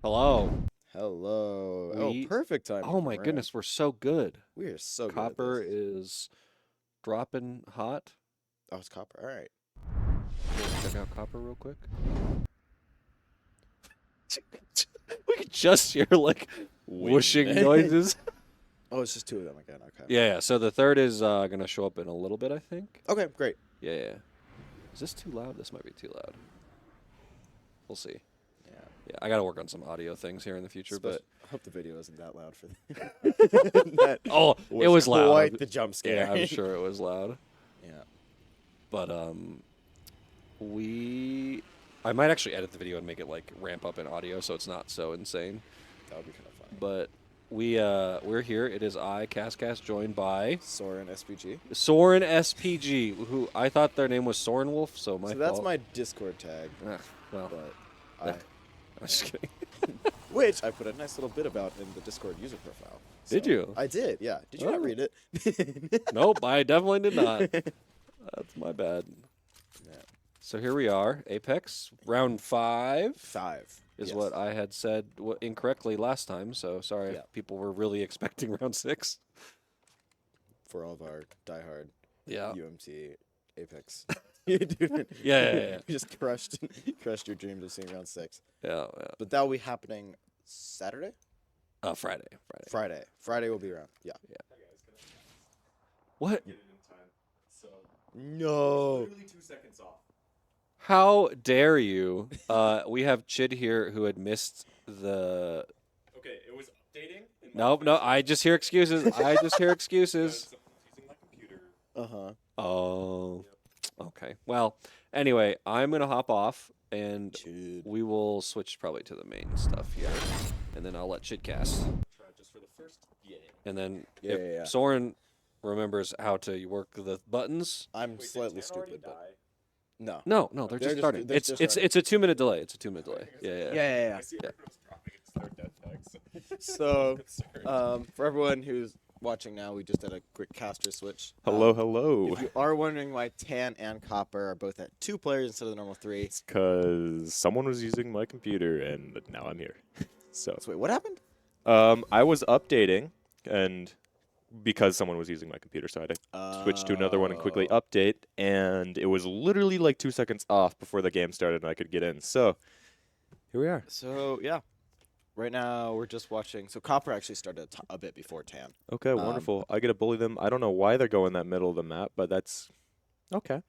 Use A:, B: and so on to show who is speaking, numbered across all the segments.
A: Hello.
B: Hello.
A: We-
B: Oh, perfect time.
A: Oh my goodness, we're so good.
B: We are so
A: Copper
B: good at this.
A: is dropping hot.
B: Oh, it's copper. All right.
A: We'll check out Copper real quick. We could just hear like whooshing noises.
B: Oh, it's just two of them again. Okay.
A: Yeah. So the third is gonna show up in a little bit, I think.
B: Okay, great.
A: Yeah. Is this too loud? This might be too loud. We'll see. Yeah, I gotta work on some audio things here in the future, but
B: I hope the video isn't that loud for them.
A: it was loud.
B: Quite the jump scare.
A: Yeah, I'm sure it was loud.
B: Yeah.
A: But I might actually edit the video and make it like ramp up in audio so it's not so insane.
B: That would be kind of funny.
A: But we're here. It is I, Cascast, joined by
B: Soren SPG.
A: Soren SPG, who I thought their name was Soren Wolf, so my
B: So that's
A: fault.
B: my Discord tag.
A: Well,
B: But
A: I'm just kidding.
B: which I put a nice little bit about in the Discord user profile.
A: Did you?
B: I did, yeah. Did you
A: Oh.
B: not read it?
A: Nope, I definitely did not. That's my bad.
B: Yeah.
A: So here we are, Apex, round 5.
B: 5
A: is
B: yes.
A: what I had said incorrectly last time. So sorry
B: Yeah.
A: if people were really expecting round 6.
B: For all of our diehard
A: Yeah.
B: UMT Apex. Dude,
A: Yeah.
B: You just crushed your dreams of seeing round 6.
A: Yeah.
B: But that will be happening Saturday?
A: Friday.
B: Friday will be around. Yeah.
A: What?
C: Get it in time. So
B: No.
C: literally 2 seconds off.
A: How dare you? We have Chid here who had missed the.
C: Okay, it was updating. In my
A: Nope, no.
C: defense.
A: I just hear excuses.
C: Because someone was using my computer.
B: Uh-huh.
A: Oh. Okay. Well, anyway, I'm gonna hop off and
B: Dude.
A: we will switch probably to the main stuff here, and then I'll let Chid cast.
C: Try just for the first game.
A: And then
B: Yeah,
A: if
B: yeah, yeah.
A: Soren remembers how to work the buttons.
B: I'm
C: Wait, did
B: slightly
C: 10 already
B: stupid, but
A: No,
B: no.
A: they're
B: They're
A: just
B: just-
A: starting.
B: they're
A: It's
B: just
A: it's
B: starting.
A: it's a 2-minute delay. It's a 2-minute delay. Yeah.
B: Yeah.
C: I see everyone's dropping into their death tags.
B: So,
C: Concerned.
B: for everyone who's watching now, we just did a quick caster switch.
D: Hello.
B: If you are wondering why Tan and Copper are both at 2 players instead of the normal 3,
D: It's because someone was using my computer and now I'm here. So,
B: so wait, what happened?
D: I was updating and because someone was using my computer, so I had to switch to another one and quickly
B: Oh.
D: update. And it was literally like 2 seconds off before the game started and I could get in. So, here we are.
B: So, yeah. Right now, we're just watching. So, Copper actually started a bit before Tan.
D: Okay, wonderful. I get to bully them. I don't know why they're going that middle of the map, but that's okay.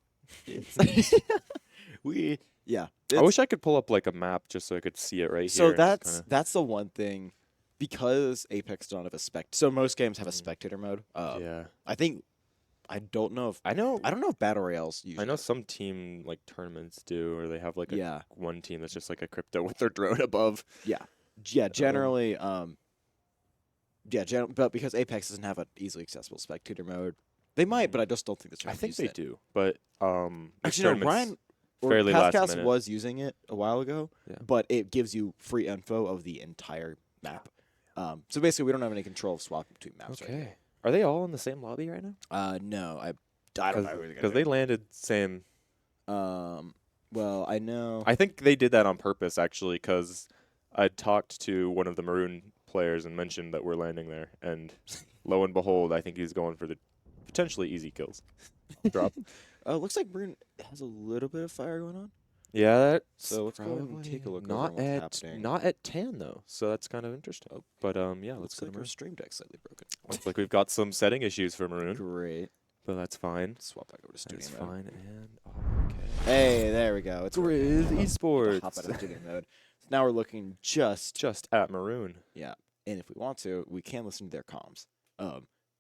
B: Yeah.
D: I wish I could pull up like a map just so I could see it right
B: So
D: here.
B: that's the one thing, because Apex don't have a So most games have a spectator mode.
D: Yeah.
B: I don't know if
D: I know
B: Battle Royales usually.
D: I know some team like tournaments do, or they have like
B: Yeah.
D: one team that's just like a crypto with their drone above.
B: Yeah. Generally. But because Apex doesn't have an easily accessible spectator mode, they might, but I just don't think that's.
D: I think they do, but this
B: Actually, no.
D: tournament's
B: Ryan
D: fairly last
B: Cascast
D: minute.
B: was using it a while ago,
D: Yeah.
B: but it gives you free info of the entire map. So basically, we don't have any control of swapping between maps. Right
D: Okay. Are they all in the same lobby right now?
B: No, I don't know.
D: Because they landed same.
B: Well, I know.
D: I think they did that on purpose actually, because I talked to one of the Maroon players and mentioned that we're landing there, and lo and behold, I think he's going for the potentially easy kills. Drop.
B: Looks like Maroon has a little bit of fire going on.
D: Yeah. That's
B: So let's go ahead and take a look over
D: Not
B: what's
D: at
B: happening.
D: not at Tan though, so that's kind of interesting. But yeah, let's
B: Looks
D: go
B: like
D: to
B: our
D: Maroon.
B: stream deck's slightly broken.
D: Looks like we've got some setting issues for Maroon,
B: Great.
D: but that's fine.
B: Swap back over to studio
D: That's
B: mode.
D: fine. And okay.
B: Hey, there we go. It's
D: Grizz
B: working.
D: Esports.
B: Hop out of studio mode. So now we're looking just
D: at Maroon.
B: yeah. And if we want to, we can listen to their comms.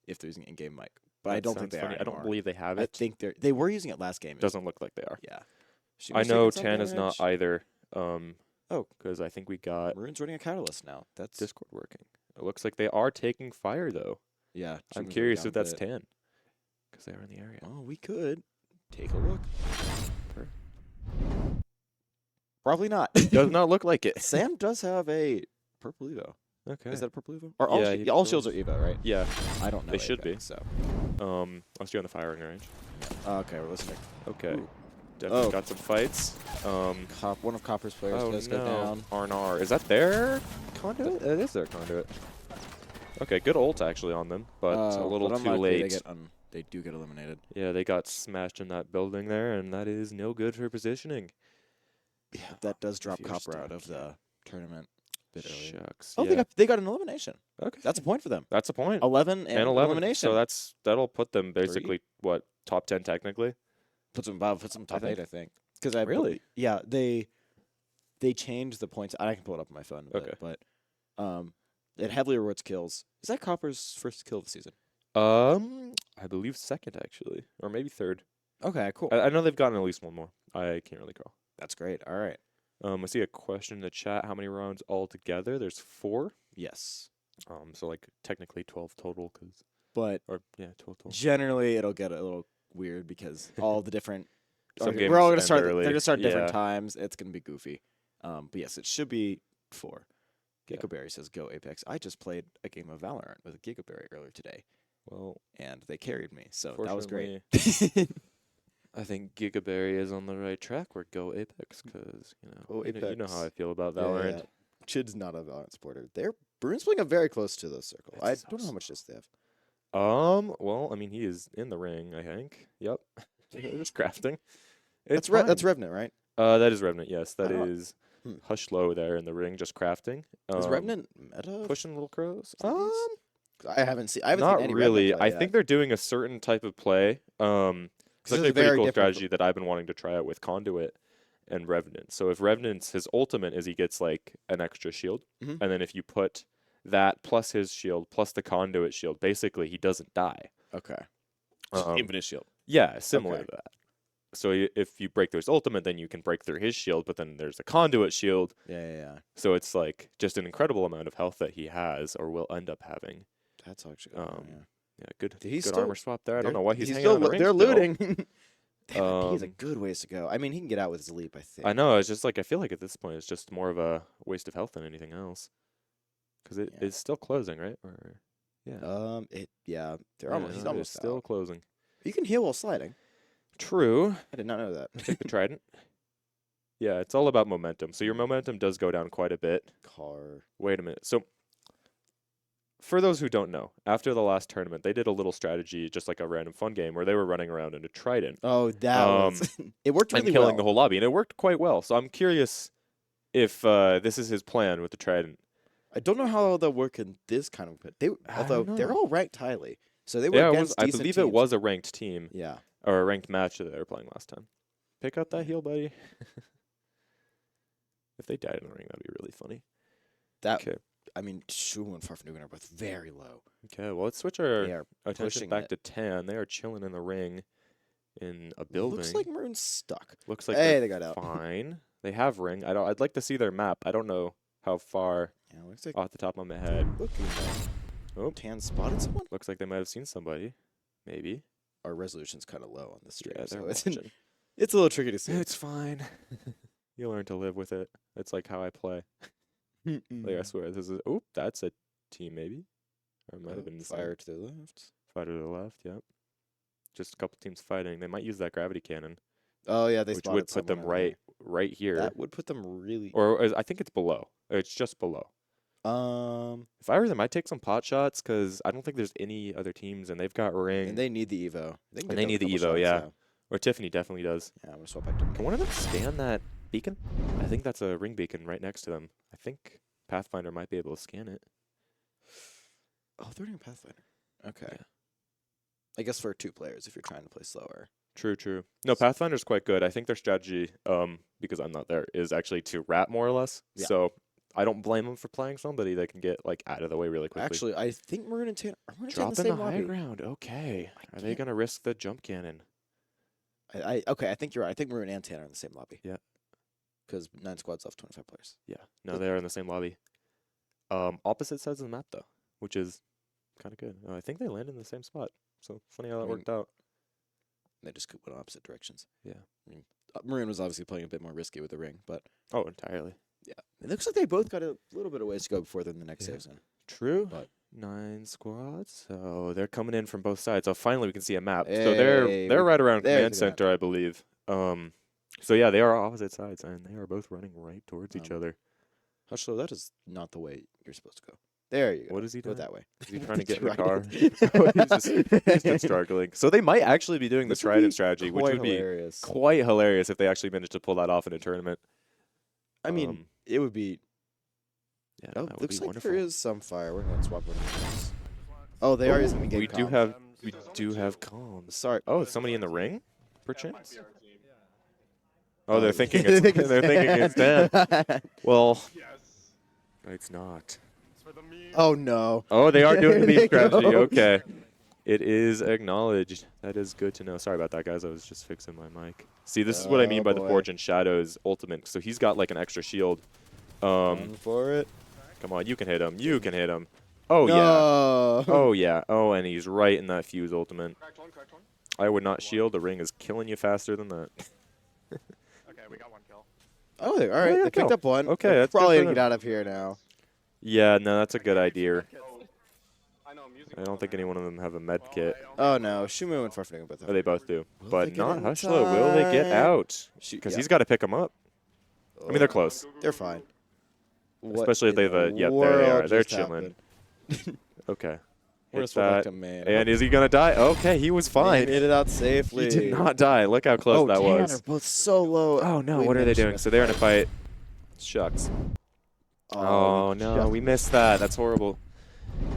B: If they're using an in-game mic, but I don't think they are.
D: I don't
B: anymore.
D: believe they have
B: I
D: it.
B: think they were using it last game.
D: Doesn't look like they are.
B: Yeah. Should
D: I
B: we
D: know
B: take
D: Tan
B: some
D: is not
B: damage?
D: either.
B: Oh.
D: because I think we got
B: Maroon's running a catalyst now. That's
D: Discord working. It looks like they are taking fire though.
B: yeah.
D: I'm
B: Jim's
D: curious
B: down
D: if that's
B: a bit.
D: Tan, because they are in the area.
B: Oh, we could take a look. Probably not.
D: Does not look like it.
B: Sam does have a purple Evo.
D: Okay.
B: Is that a purple Evo? Or all,
D: Yeah,
B: shi-
D: he
B: all
D: does.
B: shields are Evo, right?
D: Yeah.
B: I don't know.
D: They should be.
B: So
D: Unless you're on the firing range.
B: okay, we're listening.
D: Okay.
B: Ooh.
D: definitely got some fights.
B: One of Copper's players
D: Oh
B: does
D: no,
B: go down.
D: R&R. Is that their conduit? It is their conduit. Okay, good ult actually on them, but a little too late.
B: They do get eliminated.
D: Yeah, they got smashed in that building there, and that is no good for positioning.
B: Yeah, that does drop
D: If you're
B: Copper out
D: stuck,
B: of the tournament a bit earlier.
D: Shucks.
B: Oh,
D: yeah.
B: they got an elimination.
D: Okay.
B: That's a point for them.
D: That's a point.
B: 11 and
D: 11.
B: elimination.
D: So that'll put them basically what, top 10 technically.
B: Puts them top
D: think.
B: 8, I think. Because I
D: Really?
B: Yeah, they changed the points. I can pull it up on my phone. A bit, but it heavily rewards kills. Is that Copper's first kill of the season?
D: I believe second actually, or maybe third.
B: Okay, cool.
D: I know they've gotten at least one more. I can't really recall.
B: That's great. All right.
D: I see a question in the chat. How many rounds altogether? There's 4.
B: Yes.
D: So like technically 12 total,
B: But
D: 12 total.
B: generally, it'll get a little weird because all the different.
D: Some
B: Okay,
D: games
B: we're all gonna
D: end
B: start.
D: early.
B: They're gonna start different
D: Yeah.
B: times. It's gonna be goofy. But yes, it should be 4.
D: Yeah.
B: Gigaberry says, "Go Apex." I just played a game of Valorant with a Gigaberry earlier today,
D: Well,
B: and they carried me, so that was great.
D: I think Gigaberry is on the right track. We're go Apex because
B: Go
D: you know
B: Apex.
D: how I feel about Valorant.
B: Chid's not a Valorant supporter. Maroon's playing up very close to the circle. I
D: It's
B: don't know how much this they have.
D: Well, I mean, he is in the ring, I think. Yep. Just crafting.
B: That's
D: It's fine.
B: Revenant, right?
D: That is Revenant, yes. That
B: Oh.
D: is
B: Hmm.
D: Hush Low there in the ring, just crafting.
B: Is Revenant meta?
D: pushing little crows?
B: I haven't seen
D: Not
B: any
D: really.
B: Revenant play
D: I
B: yet.
D: think they're doing a certain type of play. It's
B: This
D: actually
B: is
D: a pretty
B: very
D: cool
B: different
D: strategy that I've been wanting to try out with Conduit and Revenant. So if Revenant's his ultimate is he gets like an extra shield,
B: Mhm.
D: and then if you put that plus his shield plus the Conduit shield, basically he doesn't die.
B: Okay.
D: Um,
B: shield.
D: Yeah, similar
B: Okay.
D: to that. So if you break through his ultimate, then you can break through his shield, but then there's a Conduit shield.
B: Yeah.
D: So it's like just an incredible amount of health that he has or will end up having.
B: That's actually.
D: Yeah, good.
B: He's
D: good
B: still-
D: armor swap there. I don't know what he's hanging
B: still.
D: out in the ring
B: They're
D: still.
B: looting. Damn, he's a
D: Um,
B: good ways to go. I mean, he can get out with his leap. I think.
D: I know. It's just like I feel like at this point it's just more of a waste of health than anything else, because
B: Yeah.
D: it's still closing, right? Or yeah,
B: They're
D: Yeah,
B: almost. He's
D: no,
B: almost
D: it's still
B: out.
D: closing.
B: You can heal while sliding.
D: True.
B: I did not know that.
D: Take the trident. Yeah, it's all about momentum. So your momentum does go down quite a bit.
B: Car.
D: Wait a minute. So for those who don't know, after the last tournament, they did a little strategy, just like a random fun game, where they were running around in a trident
B: Oh, that was. It worked really
D: and killing
B: well.
D: the whole lobby, and it worked quite well. So I'm curious if this is his plan with the trident.
B: I don't know how they'll work in this kind of. Although
D: don't
B: they're
D: know.
B: all ranked highly, so they were
D: Yeah,
B: against
D: I
B: decent
D: believe it
B: teams.
D: was a ranked team
B: Yeah.
D: or a ranked match that they were playing last time. Pick up that heal, buddy. If they died in the ring, that'd be really funny.
B: That.
D: Okay.
B: I mean, Shu and Farfnugan are both very low.
D: Okay, well, let's switch
B: They
D: our
B: are
D: attention
B: pushing
D: back
B: it.
D: to Tan. They are chilling in the ring in a building.
B: Looks like Maroon's stuck.
D: Looks like
B: Hey,
D: they're
B: they got out.
D: fine. They have ring. I'd like to see their map. I don't know how far
B: Yeah, looks like.
D: off the top of my head.
B: Looking like
D: Oh,
B: Tan spotted someone.
D: looks like they might have seen somebody. Maybe.
B: Our resolution's kind of low on this stream,
D: Yeah,
B: so
D: they're
B: it's
D: watching.
B: it's a little tricky to see.
D: It's fine. You learn to live with it. It's like how I play. Like I swear, this is. Oh, that's a team maybe, or it might have been
B: fire to the left.
D: Fire to the left. Yep. Just a couple teams fighting. They might use that gravity cannon,
B: Oh yeah, they
D: which
B: spotted
D: would put them
B: someone over
D: right here,
B: there. That would put them really.
D: I think it's below. It's just below.
B: Um,
D: If I were them, I'd take some pot shots because I don't think there's any other teams, and they've got ring.
B: and they need the Evo. They can
D: And
B: get
D: they
B: them
D: need the
B: a couple
D: Evo,
B: shots,
D: yeah. Or Tiffany definitely does.
B: Yeah, I'm gonna swap back to.
D: Can one of them scan that beacon? I think that's a ring beacon right next to them. I think Pathfinder might be able to scan it.
B: Oh, they're doing Pathfinder. Okay.
D: Yeah.
B: I guess for 2 players, if you're trying to play slower.
D: True. No, Pathfinder's quite good. I think their strategy, because I'm not there, is actually to rat more or less.
B: Yeah.
D: So I don't blame them for playing somebody that can get like out of the way really quickly.
B: Actually, I think Maroon and Tan are Maroon and Tan
D: drop
B: the
D: in the
B: same
D: high
B: lobby.
D: ground. Okay. Are they
B: can't-
D: gonna risk the jump cannon?
B: Okay, I think you're right. I think Maroon and Tan are in the same lobby.
D: Yeah.
B: Because 9 squads left 25 players.
D: Yeah. No, they are in the same lobby. Opposite sides of the map though, which is kind of good. I think they landed in the same spot. So funny how that
B: I mean,
D: worked out.
B: They just went opposite directions.
D: Yeah.
B: Maroon was obviously playing a bit more risky with the ring, but
D: Oh, entirely.
B: yeah, it looks like they both got a little bit of ways to go before they're in the next
D: Yeah.
B: save zone.
D: True.
B: But
D: 9 squads. So they're coming in from both sides. So finally we can see a map. So
B: Hey,
D: they're right around
B: there's
D: command
B: the map.
D: center, I believe. So yeah, they are opposite sides, and they are both running right towards each other.
B: Hushlow, that is not the way you're supposed to go. There you go.
D: What is he
B: Go
D: doing?
B: that way.
D: Is he trying to get in the
B: Trident.
D: car? He's been struggling. So they might actually be doing the
B: This would
D: trident
B: be
D: strategy, which
B: quite
D: would be
B: hilarious.
D: quite hilarious if they actually managed to pull that off in a tournament.
B: I mean, it would be.
D: Yeah,
B: Oh,
D: that would
B: looks
D: be
B: like
D: wonderful.
B: there is some fire. We're gonna swap one of these. Oh, they are using the game.
D: We do have comms.
B: Sorry.
D: Oh, is somebody in the ring, perchance?
C: Our team.
D: Oh, they're thinking it's they're thinking it's Dan. Well,
C: Yes.
D: it's not.
C: It's for the meme.
B: Oh no.
D: Oh, they are doing the
B: There they
D: beef strategy.
B: go.
D: Okay. It is acknowledged. That is good to know. Sorry about that, guys. I was just fixing my mic. See, this is what I mean
B: Oh,
D: by the
B: boy.
D: Forge and Shadows ultimate. So he's got like an extra shield.
B: Going for it.
D: Come on, you can hit him. You can him. Oh, yeah.
B: No.
D: Oh, yeah. Oh, and he's right in that fuse ultimate.
C: Cracked one, cracked one.
D: I would not shield. The ring is killing you faster than that.
C: Okay, we got one kill.
B: Oh, all right.
D: yeah,
B: They picked
D: go.
B: up one.
D: Okay,
B: They're
D: that's good
B: probably
D: for
B: gonna get
D: them.
B: out of here now.
D: Yeah, no, that's a good idea.
C: I know, I'm using
D: I don't think any one of them have a med kit.
B: Oh no, Shumu and Farfang both.
D: Oh, they both do.
B: Will
D: But
B: they get
D: not
B: in
D: Hushlow. Will they get
B: time?
D: out? Because he's got to pick them up. I mean, they're close.
B: They're fine. What
D: Especially if
B: in
D: they've
B: the
D: yeah, there they are.
B: world
D: They're
B: just
D: chilling.
B: happened?
D: Okay.
B: We're
D: Hit
B: just like
D: that.
B: a man.
D: And is he gonna die? Okay, he was
B: He
D: fine.
B: made it out safely.
D: He did not die. Look how close that
B: damn,
D: was.
B: They're both so low.
D: Oh no,
B: We
D: what are they
B: managed to
D: doing?
B: miss
D: So
B: the
D: they're in a fight. Shucks. Oh no,
B: just
D: we missed that. That's horrible.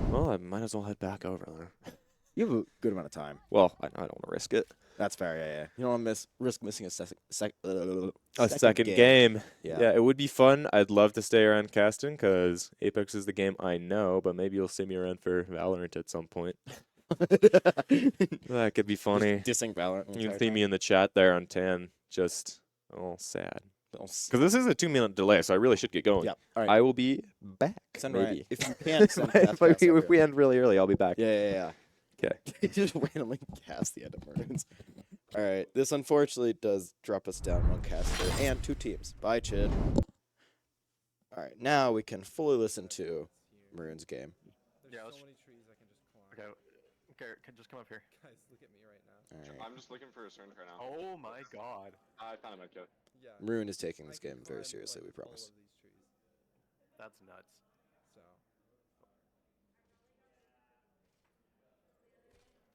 D: Well, I might as well head back over there.
B: You have a good amount of time.
D: Well, I don't want to risk it.
B: That's fair. Yeah. You don't want to risk missing a
D: Second game.
B: Yeah.
D: It would be fun. I'd love to stay around casting because Apex is the game I know, but maybe you'll see me around for Valorant at some point. That could be funny.
B: Dissing Valorant.
D: You can see me in the chat there on 10. Just sad. Because this is a 2-minute delay, so I really should get going.
B: Yeah. All right.
D: I will be back.
B: Send
D: maybe.
B: Ryan. If you can't send
D: if we end really early, I'll be back.
B: Yeah.
D: Okay.
B: Just randomly cast the end of Maroons. All right. This unfortunately does drop us down one caster and 2 teams. Bye, Chid. All right. Now we can fully listen to Maroon's game.
C: Yeah, let's okay. Garrett, just come up here.
A: Guys, look at me right now.
B: All right.
C: I'm just looking for a certain right now.
D: Oh my god.
C: I found a medkit.
A: Yeah.
B: Maroon is taking this game very seriously, we promise.
D: That's nuts.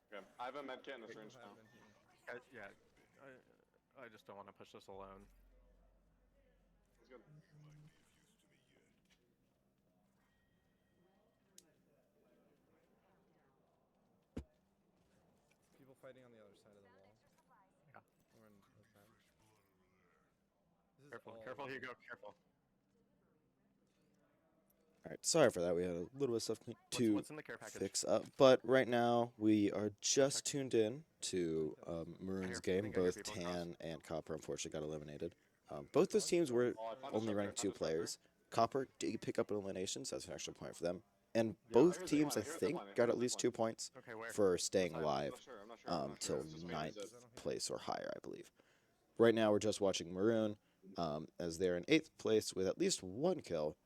C: Okay, I have a medkit in the syringe now.
D: Yeah, I just don't want to push this alone.
C: That's good.
A: People fighting on the other side of the wall.
D: Yeah.
A: We're in the pen. This is
D: Careful,
A: all
D: careful,
A: of them.
D: Hugo, careful.
B: All right. Sorry for that. We had a little bit of stuff to
D: What's in the care package?
B: fix up. But right now, we are just tuned in to Maroon's game.
D: think I hear
B: Both
D: people in
B: Tan and Copper unfortunately got eliminated. Both those teams were only running 2 players. Copper did pick up an elimination, so that's an extra point for them. And both teams, I think, got at least 2 points
D: Okay, where?
B: for staying alive
C: I'm not sure.
B: till
C: Just
B: 9th
C: is
B: place or higher, I believe. Right now, we're just watching Maroon as they're in 8th place with at least 1 kill.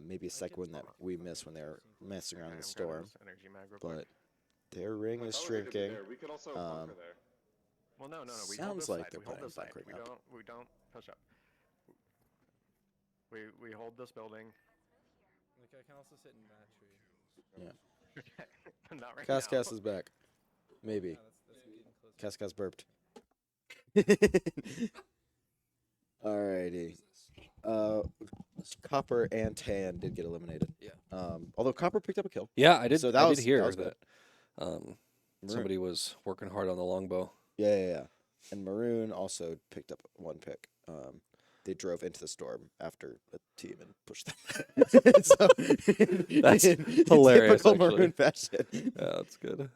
B: Maybe a second one that we missed when they were messing around in the storm.
D: Energy mag real quick.
B: But their ring is shrinking.
C: We could also
B: Um,
C: bunker there.
D: Well, no. We
B: Sounds
D: hold this
B: like
D: side.
B: they're
D: We hold
B: planning
D: this side.
B: bunkering up.
D: We don't push up. We hold this building.
A: Like, I can also sit in that tree.
D: Not right
B: Cascas is back. Maybe.
A: Yeah, that's getting close.
B: Cascas burped. Alrighty. Copper and Tan did get eliminated.
A: Yeah.
B: Although Copper picked up a kill.
A: Yeah, I did.
B: So that
A: I
B: was-
A: did hear
B: that was
A: that.
B: Maroon.
A: Somebody was working hard on the longbow.
B: Yeah. And Maroon also picked up 1 pick. They drove into the storm after a team and pushed them. So,
A: That's
B: in
A: hilarious,
B: Typical
A: actually.
B: Maroon fashion.
A: Yeah, that's good.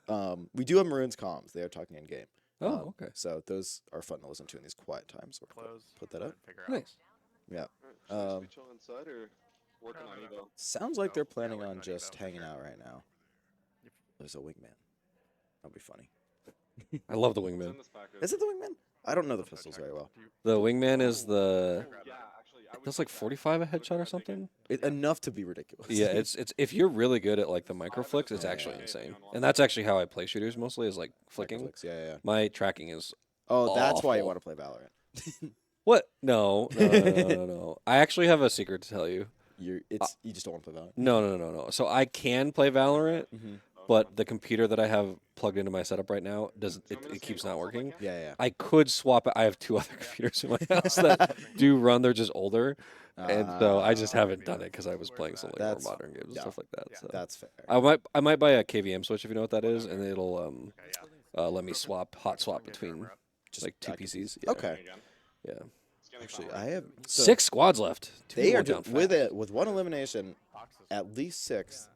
B: We do have Maroon's comms. They are talking in game.
A: Oh, okay.
B: So those are fun to listen to in these quiet times. We'll
D: Close.
B: put that up.
D: Figure out.
A: Nice.
B: Yeah.
C: Should we chill inside or working on Evo?
B: Sounds like
D: No,
B: they're
D: yeah,
B: planning
D: we're
B: on
D: not
B: just
D: Evo for
B: hanging
D: sure.
B: out right now. There's a wingman. That'll be funny.
A: I love the
C: What's in
A: wingman.
C: this package?
B: Is it the wingman? I don't know the pistols very well.
A: The wingman is the.
C: Yeah, actually, I would
A: That's
C: take
A: like
C: that.
A: 45 a headshot or something.
B: Enough to be ridiculous.
A: Yeah, it's if you're really good at like the micro flicks, it's actually insane. And that's actually how I play shooters mostly is like flicking.
B: Microflicks, Yeah.
A: My tracking is
B: Oh, that's why you
A: Awful.
B: want to play Valorant.
A: What? No, no, no, no, no, no. I actually have a secret to tell you.
B: You just don't want to play Valorant.
A: No, no, no, no, no. So I can play Valorant,
B: Mm-hmm.
A: but the computer that I have plugged into my setup right now doesn't. It keeps not working.
B: Yeah.
A: I could swap it. I have 2 other computers in my house that do run. They're just older, and so I just haven't done it because I was playing some like more
B: That's-
A: modern games and
B: yeah.
A: stuff like that. So
B: That's fair.
A: I might buy a KVM switch if you know what that is, and it'll let me hot swap between
B: Just
A: like 2
B: back-
A: PCs. Yeah.
B: Okay.
A: Yeah.
B: Actually, I have so
A: 6 squads left. 2
B: They
A: more
B: are
A: down
B: with
A: fast.
B: it with one elimination, at least 6,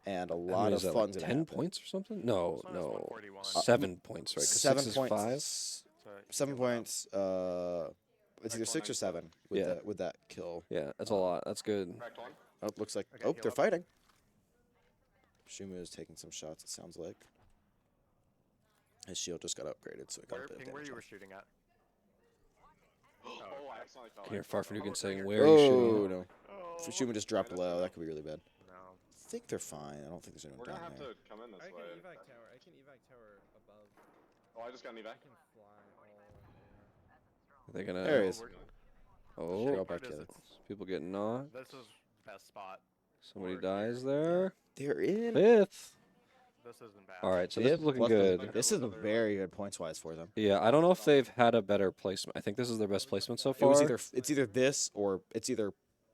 B: and a
A: I mean,
B: lot
A: is
B: of
A: that, like,
B: fun's gonna
A: 10
B: happen.
A: points or something? No,
C: This one is
A: no.
C: 141.
A: 7 points, right? 'Cause
B: 7
A: 6 is
B: points.
A: 5.
C: So
B: 7 points. It's either 6 or 7 with
A: Yeah.
B: with that kill.
A: Yeah, that's a lot. That's good.
B: Oh, it looks like
C: Okay,
B: oh
C: heal
B: they're
C: up.
B: fighting. Shumu is taking some shots. It sounds like his shield just got upgraded, so it got a bit of
C: where
B: damage
C: you were
B: on.
C: shooting at?
E: Oh, I accidentally fell.
A: Can hear Farfanugan saying,
C: Oh,
A: "Where are you
B: Oh
A: shooting?"
B: no!
C: Oh,
B: If Shumu just dropped low, that could be really bad.
C: no.
B: I think they're fine. I don't think there's anyone
E: We're gonna
B: down
E: have
B: there.
E: to come in this
C: I can
E: way.
C: evac tower. I can evac tower above.
E: Oh, I just got an evac.
C: I can fly all the way.
A: Are they gonna?
B: There he is.
A: Oh,
B: Go back together.
A: people getting knocked.
C: This is best spot.
A: Somebody dies there.
B: They're in.
A: 5th.
C: This isn't bad.
A: All right, so this
B: Fifth?
A: is looking
B: Left
A: good.
B: of- This is very good points wise for them.
A: Yeah, I don't know if they've had a better placement. I think this is their best placement so
B: It
A: far.
B: was it's either this or it's either.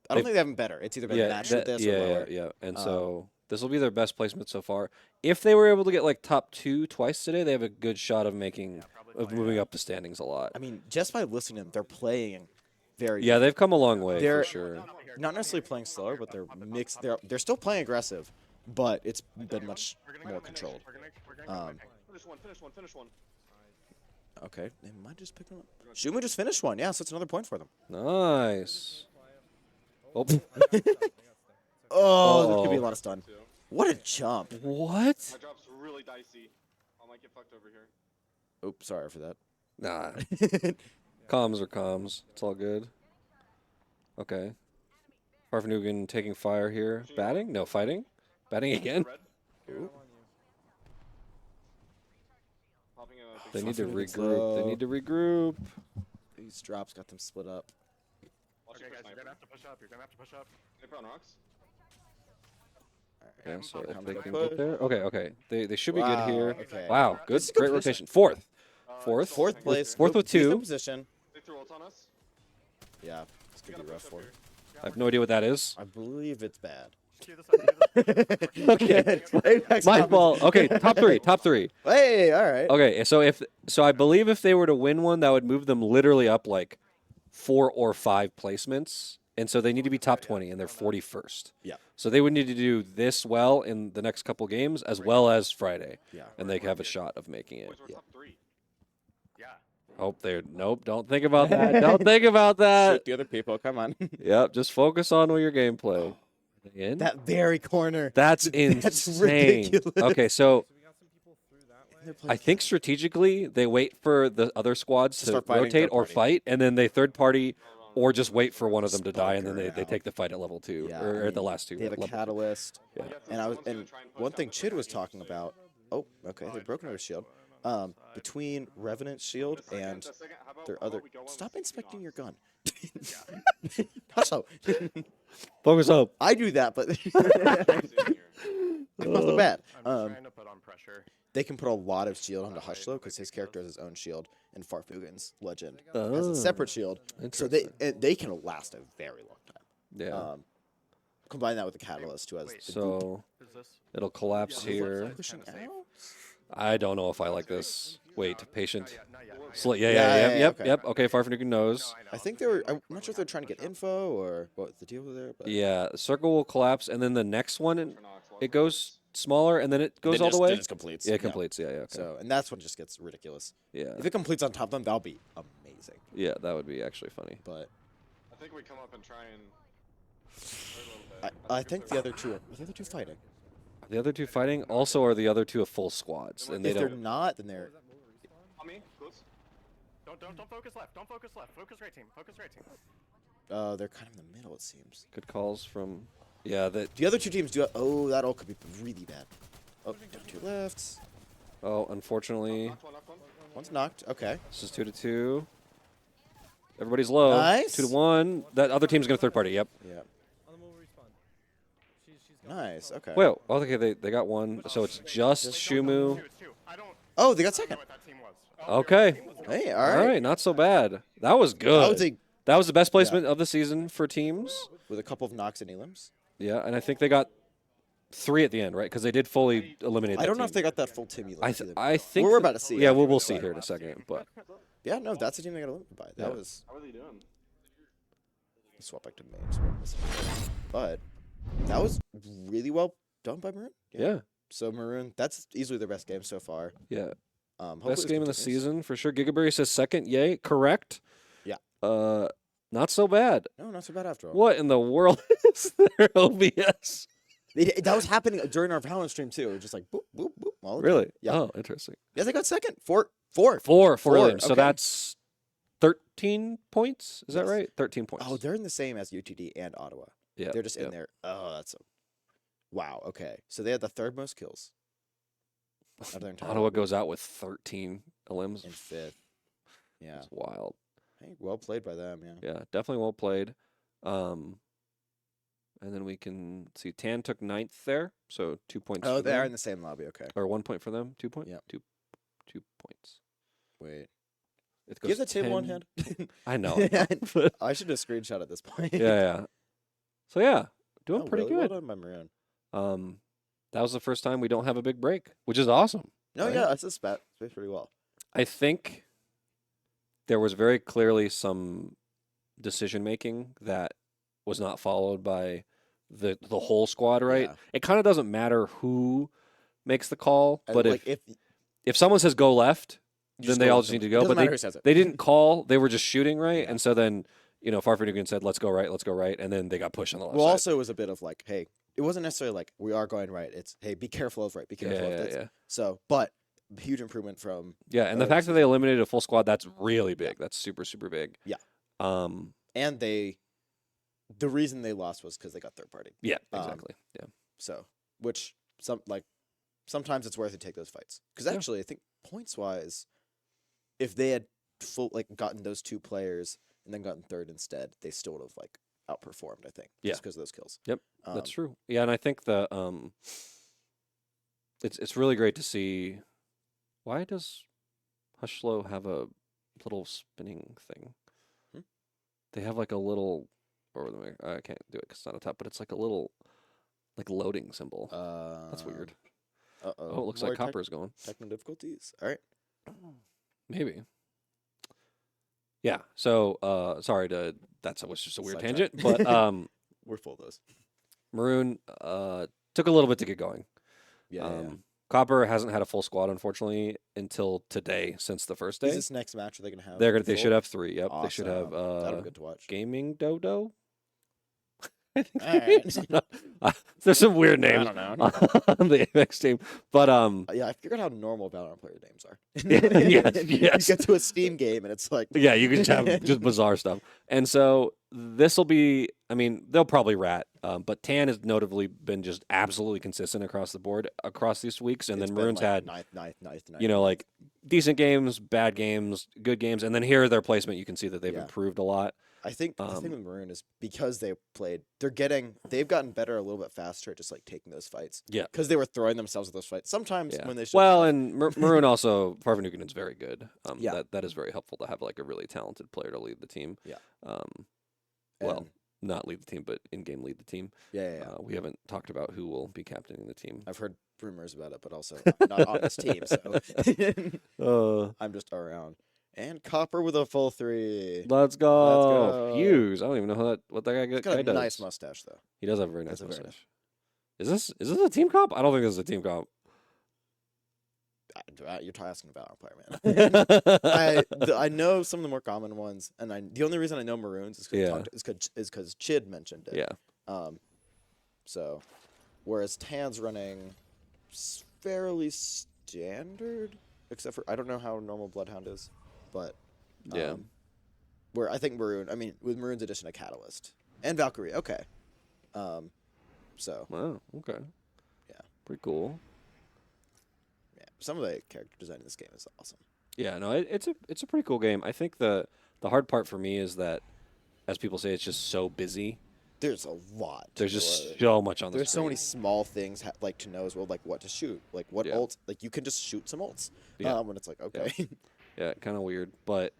B: I don't
A: They've-
B: think they have them better. It's either been
A: yeah,
B: matched with
A: that-
B: this
A: yeah,
B: or lower.
A: yeah. And
B: Um,
A: so this will be their best placement so far. If they were able to get like top 2 twice today, they have a good shot of making moving up the standings a lot.
B: I mean, just by listening to them, they're playing very.
A: Yeah, they've come a long way
B: They're-
A: for sure.
B: not necessarily playing slower, but they're mixed. They're still playing aggressive, but it's been much more controlled.
C: We're gonna
B: Um,
E: Finish one.
B: Okay, they might just pick them up. Shumu just finished one. Yeah, so it's another point for them.
A: Nice. Oh,
B: Oh, there could be a
A: Uh-oh.
B: lot of stun. What a jump!
A: what?
E: My drop's really dicey. I might get fucked over here.
B: Oops, sorry for that.
A: Nah, comms are comms. It's all good. Okay. Farfanugan taking fire here. Batting? No, fighting. Batting again.
E: Red.
B: Ooh.
E: Popping in a big
A: They need to
B: Farfanugan's
A: regroup. They
B: low.
A: need to regroup.
B: These drops got them split up.
E: Watch
C: Okay,
E: it for
C: guys, you're
E: sniper.
C: gonna have to push up. You're gonna have to push up.
E: Sniper on rocks.
A: Yeah, so
C: I'm
A: if
B: Come
A: they
B: back
A: can
B: push.
A: get there. Okay, okay. They should be
B: Wow,
A: good here.
B: okay.
A: Wow, good.
B: This is a good
A: Great
B: position.
A: rotation. Fourth.
B: Fourth
E: Fourth
B: place.
A: Fourth
B: good-
A: with
B: decent
A: 2.
B: position.
E: They threw ult on us.
B: Yeah, this could be rough for them.
A: I have no idea what that is.
B: I believe it's bad.
C: Cue this up, cue this up.
A: Okay. My fault. Okay, top 3. Top 3.
B: Hey, all right.
A: Okay, so I believe if they were to win one, that would move them literally up like 4 or 5 placements, and so they need to be top 20, and they're 41st.
B: Yeah.
A: So they would need to do this well in the next couple games, as well as Friday,
B: Yeah.
A: and they have a shot of making it.
E: Boys, we're top 3.
C: Yeah.
A: Hope they're nope. Don't think about that. Don't think about that.
B: Shoot the other people. Come on.
A: Yep, just focus on your gameplay. Are they in?
B: That very corner.
A: That's
B: That's
A: insane.
B: ridiculous.
A: Okay, so
C: So we got some people through that way.
A: I think strategically they wait for the other squads
B: To
A: to
B: start fighting
A: rotate
B: third
A: or
B: party.
A: fight, and then they third party, or just wait for one of them to die, and then
B: Spunker
A: they
B: out.
A: take the fight at level 2
B: Yeah,
A: or
B: I
A: at the
B: mean,
A: last 2.
B: They have a
A: level 2.
B: catalyst.
A: Yeah.
B: And one thing Chid was talking about. Oh, okay, they broke another shield. Between Revenant shield and their other. Stop inspecting your gun. Also,
A: Focus up.
B: I do that, but I'm not so bad.
C: I'm trying to put on pressure.
B: They can put a lot of shield onto Hush though, because his character has his own shield, and Farfugan's legend has
A: Oh,
B: a separate shield. So they can last a very long time.
A: Yeah.
B: Combine that with the catalyst, who has
C: Wait,
B: the goop.
A: So
C: Is this?
A: it'll collapse
C: Yeah,
A: here.
B: Pushing
C: kinda safe.
B: out.
A: I don't know if I like this. Wait, patient.
C: Not yet, not yet, not yet.
A: Yeah,
B: Yeah,
A: yep,
B: okay.
A: yep. Okay, Farfanugan knows.
C: No, I know.
B: I think they were. I'm not sure if they're trying to get info or what the deal was there. But
A: Yeah, the circle will collapse, and then the next one, it goes smaller, and then it goes all the way.
B: It just completes.
A: Yeah, it completes. Yeah, yeah. Okay.
B: So, and that's when it just gets ridiculous.
A: Yeah,
B: If it completes on top of them, that'll be amazing.
A: yeah, that would be actually funny.
B: But
E: I think we come up and try and. Wait a little bit.
B: I think the other two are the other two fighting.
A: Are the other 2 fighting? Also, are the other 2 a full squads? And they
B: If they're
A: don't.
B: not, then they're.
E: On me, close.
C: Don't focus left. Don't focus left. Focus right team. Focus right team.
B: They're kind of in the middle, it seems.
A: Good calls from. Yeah, that.
B: The other two teams do. Oh, that all could be really bad. Oh, down 2 left.
A: Oh, unfortunately,
E: Knocked one.
B: One's knocked. Okay.
A: this is 2 to 2. Everybody's low.
B: Nice.
A: 2-1. That other team's going to third party. Yep.
B: Yeah.
C: On the move respawn. She's got
B: Nice. Okay.
A: Well, okay, they got one. So it's just Shumu.
E: It's two. I don't
B: Oh, they got
E: know
B: second.
E: what that team was. Oh,
A: Okay.
B: Hey, all
A: All
B: right.
A: right, not so bad. That was good.
B: That was
A: the best placement of the season for teams.
B: with a couple of knocks and elims.
A: Yeah, and I think they got 3 at the end, right? Because they did fully eliminate.
B: I
A: that
B: don't know if
A: team.
B: they got that full team elims. either.
A: I think
B: We're about to see.
A: Yeah,
B: after
A: we'll
B: this,
A: see
B: but-
A: here in a second. But
B: Yeah, no, that's the team they got eliminated by. That
A: Yeah.
B: was
E: How are they doing?
B: swap back to main. But that was really well done by Maroon.
A: yeah,
B: So Maroon, that's easily their best game so far.
A: yeah.
B: Hopefully
A: Best
B: this
A: game of the
B: continues.
A: season for sure. Gigaberry says second. Yay, correct.
B: Yeah.
A: Not so bad.
B: No, not so bad after all.
A: What in the world is their OBS?
B: That was happening during our Valorant stream too. It was just like boop boop boop. All the time.
A: Really?
B: Yeah.
A: Oh, interesting.
B: Yeah, they got second. Four.
A: Four
B: Four,
A: elims. So
B: okay.
A: that's 13 points. Is that
B: Yes.
A: right? 13 points.
B: Oh, they're in the same as UTD and Ottawa.
A: yeah.
B: They're just
A: yeah.
B: in there. Oh, that's a wow. Okay, so they had the third most kills. Of their entire
A: Ottawa
B: group,
A: goes out with 13 elims.
B: in fifth. Yeah.
A: It's wild.
B: Hey, well played by them. Yeah.
A: Yeah, definitely well played. And then we can see Tan took 9th there, so 2 points.
B: Oh,
A: for
B: they are
A: them.
B: in the same lobby. Okay.
A: Or 1 point for them. 2 points.
B: Yep.
A: 2 points.
B: Wait.
A: It
B: Give the
A: goes
B: table one
A: 10
B: hand.
A: I know. But
B: I should have screenshot at this point.
A: yeah. So yeah, doing
B: Oh,
A: pretty
B: really
A: good.
B: Well done by Maroon.
A: That was the first time we don't have a big break, which is awesome.
B: No,
A: Right.
B: yeah, that's a spat. Plays pretty well.
A: I think there was very clearly some decision making that was not followed by the whole squad, right?
B: Yeah.
A: It kind of doesn't matter who makes the call,
B: And,
A: but
B: like,
A: if someone says go left,
B: you
A: then
B: just
A: they
B: go
A: all
B: with
A: just need to
B: them.
A: go.
B: It doesn't
A: But
B: matter who says it.
A: they didn't call; they were just shooting, right?
B: Yeah.
A: And so then, Farfanugan said, "Let's go right," and then they got pushed on the left
B: Well,
A: side.
B: also it was a bit of like, hey, it wasn't necessarily like we are going right. It's hey, be careful of right, be careful of
A: yeah,
B: this.
A: yeah.
B: So, but huge improvement from
A: Yeah, and the fact that they eliminated a full squad, that's really big. That's super, super big.
B: Yeah.
A: And
B: the reason they lost was because they got third party.
A: yeah, exactly. Yeah.
B: So, which sometimes it's worth it to take those fights because
A: Yeah.
B: actually I think points wise, if they had gotten those 2 players and then gotten third instead, they still would have outperformed. I think.
A: Yeah.
B: Just because of those kills.
A: Yep, that's true. Yeah, and I think it's really great to see. Why does Hushlow have a little spinning thing?
B: Hmm?
A: They have like a little, I can't do it because it's not a top, but it's like a little, like loading symbol. That's weird.
B: Oh,
A: Oh, it looks like Copper's going.
B: Technical difficulties. All right.
A: Maybe. Yeah. So, sorry that was just a weird
B: Sidetrack.
A: tangent, but
B: We're full of those.
A: Maroon took a little bit to get going.
B: Yeah.
A: Copper hasn't had a full squad, unfortunately, until today, since the first day.
B: Is this next match are they gonna have?
A: They should
B: full?
A: have 3. Yep, they should have
B: Awesome. That'll be good to watch.
A: Gaming Dodo. I think
B: All right.
A: their names. There's some weird names
B: I don't know.
A: on the Apex team, but
B: Yeah, I figured out how normal Valorant player names are.
A: Yes.
B: You get to a Steam game and it's like,
A: yeah, you can just have just bizarre stuff. And so this will be, I mean, they'll probably rat, but Tan has notably been just absolutely consistent across the board across these weeks, and
B: it's
A: then
B: been,
A: Maroon's had
B: ninth.
A: like decent games, bad games, good games, and then here their placement. You can see that they've
B: Yeah.
A: improved a lot.
B: I think the thing with Maroon is because they've gotten better a little bit faster at just taking those fights.
A: Yeah.
B: Because they were throwing themselves at those fights. Sometimes
A: Yeah.
B: when they should.
A: Well, and Maroon also, Parvanugan is very good.
B: Yeah.
A: That is very helpful to have like a really talented player to lead the team.
B: Yeah.
A: Well,
B: and-
A: not lead the team, but in-game lead the team.
B: yeah.
A: We haven't talked about who will be captaining the team.
B: I've heard rumors about it, but also not on this team. So I'm just around. And Copper with a full 3.
A: Let's go.
B: go.
A: Hughes. I don't even know what that
B: He's
A: guy
B: got a
A: does.
B: nice mustache though.
A: He does have a very nice
B: That's a very
A: mustache. Is this a team comp? I don't think this is a team comp.
B: You're asking about our player, man.
A: yeah.
B: I know some of the more common ones, and the only reason I know Maroons is because Chid mentioned it. So, whereas Tan's running fairly standard, except for I don't know how normal Bloodhound is, but
A: Yeah.
B: Where I think Maroon, I mean, with Maroon's addition of Catalyst and Valkyrie, okay. So
A: Wow. Okay.
B: Yeah.
A: Pretty cool.
B: yeah, some of the character design in this game is awesome.
A: Yeah. No, it's a pretty cool game. I think the The hard part for me is that, as people say, it's just so busy.
B: There's a lot.
A: There's
B: to
A: just
B: it.
A: so much on the
B: There's so
A: screen.
B: many small things like to know as well, like what to shoot, like what
A: Yeah.
B: ults. Like you can just shoot some ults.
A: Yeah.
B: When it's like okay,
A: Yeah, kind of weird. But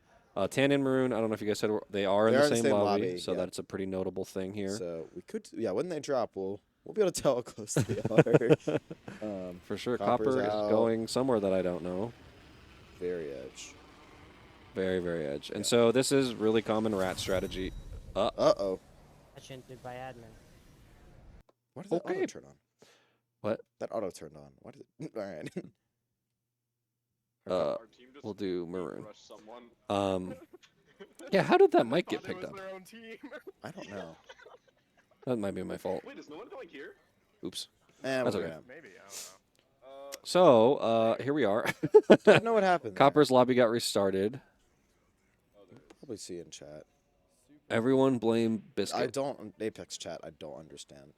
A: Tan and Maroon, I don't know if you guys said they are in
B: They
A: the
B: are in the
A: same
B: same
A: lobby,
B: lobby,
A: so
B: yeah.
A: that's a pretty notable thing here.
B: so we could when they drop, we'll be able to tell how close they are.
A: For sure,
B: Copper's
A: Copper is
B: out.
A: going somewhere that I don't know.
B: Very edge.
A: Very, very edge. And so this is really common rat strategy.
B: Oh.
F: I shouldn't do by admin.
B: Why did that auto
A: Okay.
B: turn on?
A: What?
B: That auto turned on. Why did it? All right.
E: Our team just
A: We'll do Maroon.
E: rushed someone.
A: Yeah, how did that mic get
C: Thought it
A: picked
C: was
A: up?
C: their own team.
B: I don't know.
A: That might be my fault.
E: Wait, is no one going here?
A: Oops.
B: That's
A: That's
B: okay.
A: okay.
C: Maybe, I don't know.
A: So, here we are.
B: Don't know what happened.
A: Copper's lobby got restarted.
B: Probably see in chat.
A: Everyone blame
B: I
A: Biscuit.
B: don't Apex chat. I don't understand.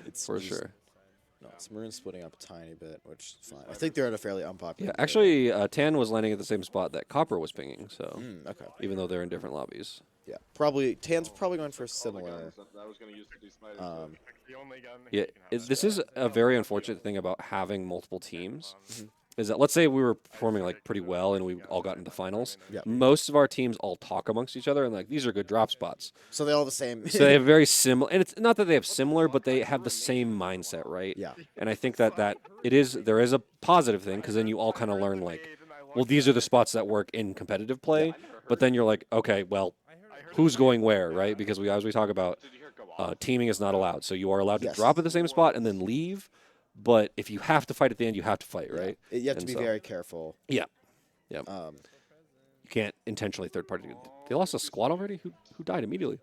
B: It's
A: For
B: just-
A: sure.
B: No, it's Maroon splitting up a tiny bit, which is fine. I think they're in a fairly unpopular.
A: Yeah, actually, Tan was landing at the same spot that Copper was pinging, so
B: Okay.
A: even though they're in different lobbies.
B: Yeah. Probably Tan's probably going for a
E: All the
B: similar.
E: guns that I was going to use to do spiders.
C: The only gun
A: Yeah,
C: you can have
A: this
C: that.
A: is a very unfortunate thing about having multiple teams. Is that, let's say we were performing like pretty well and we all got into finals.
B: Yeah.
A: Most of our teams all talk amongst each other and like these are good drop spots.
B: So they all the same.
A: So they have very similar, and it's not that they have similar, but they have the same mindset, right?
B: Yeah.
A: And I think that there is a positive thing because then you all kind of learn like, well, these are the spots that work in competitive play. But then you're like, okay, well, who's going where, right? Because as we talk about,
E: Did you hear it go off?
A: teaming is not allowed, so you are allowed to
B: Yes.
A: drop at the same spot and then leave. But if you have to fight at the end, you have to fight, right?
B: You have to
A: And
B: be
A: so-
B: very careful.
A: Yeah. Yeah.
B: Um,
A: You can't intentionally third party. They lost a squad already. Who died immediately?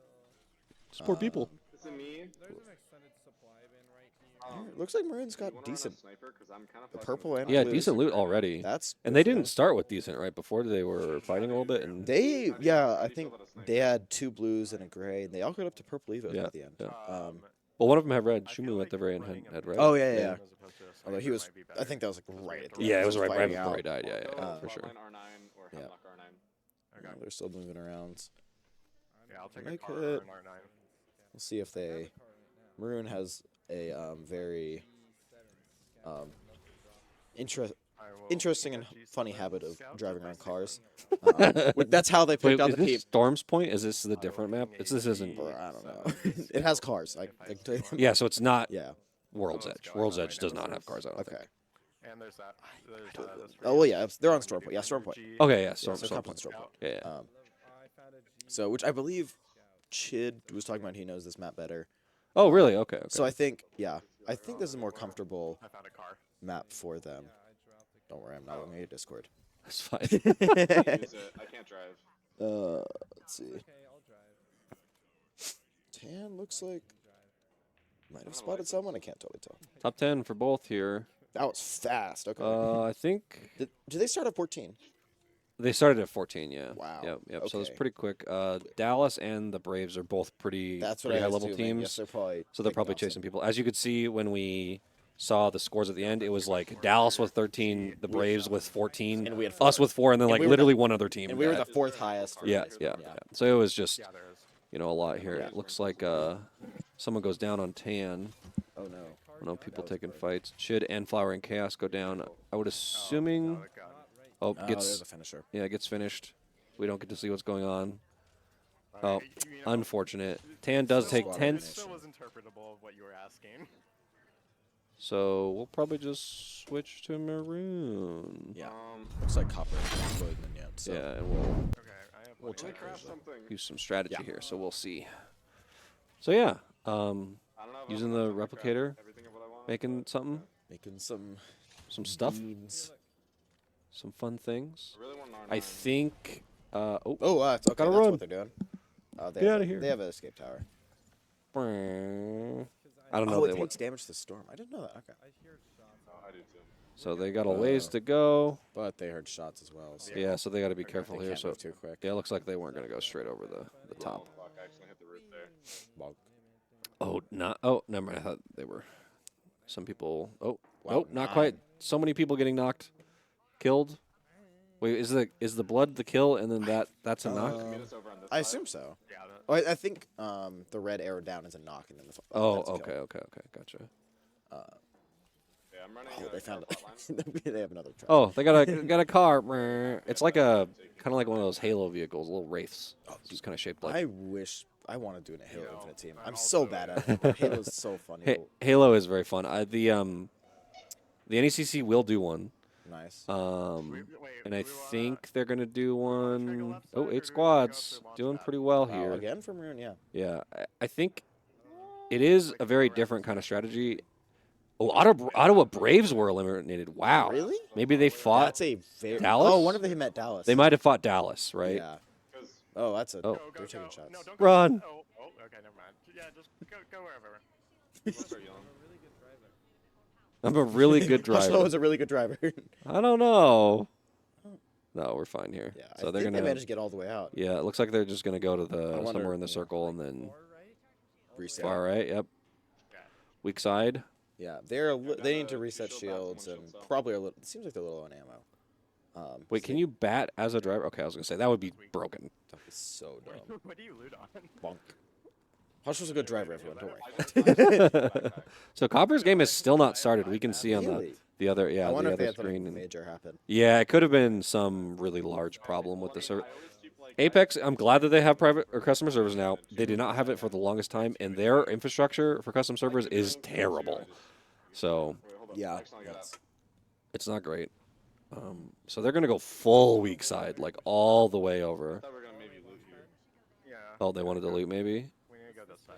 A: Just poor people.
E: Is it me?
C: There's an extended supply bin right here.
B: it looks like Maroon's
E: You
B: got
E: wanna run a
B: decent.
E: sniper? 'Cause I'm kind of
B: The
E: fucking
B: purple
E: with
B: and
A: Yeah,
B: blue.
A: decent loot already.
B: That's
A: And
B: good
A: they
B: for
A: didn't
B: them.
A: start with decent, right? Before they were fighting a little bit, and
B: They I think they had 2 blues and a gray, and they all got up to purple evo
A: Yeah,
B: at the end.
A: yeah.
B: Um,
A: well, one of them had red.
C: I feel
A: Shumu
C: like
A: at the very end
C: running
A: had
C: a
A: red.
B: Oh, yeah.
C: as opposed to a
B: although he
C: sniper
B: was,
C: might be
B: I
C: better.
B: think that was like right at the
A: Yeah,
B: end.
A: it was
B: He
A: right
B: fighting
A: before
B: out.
A: he died. Yeah,
E: Go
A: for sure.
E: frontline R9 or
B: Yeah.
E: Hemlock R9.
B: Yeah, they're still moving around.
C: Yeah, I'll take
B: Make
C: a car
B: it-
C: or an R9.
B: We'll see if they. Maroon has a very
C: I will
B: interesting and
C: get
B: funny
C: G7
B: habit of
C: scouts
B: driving
C: if I
B: around
C: see
B: cars.
C: anything.
B: That's how they picked
A: Wait,
B: out
A: is
B: the team.
A: this Storm's Point? Is this the different map? This isn't.
B: Bro, I don't know. It has cars. I can tell you that.
A: Yeah, so it's not
B: Yeah.
A: World's
C: let's
A: Edge.
C: go.
A: World's
C: I
A: Edge
C: know
A: does not have cars. I don't
B: Okay.
A: think.
C: And there's that. There's this
B: Oh, well, yeah, they're on Storm Point. Yeah, Storm Point.
A: Okay, yeah, Storm,
B: so
A: Storm
B: Copper's
A: Point.
B: Storm Point.
A: Yeah, yeah.
B: So, which I believe Chid was talking about. He knows this map better.
A: Oh, really? Okay. Okay.
B: So I think, I think this is a more comfortable
C: I found a car.
B: map for them. Don't worry, I'm not on your Discord.
A: That's fine.
E: Use it. I can't drive.
B: Let's see. Tan looks like might have spotted someone. I can't totally tell.
A: Top 10 for both here.
B: That was fast. Okay.
A: I think
B: Did they start at 14?
A: they started at 14. Yeah.
B: Wow.
A: Yep. So it's
B: Okay.
A: pretty quick. Dallas and the Braves are both pretty
B: That's what
A: pretty
B: I was
A: high level
B: assuming.
A: teams.
B: Yes, they're probably.
A: So they're
B: taking
A: probably
B: off some-
A: chasing people. As you could see when we saw the scores at the end, it was like Dallas with 13, the Braves with 14,
B: And we had
A: us with 4, and then
B: And
A: like
B: we were
A: literally one other team.
B: And we were
A: got-
B: the 4th highest. for
A: yeah,
B: this.
A: yeah, yeah. So it was just
C: Yeah, there is.
A: a lot here. It looks like someone goes down on Tan.
B: Oh no.
A: I know people taking fights. Chid and Flower and Chaos go down. I would assuming.
C: Got a gun.
A: Oh,
B: Oh, there's
A: gets
B: a finisher.
A: gets finished. We don't get to see what's going on. Oh,
C: Alright, you know,
A: unfortunate. Tan does take
B: Squad
A: 10,
B: elimination.
C: Still was interpretable of what you were asking.
A: so we'll probably just switch to Maroon.
B: Yeah. Looks like Copper is going in yet. So.
A: Yeah, and we'll
C: Okay, I have
B: We'll
C: plenty
B: check
C: of
E: Crash
C: cars.
E: something.
A: use some strategy
B: Yeah.
A: here, so we'll see. So yeah,
E: I don't know if
A: using
E: I'm
A: the
E: gonna grab
A: replicator,
E: everything of what I want,
A: making
E: but
A: something,
B: Making some
A: stuff,
B: beans.
A: some fun things.
E: I really want an
A: I
E: R9.
A: think.
B: Oh, it's okay.
A: Gotta
B: That's
A: run.
B: what they're doing. They
A: Get
B: have
A: outta
B: a-
A: here.
B: They have an escape tower.
A: I don't know.
B: Oh, it
A: They,
B: takes damage to the storm. I didn't know that. Okay.
E: Oh, I do too.
A: so they got a ways to go.
B: But they heard shots as well. So
A: Yeah, so they got to be careful
B: they
A: here.
B: can't
A: So
B: move too quick.
A: yeah, it looks like they weren't gonna go straight over the top.
E: Fuck, I accidentally hit the roof there.
B: Bonk.
A: Oh, not. Oh, never mind. I thought they were. Some people. Oh,
B: Wow,
A: nope, not
B: 9.
A: quite. So many people getting knocked, killed. Wait, is the blood the kill and then that's a knock?
E: Meet us over on this
B: I
E: side.
B: assume so.
C: Yeah.
B: Oh, I think the red arrow down is a knock, and then the
A: Oh,
B: that's a
A: okay,
B: kill.
A: okay, gotcha.
E: Yeah, I'm running.
B: Oh, they found
E: our plot line.
B: it. They have another truck.
A: Oh, they got a car. It's like a kind of like one of those Halo vehicles, little wraiths. Just kind of shaped like.
B: I wish I want to do a Halo Infinite team. I'm so bad at it. But Halo's so funny.
A: Halo is very fun. The NECC will do one.
B: Nice.
A: And I think they're gonna do one. Oh, 8 squads, doing pretty well
B: Wow,
A: here.
B: again from Maroon, yeah.
A: Yeah, I think it is a very different kind of strategy. Oh, Ottawa Braves were eliminated. Wow.
B: Really?
A: Maybe they fought.
B: That's a very
A: Dallas?
B: Oh, one of them met Dallas.
A: They might have fought Dallas, right?
B: Yeah. Oh, that's a.
A: Oh.
B: They're taking shots.
C: No, don't
A: Run.
C: Go. Oh, okay, never mind. Yeah, just go wherever.
E: Let's start yelling.
A: I'm a really good
B: Hushlow
A: driver.
B: is a really good driver.
A: I don't know. No, we're fine here.
B: Yeah,
A: So
B: I
A: they're
B: think
A: gonna.
B: they managed to get all the way out.
A: Yeah, it looks like they're just gonna go to
B: I
A: the
B: wonder-
A: somewhere in the
B: yeah.
A: circle and then
B: Reset.
A: far right. Yep. Weak side.
B: Yeah, they need to reset shields and probably a little. It seems like they're low on ammo.
A: Wait, can you bat as a driver? Okay, I was gonna say that would be broken.
B: That is so dumb.
C: What do you loot on?
B: Bonk. Hush's a good driver, everyone. Don't worry.
A: So Copper's game is still not started. We can see on
B: Really?
A: the other
B: I wonder
A: the
B: if they
A: other
B: had something
A: screen. And,
B: major happen.
A: yeah, it could have been some really large problem with the server. Apex, I'm glad that they have private or customer servers now. They did not have it for the longest time, and their infrastructure for custom servers is terrible. So
B: Yeah.
A: it's not great. So they're gonna go full weak side, like all the way over.
E: I thought we were gonna maybe loot here.
C: Yeah.
A: Oh, they wanted to loot maybe.
C: We need to go this side.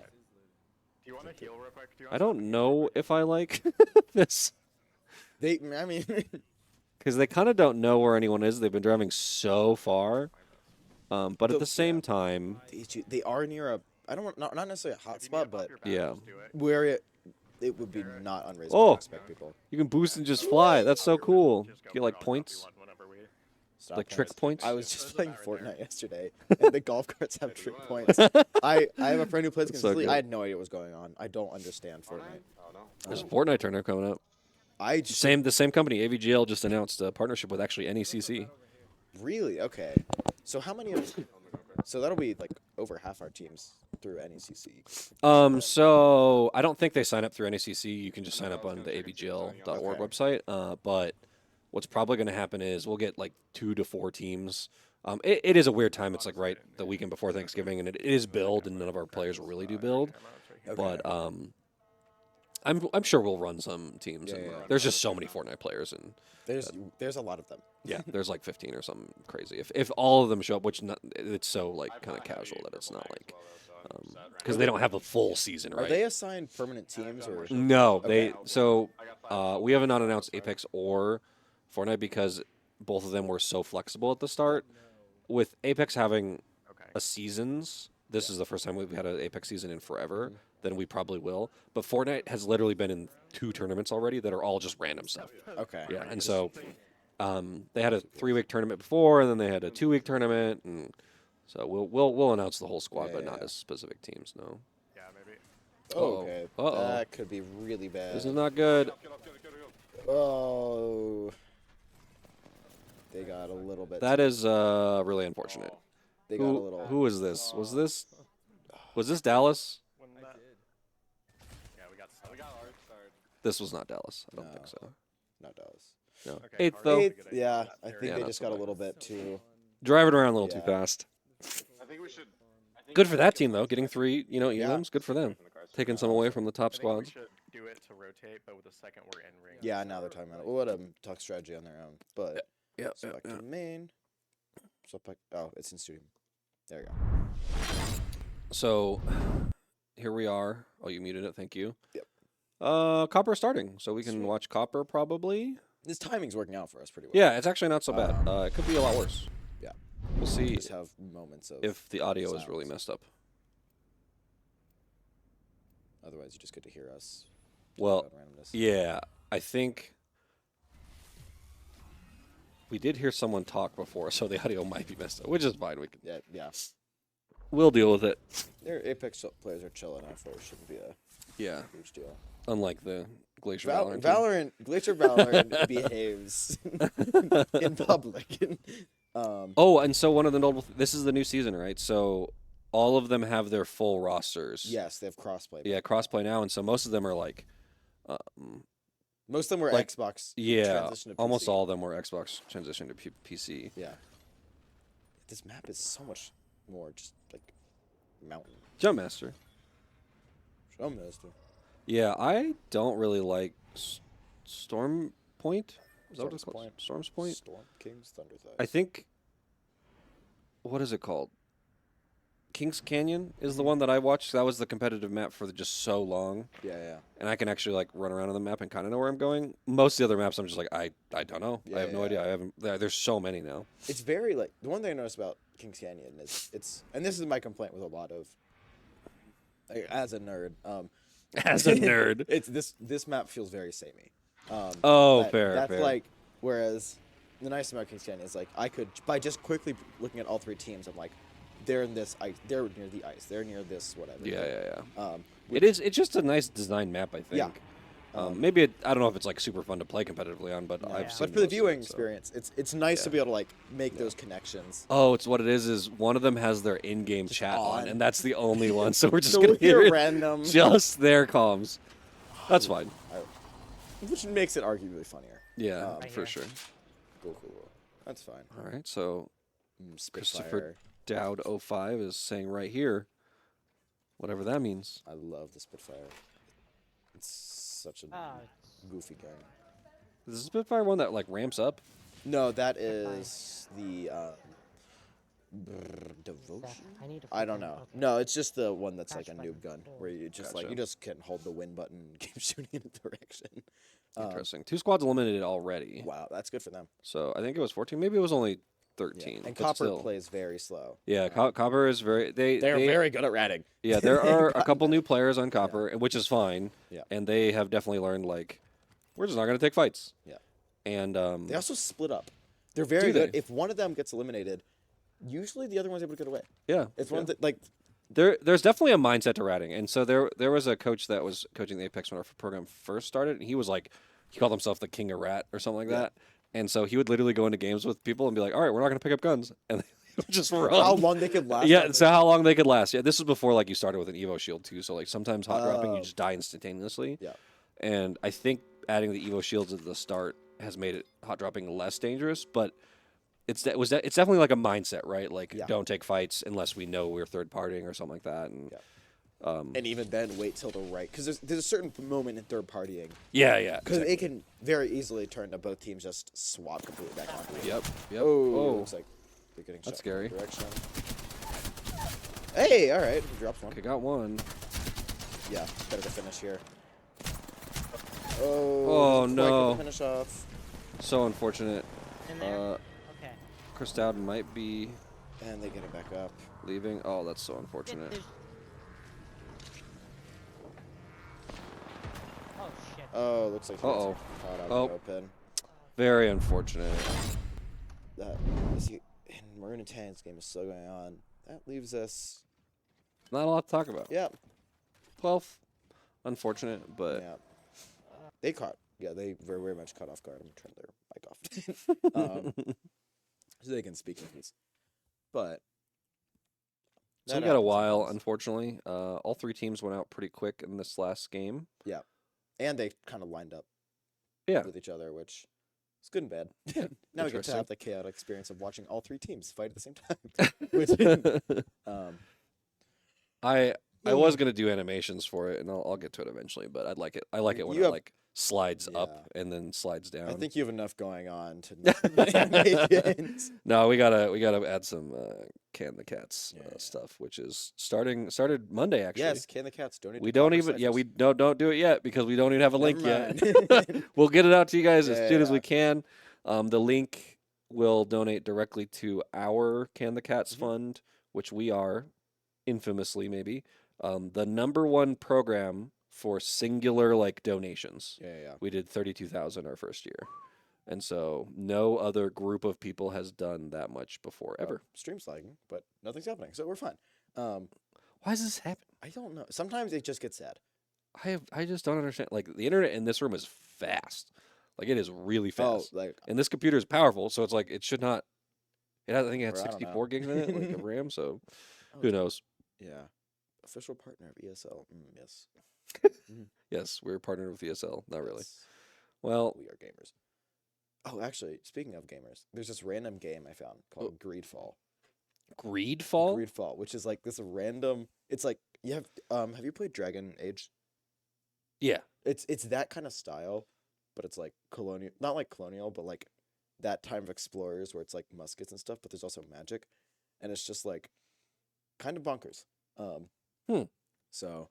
C: Do you want to heal real quick? Do you
A: I
C: want
A: don't know if I like this
B: I mean,
A: because they kind of don't know where anyone is. They've been driving so far, but at the same time,
B: they are near a. I don't want not necessarily a hot spot, but
A: yeah,
B: where it would be not unreasonable
A: Oh.
B: to expect people.
A: you can boost and just fly. That's so cool. Get like points,
B: Stop
A: like trick points.
B: I was just playing Fortnite yesterday, and the golf carts have trick points. I have a friend who plays
A: So
B: completely.
A: good.
B: I had no idea what was going on. I don't understand Fortnite.
E: Oh no.
A: There's a Fortnite tournament coming up.
B: I just,
A: The same company, AVGL, just announced a partnership with actually NECC.
B: really okay. So how many of? So that'll be like over half our teams through NECC.
A: So I don't think they sign up through NECC. You can just sign up on the avgl.org
B: Okay.
A: website. But what's probably going to happen is we'll get like 2 to 4 teams. It is a weird time. It's like right the weekend before Thanksgiving, and it is build, and none of our players really do build. But I'm sure we'll run some teams. And
B: Yeah.
A: There's just so many Fortnite players, and
B: There's a lot of them.
A: yeah, there's like 15 or something crazy. If all of them show up, which it's so like kind of casual that it's not like because they don't have a full season,
B: Are
A: right?
B: they assigned permanent teams or?
A: No, they
B: Okay.
A: so we have not announced Apex or Fortnite because both of them were so flexible at the start. With Apex having a seasons, this is the first time we've had an Apex season in forever. Then we probably will. But Fortnite has literally been in 2 tournaments already that are all just random stuff.
B: Okay.
A: Yeah, and so they had a 3-week tournament before, and then they had a 2-week tournament, and so we'll announce the whole squad,
B: Yeah,
A: but
B: yeah,
A: not
B: yeah.
A: as specific teams. No,
C: Yeah, maybe.
B: Oh, okay.
A: Uh-oh.
B: That could be really bad.
A: this is not good.
E: Get up.
B: Oh. They got a little bit.
A: That is really unfortunate.
B: They got a little.
A: Who is this? Was this Dallas?
C: When that... Yeah, we got
E: We got ours. Sorry.
A: This was not Dallas. I don't
B: No.
A: think so.
B: Not Dallas.
A: No,
C: Okay,
A: 8th
C: ours
A: though.
C: is a
B: Eighth,
C: good idea.
B: yeah, I think
A: Yeah,
B: they
A: not
B: just
A: so
B: got a
A: bad.
B: little bit too.
A: Driving around a little too
B: Yeah.
A: fast.
E: I think we should.
A: Good for that team though, getting 3
B: Yeah.
A: elims. Good for them. Taking some away from the top
C: I think
A: squads.
C: we should do it to rotate, but with the second we're in ring.
B: Yeah, now they're talking about it. We'll let them talk strategy on their own. But
A: Yeah,
B: select
A: yeah,
B: to main. Select. Oh, it's in studio. There you go.
A: So here we are. Oh, you muted it. Thank you.
B: Yep.
A: Copper starting, so we can watch Copper probably.
B: This timing's working out for us pretty well.
A: Yeah, it's actually not so bad. It could be a lot worse.
B: Yeah.
A: We'll see
B: Just have moments of.
A: if the audio is really
B: silence.
A: messed up.
B: Otherwise, you just get to hear us. talk
A: Well,
B: about randomness.
A: yeah, I think we did hear someone talk before, so the audio might be messed up, which is fine.
B: Yeah.
A: We'll deal with it.
B: Their Apex players are chill enough where it shouldn't be a
A: Yeah,
B: huge deal.
A: unlike the Glacier Valorant. too.
B: Valorant, Glacier Valorant behaves in public.
A: Oh, and so one of the notable. This is the new season, right? So all of them have their full rosters.
B: Yes, they have crossplay.
A: Yeah, crossplay now, and so most of them are like.
B: Most of them were
A: like,
B: Xbox.
A: Yeah,
B: transition to
A: almost
B: PC.
A: all of them were Xbox transition to PC.
B: Yeah. This map is so much more just like mountain.
A: Jump Master.
B: Show Master.
A: Yeah, I don't really like Storm Point. Is that what it's
B: Storm's
A: called?
B: Point.
A: Storm's Point.
B: Storm King's Thunder Thighs.
A: I think. What is it called? Kings Canyon is the one that I watched. That was the competitive map for just so long,
B: Yeah.
A: and I can actually like run around on the map and kind of know where I'm going. Most of the other maps, I'm just like I don't know. I have no idea. I haven't. There's so many now.
B: It's very like the one thing I noticed about Kings Canyon is it's and this is my complaint with a lot of like, as a nerd.
A: As a nerd.
B: It's this map feels very samey.
A: Oh,
B: That-
A: fair.
B: That's
A: fair.
B: like whereas the nice thing about Kings Canyon is like I could by just quickly looking at all three teams, I'm like they're in this ice. They're near the ice. They're near this whatever.
A: Yeah.
B: Which-
A: It is. It's just a nice design map, I think.
B: Yeah.
A: Maybe I don't know if it's like super fun to play competitively on, but
B: No.
A: I've
F: Yeah.
A: seen
B: But for the
A: most of
B: viewing
A: it, so.
B: experience, it's nice to
A: Yeah.
B: be able to like make those connections.
A: Oh, it's what it is one of them has their in-game chat on,
B: on.
A: and that's the only one. So we're just
B: So
A: gonna
B: we'll
A: hear
B: hear
A: it
B: random,
A: just their comms. That's fine.
B: which makes it arguably funnier.
A: Yeah,
F: Right
A: for
F: here.
A: sure.
B: Cool. That's fine.
A: All right, so
B: Spitfire.
A: Dowd 05 is saying right here, whatever that means.
B: I love the Spitfire. It's such a
F: Ah,
B: goofy gun.
A: Is the Spitfire one that like ramps up?
B: No, that is the Devotion.
F: I need to
B: I don't
F: freaking-
B: know.
F: okay.
B: No, it's just the one that's like a
F: Crash
B: noob gun
F: button.
B: where you just
A: Gotcha.
B: you just can hold the win button and keep shooting in a direction.
A: Interesting. 2 squads eliminated already.
B: Wow, that's good for them.
A: So I think it was 14. Maybe it was only
B: Yeah.
A: 13.
B: And
A: but
B: Copper
A: still.
B: plays very slow.
A: Yeah, Copper is very. They
B: very good at ratting.
A: Yeah, there are a couple new players on Copper, which is fine.
B: Yeah.
A: And they have definitely learned like, we're just not going to take fights.
B: Yeah.
A: And
B: They also split up. They're very
A: Do
B: good.
A: they?
B: If one of them gets eliminated, usually the other one's able to get away.
A: yeah,
B: It's
A: yeah.
B: one that like
A: There's definitely a mindset to ratting, and so there was a coach that was coaching the Apex when our program first started, and he was like, he called himself the king of rat or something like
B: Yeah.
A: that, and so he would literally go into games with people and be like, all right, we're not going to pick up guns, and they would just run.
B: how long they could last.
A: Yeah,
B: after-
A: so how long they could last. Yeah, this was before like you started with an Evo shield too, so like sometimes hot dropping you
B: Oh.
A: just die instantaneously.
B: Yeah.
A: And I think adding the Evo shields at the start has made it hot dropping less dangerous, but it's definitely like a mindset, right? Like
B: Yeah.
A: don't take fights unless we know we're third partying or something like that. And
B: and even then, wait till the right because there's a certain moment in third partying
A: yeah.
B: because it can very easily turn to both teams just swap completely back onto it.
A: Yep.
B: Oh, looks like they're getting
A: That's
B: shot from
A: scary.
B: the direction. Hey, all right, he drops one.
A: Okay, got one.
B: Yeah, better to finish here.
A: Oh,
B: doesn't quite get the
A: no.
B: Finish off,
A: So unfortunate.
F: In there? Okay.
A: Chris Dowd might be
B: and they get it back up.
A: leaving. Oh, that's so unfortunate.
F: There's- Oh shit.
B: Oh, looks like he
A: Uh-oh.
B: gets caught out
A: Oh.
B: in the open.
A: Very unfortunate.
B: That and Maroon and Tan's game is still going on. That leaves us.
A: Not a lot to talk about.
B: Yeah,
A: 12th. Unfortunate, but
B: yeah. They caught. Yeah, they very, very much caught off guard. I'm turning their mic off, so they can speak in peace. But
A: so
B: that
A: we got a
B: happens
A: while,
B: sometimes.
A: unfortunately. All 3 teams went out pretty quick in this last game.
B: And they kind of lined up
A: Yeah.
B: with each other, which is good and bad. now we get to
A: Interesting.
B: have the chaotic experience of watching all 3 teams fight at the same time. Which,
A: I was gonna do animations for it, and I'll get to it eventually. But I like it when
B: You
A: it
B: have-
A: like slides
B: Yeah.
A: up and then slides down.
B: I think you have enough going on to not animations.
A: No, we gotta add some Can the Cats
B: Yeah.
A: stuff, which is started Monday actually.
B: Yes, Can the Cats donate.
A: We
B: to
A: don't
B: Copper
A: even
B: Ciphers.
A: we don't do it yet because we don't even have a link
B: Never
A: yet.
B: mind.
A: We'll get it out to you guys as soon as
B: Yeah.
A: we can. The link will donate directly to our Can the Cats
B: Mhm.
A: fund, which we are infamously maybe the #1 program for singular like donations.
B: Yeah.
A: We did 32,000 our first year. And so no other group of people has done that much before ever.
B: Stream's lagging, but nothing's happening, so we're fine.
A: Why does this happen?
B: I don't know. Sometimes it just gets sad.
A: I just don't understand. Like the internet in this room is fast. Like it is really
B: Oh,
A: fast.
B: like
A: And this computer is powerful, so it's like it should not. It has, I think it had
B: Or I don't
A: 64
B: know.
A: gigs in it, like of RAM. So
B: oh,
A: who
B: it's-
A: knows?
B: Yeah. Official partner of ESL. Yes.
A: Yes, we're partnered with ESL. Not really.
B: Yes.
A: Well,
B: We are gamers. Oh, actually, speaking of gamers, there's this random game I found called Greedfall.
A: Greedfall.
B: Greedfall, which is like this random. It's like you have you played Dragon Age?
A: Yeah.
B: It's that kind of style, but it's like colonial, not like colonial, but like that time of explorers where it's like muskets and stuff, but there's also magic, and it's just like kind of bonkers.
A: Hmm.
B: So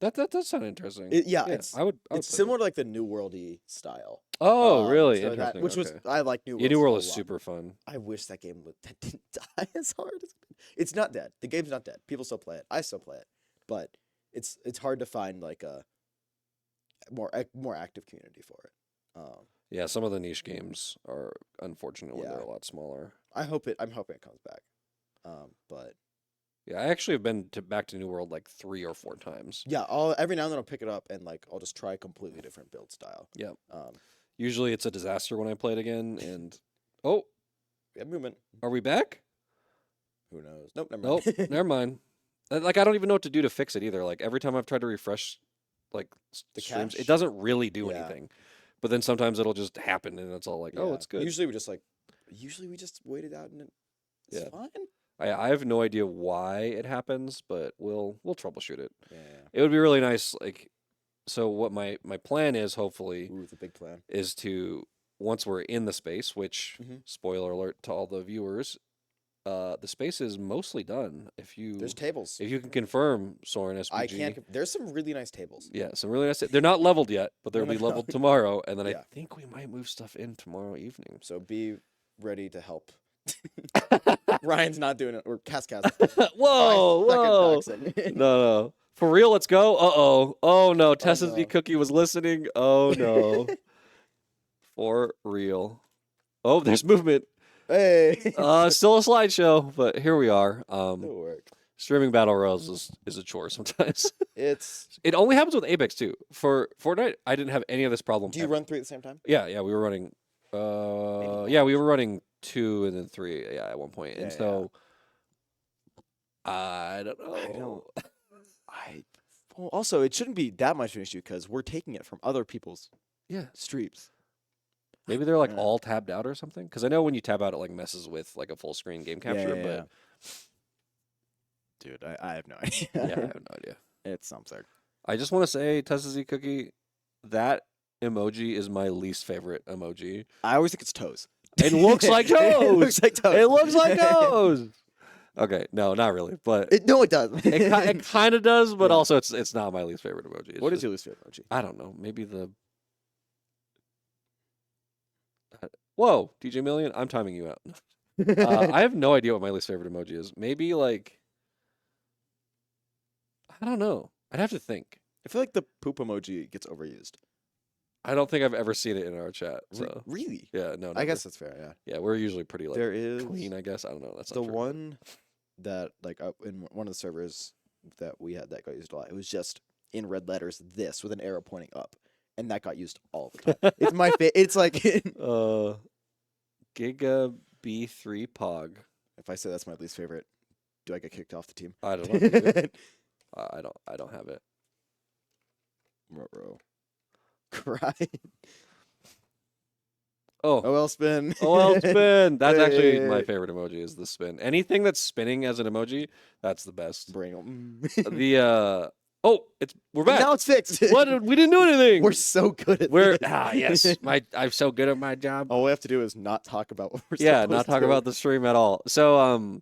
A: That does sound interesting.
B: yeah,
A: I would.
B: it's
A: play
B: similar to like the New Worldy style.
A: that. Oh, really?
B: So that-
A: Interesting.
B: which was I like New World.
A: Yeah, New World
B: a
A: is
B: lot.
A: super fun.
B: I wish that game that didn't die as hard. It's not dead. The game's not dead. People still play it. I still play it, but it's hard to find like a more active community for it.
A: Yeah, some of the niche games are unfortunately they're
B: Yeah.
A: a lot smaller.
B: I'm hoping it comes back. But
A: Yeah, I actually have been back to New World like 3 or 4 times.
B: yeah, every now and then I'll pick it up and like I'll just try a completely different build style.
A: Yep.
B: Um,
A: Usually it's a disaster when I play it again. And oh,
B: we have movement.
A: are we back?
B: Who knows? Nope, never
A: Nope,
B: mind.
A: never mind. Like I don't even know what to do to fix it either. Like every time I've tried to refresh, like
B: The
A: streams,
B: cache?
A: it doesn't really do
B: Yeah.
A: anything. But then sometimes it'll just happen, and it's all like, oh,
B: Yeah.
A: it's good.
B: Usually we just wait it out and it's
A: Yeah.
B: fine.
A: I have no idea why it happens, but we'll troubleshoot it.
B: Yeah.
A: It would be really nice. Like, so what my plan is, hopefully,
B: Ooh, it's a big plan.
A: is to once we're in the space, which
B: Mhm.
A: spoiler alert to all the viewers, the space is mostly done. If you
B: There's tables.
A: can confirm, Soren SPG.
B: I can't. There's some really nice tables.
A: Yeah, some really nice. They're not leveled yet, but they'll
B: No,
A: be
B: no, no.
A: leveled tomorrow, and then I
B: Yeah.
A: think we might move stuff in tomorrow evening.
B: So be ready to help. Ryan's not doing it. Or Cass.
A: Whoa, whoa! No, no, for real. Let's go. Oh no, Tessa's
B: no.
A: Cookie was listening. Oh no, for real. Oh, there's movement.
B: Hey.
A: Still a slideshow, but here we are.
B: It'll work.
A: Streaming battle royals is a chore sometimes.
B: It's.
A: It only happens with Apex too. For Fortnite, I didn't have any of this problem.
B: Do you
A: ever.
B: run 3 at the same time?
A: Yeah, we were running. Yeah, we were running 2 and then 3. Yeah, at one point, and
B: Yeah,
A: so I don't know.
B: I don't. Well, also, it shouldn't be that much of an issue because we're taking it from other people's
A: Yeah,
B: streams.
A: maybe they're like
B: Yeah.
A: all tabbed out or something. Because I know when you tab out, it like messes with like a full screen game capture.
B: yeah. Dude, I have no idea.
A: But yeah, I have no idea.
B: It's something.
A: I just want to say, Tessa Z Cookie, that emoji is my least favorite emoji.
B: I always think it's toes.
A: It looks like toes.
B: It looks like toes.
A: It looks like toes. Okay, no, not really, but
B: No, it does.
A: it kind of does. But
B: Yeah.
A: also, it's not my least favorite emoji. It's
B: What is
A: just-
B: your least favorite emoji?
A: I don't know. Maybe the. Whoa, DJ Million, I'm timing you out. I have no idea what my least favorite emoji is. Maybe like. I don't know. I'd have to think.
B: I feel like the poop emoji gets overused.
A: I don't think I've ever seen it in our chat. So
B: Really?
A: yeah, no.
B: I
A: never.
B: guess that's fair. Yeah.
A: Yeah, we're usually pretty like
B: There is
A: clean. I guess I don't know. That's
B: the
A: not true.
B: one that like in one of the servers that we had that got used a lot. It was just in red letters this with an arrow pointing up, and that got used all the time. It's my it's like
A: Giga B3 Pog.
B: if I say that's my least favorite, do I get kicked off the team?
A: I don't know. I don't have it.
B: Ruh-roh. Crying.
A: Oh,
B: OL spin.
A: OL spin. That's actually my
B: Hey.
A: favorite emoji. Is the spin. Anything that's spinning as an emoji, that's the best.
B: Brain.
A: The we're back.
B: Now it's fixed.
A: What? We didn't do anything.
B: We're so good at
A: We're
B: this.
A: yes. I'm so good at my job.
B: All we have to do is not talk about what we're
A: Yeah,
B: supposed
A: not talk
B: to.
A: about the stream at all. So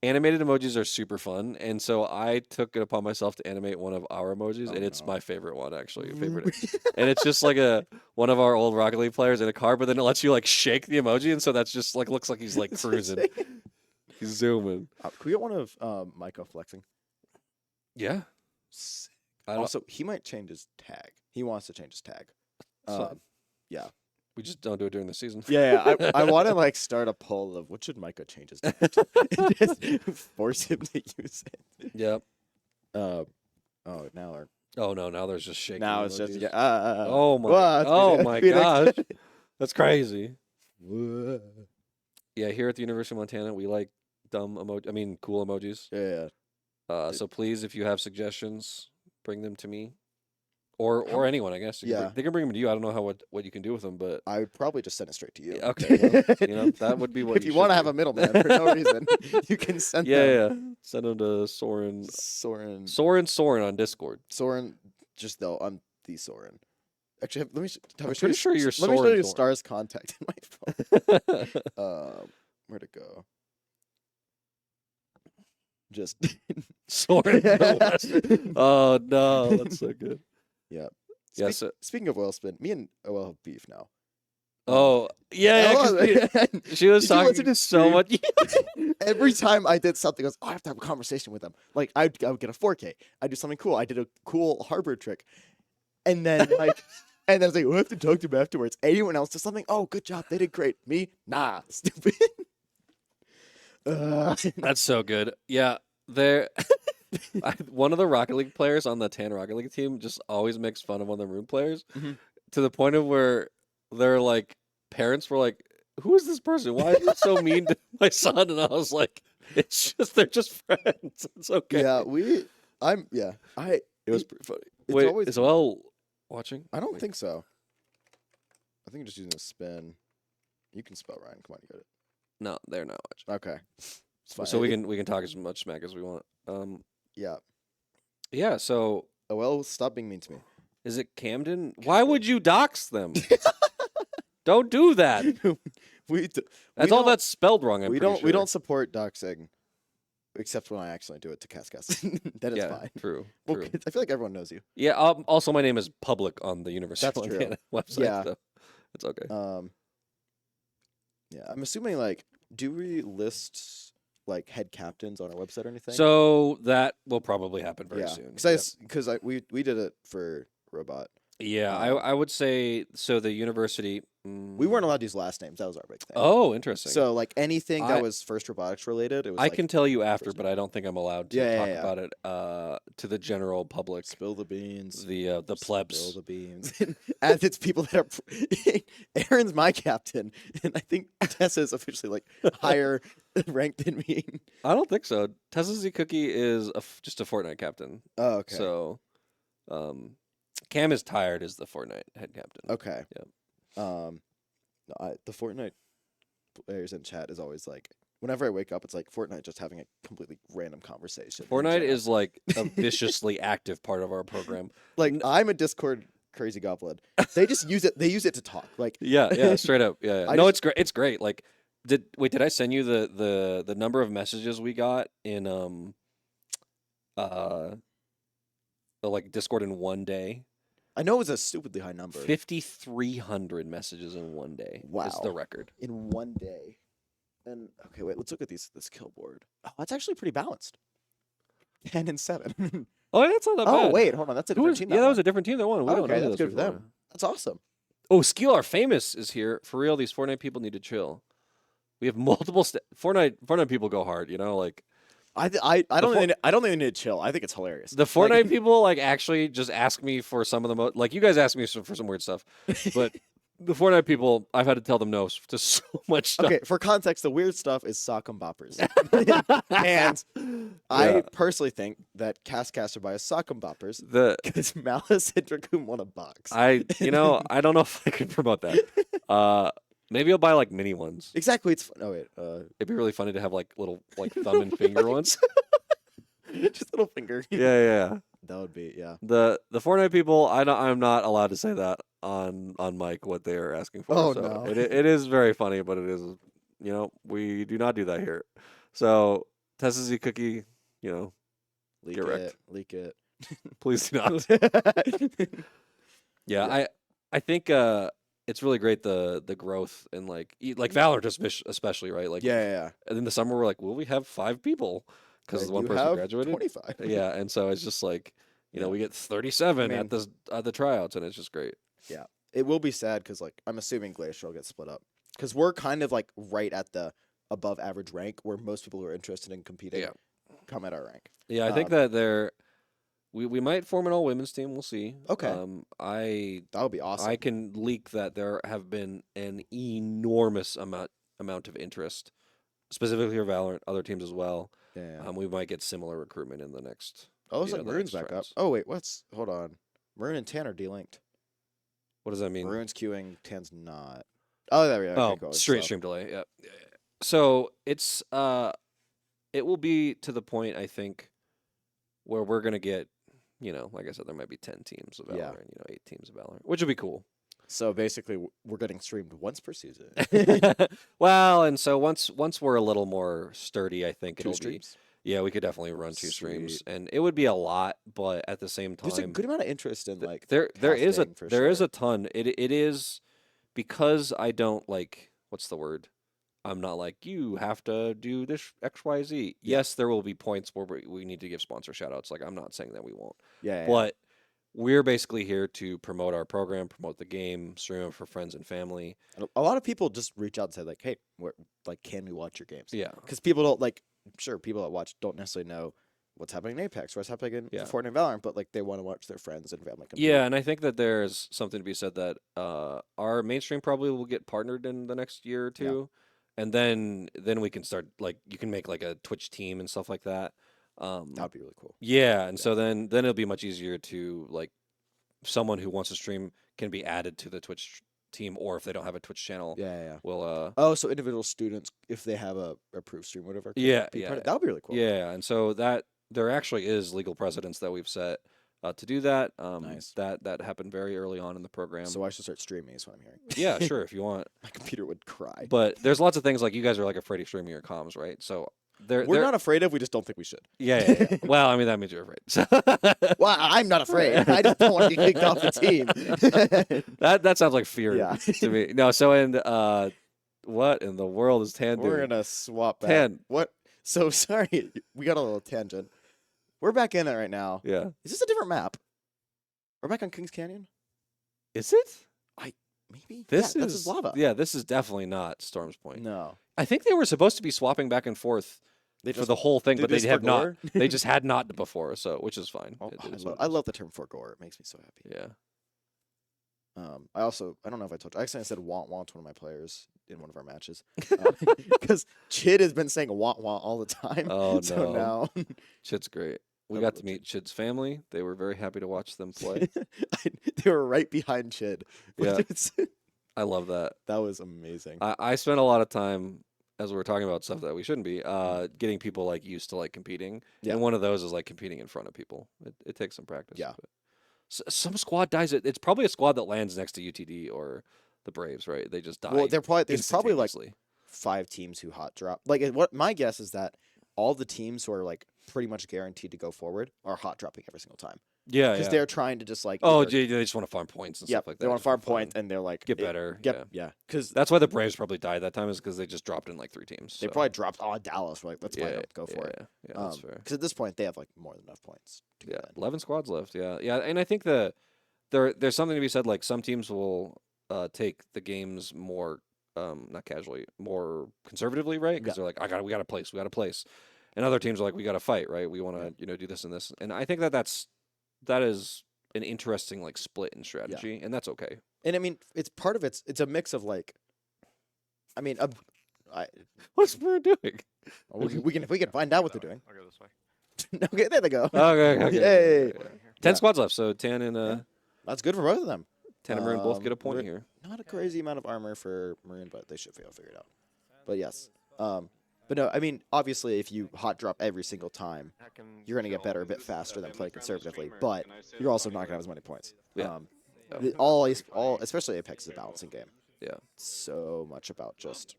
A: animated emojis are super fun, and so I took it upon myself to animate one of our emojis,
B: Oh,
A: and it's
B: no.
A: my favorite one actually. Favorite, and it's just like one of our old Rocket League players in a car, but then it lets you like shake the emoji, and so that's just like looks like he's like cruising, he's zooming.
B: Can we get one of Micah flexing?
A: Yeah, I don't.
B: Also, he might change his tag. He wants to change his tag.
A: It's fine.
B: yeah.
A: We just don't do it during the season.
B: Yeah. I want to like start a poll of what should Micah change his tag to? And just force him to use it.
A: Yep.
B: Oh, now our
A: Oh no, now there's just shaking.
B: Now it's just
A: emojis.
B: yeah.
A: Oh my.
B: What?
A: Oh my
B: Phoenix.
A: gosh. That's crazy.
B: Whoa.
A: Yeah, here at the University of Montana, we like dumb cool emojis.
B: Yeah.
A: So please, if you have suggestions, bring them to me, or anyone. I guess
B: Yeah.
A: they can bring them to you. I don't know what you can do with them, but
B: I would probably just send it straight to you.
A: okay, well, that would be what.
B: If you want to have a middleman for no reason, you can send them.
A: Send them to Soren.
B: Soren
A: on Discord.
B: Soren, just though I'm the Soren. Actually, let me.
A: I'm pretty sure you're
B: Let me show
A: Soren.
B: you Star's contact in my phone. Where'd it go? Just
A: Soren. Oh no, that's so good.
B: yeah.
A: Yeah. So,
B: Speaking of oil spin, me and OL have beef now.
A: oh yeah, 'cause she was
B: Did you listen
A: talking
B: to
A: so much.
B: Every time I did something, I was, I have to have a conversation with them. Like I would get a 4K. I do something cool. I did a cool harbor trick, and then like, and then I was like, I have to talk to them afterwards. Anyone else does something? Oh, good job. They did great. Me, nah, stupid.
A: That's so good. Yeah, they're one of the Rocket League players on the Tan Rocket League team just always makes fun of one of the Maroon players
B: Mhm.
A: to the point of where their like parents were like, "Who is this person? Why is he so mean to my son?" And I was like, "It's just they're just friends. It's okay."
B: Yeah,
A: It was pretty funny.
B: It's
A: Wait,
B: always-
A: is OL watching?
B: I don't
A: Wait.
B: think so. I think I'm just using a spin. You can spell Ryan. Come on, you got it.
A: No, they're not watching.
B: Okay. It's fine.
A: So we can talk as much smack as we want.
B: Yeah.
A: Yeah. So
B: OL, stop being mean to me.
A: is it Camden? Why would you dox them? Don't do that. That's all that's spelled wrong.
B: We don't support doxing, except when I accidentally do it to Cascas. Then it's fine.
A: True.
B: Well,
A: True.
B: I feel like everyone knows you.
A: Yeah. Also, my name is public on the University
B: That's
A: of
B: true.
A: Montana website.
B: Yeah.
A: So it's okay.
B: Yeah, I'm assuming like, do we list like head captains on our website or anything?
A: So that will probably happen very soon.
B: Because we did it for Robot.
A: Yeah, I would say so. The university.
B: We weren't allowed to use last names. That was our big thing.
A: Oh, interesting.
B: So like anything
A: I-
B: that was first robotics related, it was
A: I
B: like,
A: can tell you after,
B: first
A: but I don't think I'm allowed to
B: Yeah,
A: talk
B: yeah, yeah.
A: about it to the general public.
B: spill the beans.
A: The plebs.
B: Spill the beans. As it's people that are. Aaron's my captain, and I think Tessa's officially like higher ranked than me.
A: I don't think so. Tessa Z Cookie is just a Fortnite captain.
B: Oh, okay.
A: So, Cam is tired as the Fortnite head captain.
B: Okay.
A: Yep.
B: The Fortnite players in chat is always like, whenever I wake up, it's like Fortnite just having a completely random conversation. in
A: Fortnite
B: chat.
A: is like a viciously active part of our program.
B: like I'm a Discord crazy goblin. They just use it. They use it to talk. Like
A: Yeah, straight up. Yeah.
B: I
A: No,
B: just-
A: it's great. It's great. Like, did I send you the number of messages we got in like Discord in one day?
B: I know it's a stupidly high number
A: 5,300 messages in one day. Is
B: Wow.
A: the record.
B: in one day. And okay, wait. Let's look at this kill board. Oh, that's actually pretty balanced. 10 and 7.
A: Oh, that's not that
B: Oh
A: bad.
B: wait, hold on. That's a
A: Who
B: different
A: was,
B: team.
A: yeah, that was a different team that won. We don't
B: Okay,
A: know
B: that's
A: those
B: good for
A: people.
B: them. That's awesome.
A: Oh, Skeelar Famous is here. For real, these Fortnite people need to chill. We have multiple Fortnite people go hard, you know, like
B: I don't think I don't think they need to chill. I think it's hilarious.
A: the Fortnite people like actually just ask me for some of the most, like you guys ask me for some weird stuff, but the Fortnite people, I've had to tell them no to so much stuff.
B: Okay, for context, the weird stuff is sock and boppers. And I personally think that Cascas should buy a sock and boppers
A: The
B: because Malice and Dracoon want a box.
A: I don't know if I can promote that. Maybe I'll buy like mini ones.
B: Exactly. It's oh wait,
A: It'd be really funny to have like little like thumb and finger ones.
B: just little finger.
A: Yeah.
B: That would be
A: The Fortnite people, I'm not allowed to say that on mic what they are asking for.
B: Oh,
A: so
B: no.
A: it is very funny, but it is, we do not do that here. So Tessa Z Cookie,
B: Leak
A: Get
B: it.
A: wrecked.
B: Leak it.
A: please do not. Yeah, I think it's really great the growth and like Valorant especially, right? Like
B: yeah.
A: and in the summer we're like, will we have 5 people because
B: And
A: one
B: you
A: person
B: have
A: graduated?
B: 25.
A: Yeah, and so it's just like
B: Yeah.
A: we get 37
B: I
A: at the tryouts, and it's just great.
B: It will be sad because like I'm assuming Glacier will get split up because we're kind of like right at the above average rank where most people who are interested in competing
A: Yeah.
B: come at our rank.
A: Yeah, I think that we might form an all women's team. We'll see.
B: Okay.
A: That
B: would be awesome.
A: I can leak that there have been an enormous amount of interest, specifically for Valorant, other teams as well.
B: Yeah.
A: We might get similar recruitment in the next.
B: Oh, looks
A: you
B: like
A: know, the
B: Maroon's
A: next
B: back up.
A: rounds.
B: Oh wait, hold on? Maroon and Tan are delinked.
A: What does that mean?
B: Maroon's queuing, Tan's not. Oh, there we go.
A: Oh,
B: Okay, cool. It's
A: straight
B: slow.
A: stream delay. Yeah. So it's it will be to the point I think where we're gonna get, like I said, there might be 10 teams of Valorant,
B: Yeah.
A: 8 teams of Valorant, which would be cool.
B: So basically, we're getting streamed once per season.
A: Well, and so once we're a little more sturdy, I think
B: Two
A: it'll
B: streams.
A: be. Yeah, we could definitely run 2 streams,
B: Sweet.
A: and it would be a lot, but at the same time,
B: There's a good amount of interest in like
A: there is
B: casting, for
A: there is
B: sure.
A: a ton. It is because I don't like what's the word? I'm not like you have to do this XYZ.
B: Yeah.
A: Yes, there will be points where we need to give sponsor shout outs. Like I'm not saying that we won't.
B: Yeah.
A: But we're basically here to promote our program, promote the game, stream it for friends and family.
B: And a lot of people just reach out and say like, "Hey, can we watch your games?"
A: Yeah.
B: Because people don't like. Sure, people that watch don't necessarily know what's happening in Apex, what's happening in
A: Yeah.
B: Fortnite and Valorant, but like they want to watch their friends and family compete.
A: Yeah, and I think that there's something to be said that our mainstream probably will get partnered in the next year or two, and then we can start like you can make like a Twitch team and stuff like that.
B: That would be really cool.
A: Yeah, and so then it'll be much easier to like someone who wants to stream can be added to the Twitch team, or if they don't have a Twitch channel,
B: Yeah.
A: will
B: Oh, so individual students, if they have a approved stream, whatever. can
A: Yeah,
B: be
A: yeah.
B: part of- that would be really cool.
A: yeah, and so that there actually is legal precedence that we've set to do that.
B: Nice.
A: That happened very early on in the program.
B: So I should start streaming. Is what I'm hearing.
A: Yeah, sure, if you want.
B: My computer would cry.
A: But there's lots of things like you guys are like afraid of streaming your comms, right? So
B: We're not afraid of. We just don't think we should.
A: Yeah. Well, I mean that means you're afraid. So
B: Well, I'm not afraid. I just don't want to get kicked off the team.
A: that sounds like fear
B: Yeah.
A: to me. No, so in what in the world is Tan
B: We're
A: doing?
B: gonna swap back.
A: Tan.
B: What? So sorry, we got a little tangent. We're back in it right now.
A: Yeah.
B: Is this a different map? We're back on Kings Canyon.
A: Is it?
B: Maybe.
A: This
B: yeah,
A: is
B: that's lava.
A: Yeah, this is definitely not Storm's Point.
B: No.
A: I think they were supposed to be swapping back and forth
B: They
A: for the whole thing, but they
B: just
A: have
B: for
A: not.
B: gore?
A: They just had not before, so which is fine.
B: Oh,
A: It is
B: I,
A: what
B: I
A: it is.
B: love the term for gore. It makes me so happy.
A: Yeah.
B: I don't know if I told you. I accidentally said want to one of my players in one of our matches. Because Chid has been saying want all the time.
A: Oh,
B: So
A: no.
B: now
A: Chid's great. We
B: I
A: got
B: love
A: to meet Chid's family. They were very happy to watch them play.
B: they were right behind Chid.
A: Yeah.
B: It's-
A: I love that.
B: that was amazing.
A: I spent a lot of time as we were talking about stuff that we shouldn't be, getting people like used to like competing.
B: Yeah.
A: And one of those is like competing in front of people. It takes some practice.
B: Yeah.
A: but some squad dies. It's probably a squad that lands next to UTD or the Braves, right? They just die.
B: Well, there's probably like
A: instantaneously.
B: 5 teams who hot drop. Like what my guess is that all the teams who are like pretty much guaranteed to go forward are hot dropping every single time
A: yeah,
B: because
A: yeah.
B: they're trying to just like
A: Oh,
B: either-
A: they just want to farm points and
B: yeah,
A: stuff like that.
B: they want
A: just
B: to farm
A: for fun.
B: points and they're like
A: Get better.
B: Yeah, because
A: That's why the Braves probably died that time, is because they just dropped in like 3 teams.
B: they
A: so.
B: probably dropped Dallas. We're like, let's
A: yeah,
B: go for it.
A: Yeah, that's fair.
B: Because at this point they have like more than enough points. To
A: Yeah,
B: go in.
A: 11 squads left. Yeah, and I think there's something to be said. Like some teams will take the games more not casually, more conservatively, right? Because they're like, we got to place, and other teams are like, we got to fight, right? We want to do this and this, and I think that is an interesting like split in strategy, and that's okay.
B: And I mean, it's part of it's a mix of like, I mean,
A: What's Maroon doing?
B: we can find out what they're doing.
E: I'll go this way.
B: Okay, there they go.
A: Okay.
B: Yay.
A: Yeah. 10
B: Yeah.
A: squads left, so Tan and
B: That's good for both of them.
A: 10 and Maroon both get a point
B: Maroon-
A: here.
B: Not a crazy amount of armor for Maroon, but they should figure it out. But yes. But no, I mean, obviously, if you hot drop every single time, you're going to get better a bit faster than playing conservatively, but you're also not going to have as many points.
A: Yeah.
B: All, especially Apex is a balancing game.
A: Yeah.
B: So much about just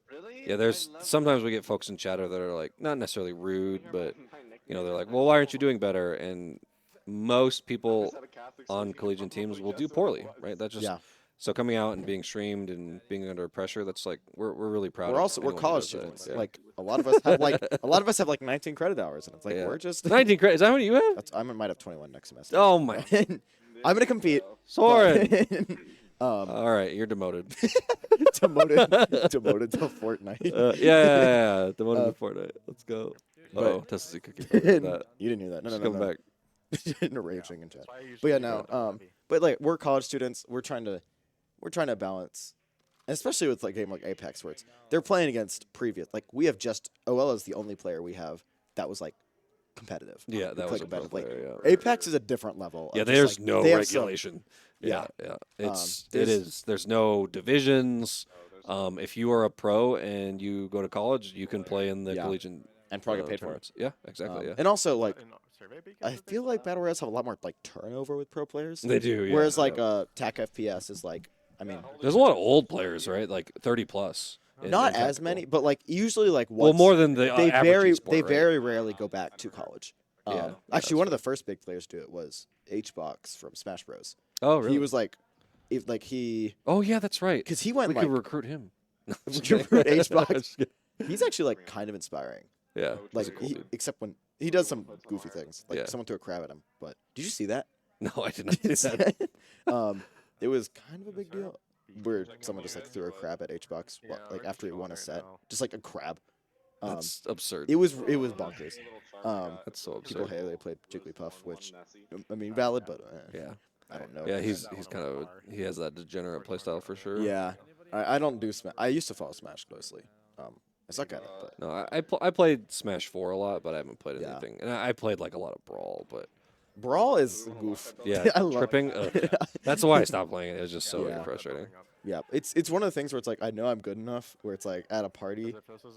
A: Yeah, there's sometimes we get folks in chatter that are like not necessarily rude, but they're like, well, why aren't you doing better? And most people on collegiate teams will do poorly, right? That's just
B: Yeah.
A: so coming out and being streamed and being under pressure. That's like we're really proud.
B: we're
A: of
B: we're
A: anyone who
B: college
A: does that.
B: students.
A: Yeah.
B: Like a lot of us have like 19 credit hours, and it's like
A: Yeah.
B: we're just
A: 19 credits. Is that what you have?
B: I might have 21 next semester.
A: Oh my,
B: I'm gonna compete.
A: Soren.
B: but,
A: All right, you're demoted.
B: demoted to Fortnite.
A: Yeah. Demoted to Fortnite. Let's go. Oh, Tessa's cooking. That.
B: You didn't hear that. No,
A: She's
B: no,
A: coming
B: no.
A: back.
B: Raging in chat.
C: That's why I
B: But
C: usually
B: yeah,
C: go
B: no.
C: with the lobby.
B: But like we're college students. We're trying to balance, especially with like a game like Apex, where it's they're playing against previous. Like we have just OL is the only player we have that was like competitive.
A: Yeah,
B: who
A: that
B: played
A: was a pro
B: competitively.
A: player, yeah.
B: Apex is a different level.
A: Yeah,
B: of just,
A: there's
B: like,
A: no
B: they have some-
A: regulation.
B: yeah.
A: Yeah. It's
B: there's-
A: there's no divisions. If you are a pro and you go to college, you can play in the
B: Yeah.
A: collegiate
B: and probably get paid for it.
A: tournaments. Yeah, exactly. Yeah,
B: And also like
C: In Survey Beacon,
B: I
C: is it
B: feel
C: based
B: like
C: on
B: battle royales have a lot more like turnover with pro players.
A: they do. Yeah.
B: Whereas
A: yeah.
B: like TAC FPS is like I mean
A: there's a lot of old players, right? Like 30 plus. in
B: not as
A: tactical.
B: many, but like usually like
A: Well,
B: once
A: more than the
B: they
A: average esport,
B: they
A: right?
B: very rarely go back to college.
A: Yeah,
B: Actually, one of the first big players to do it was HBox from Smash Bros.
A: Oh, really?
B: He was like, if like he
A: Oh, yeah, that's right.
B: because he went
A: We
B: like
A: could recruit him.
B: we could recruit HBox. He's actually like kind of inspiring.
A: Yeah,
B: Like
A: he's a cool dude.
B: except when he does some goofy things, like
A: Yeah.
B: someone threw a crab at him. But did you see that?
A: No, I did not do that.
B: It was kind of a big deal where someone just like threw a crab at HBox like after he won a set, just like a crab.
A: That's absurd.
B: It was bonkers.
A: That's so
B: People
A: absurd.
B: hate they played Jigglypuff, which I mean valid, but
A: Yeah.
B: I don't know.
A: Yeah, he's kind of he has that degenerate playstyle for sure.
B: Yeah, I don't do Smash. I used to follow Smash closely. I suck at it, but
A: No, I played Smash 4 a lot, but I haven't played
B: Yeah.
A: anything. And I played like a lot of Brawl, but
B: Brawl is goof.
A: yeah,
B: I love
A: tripping. That's why I stopped playing it. It was just so
B: Yeah.
A: frustrating.
B: Yeah, it's one of the things where it's like I know I'm good enough. Where it's like at a party,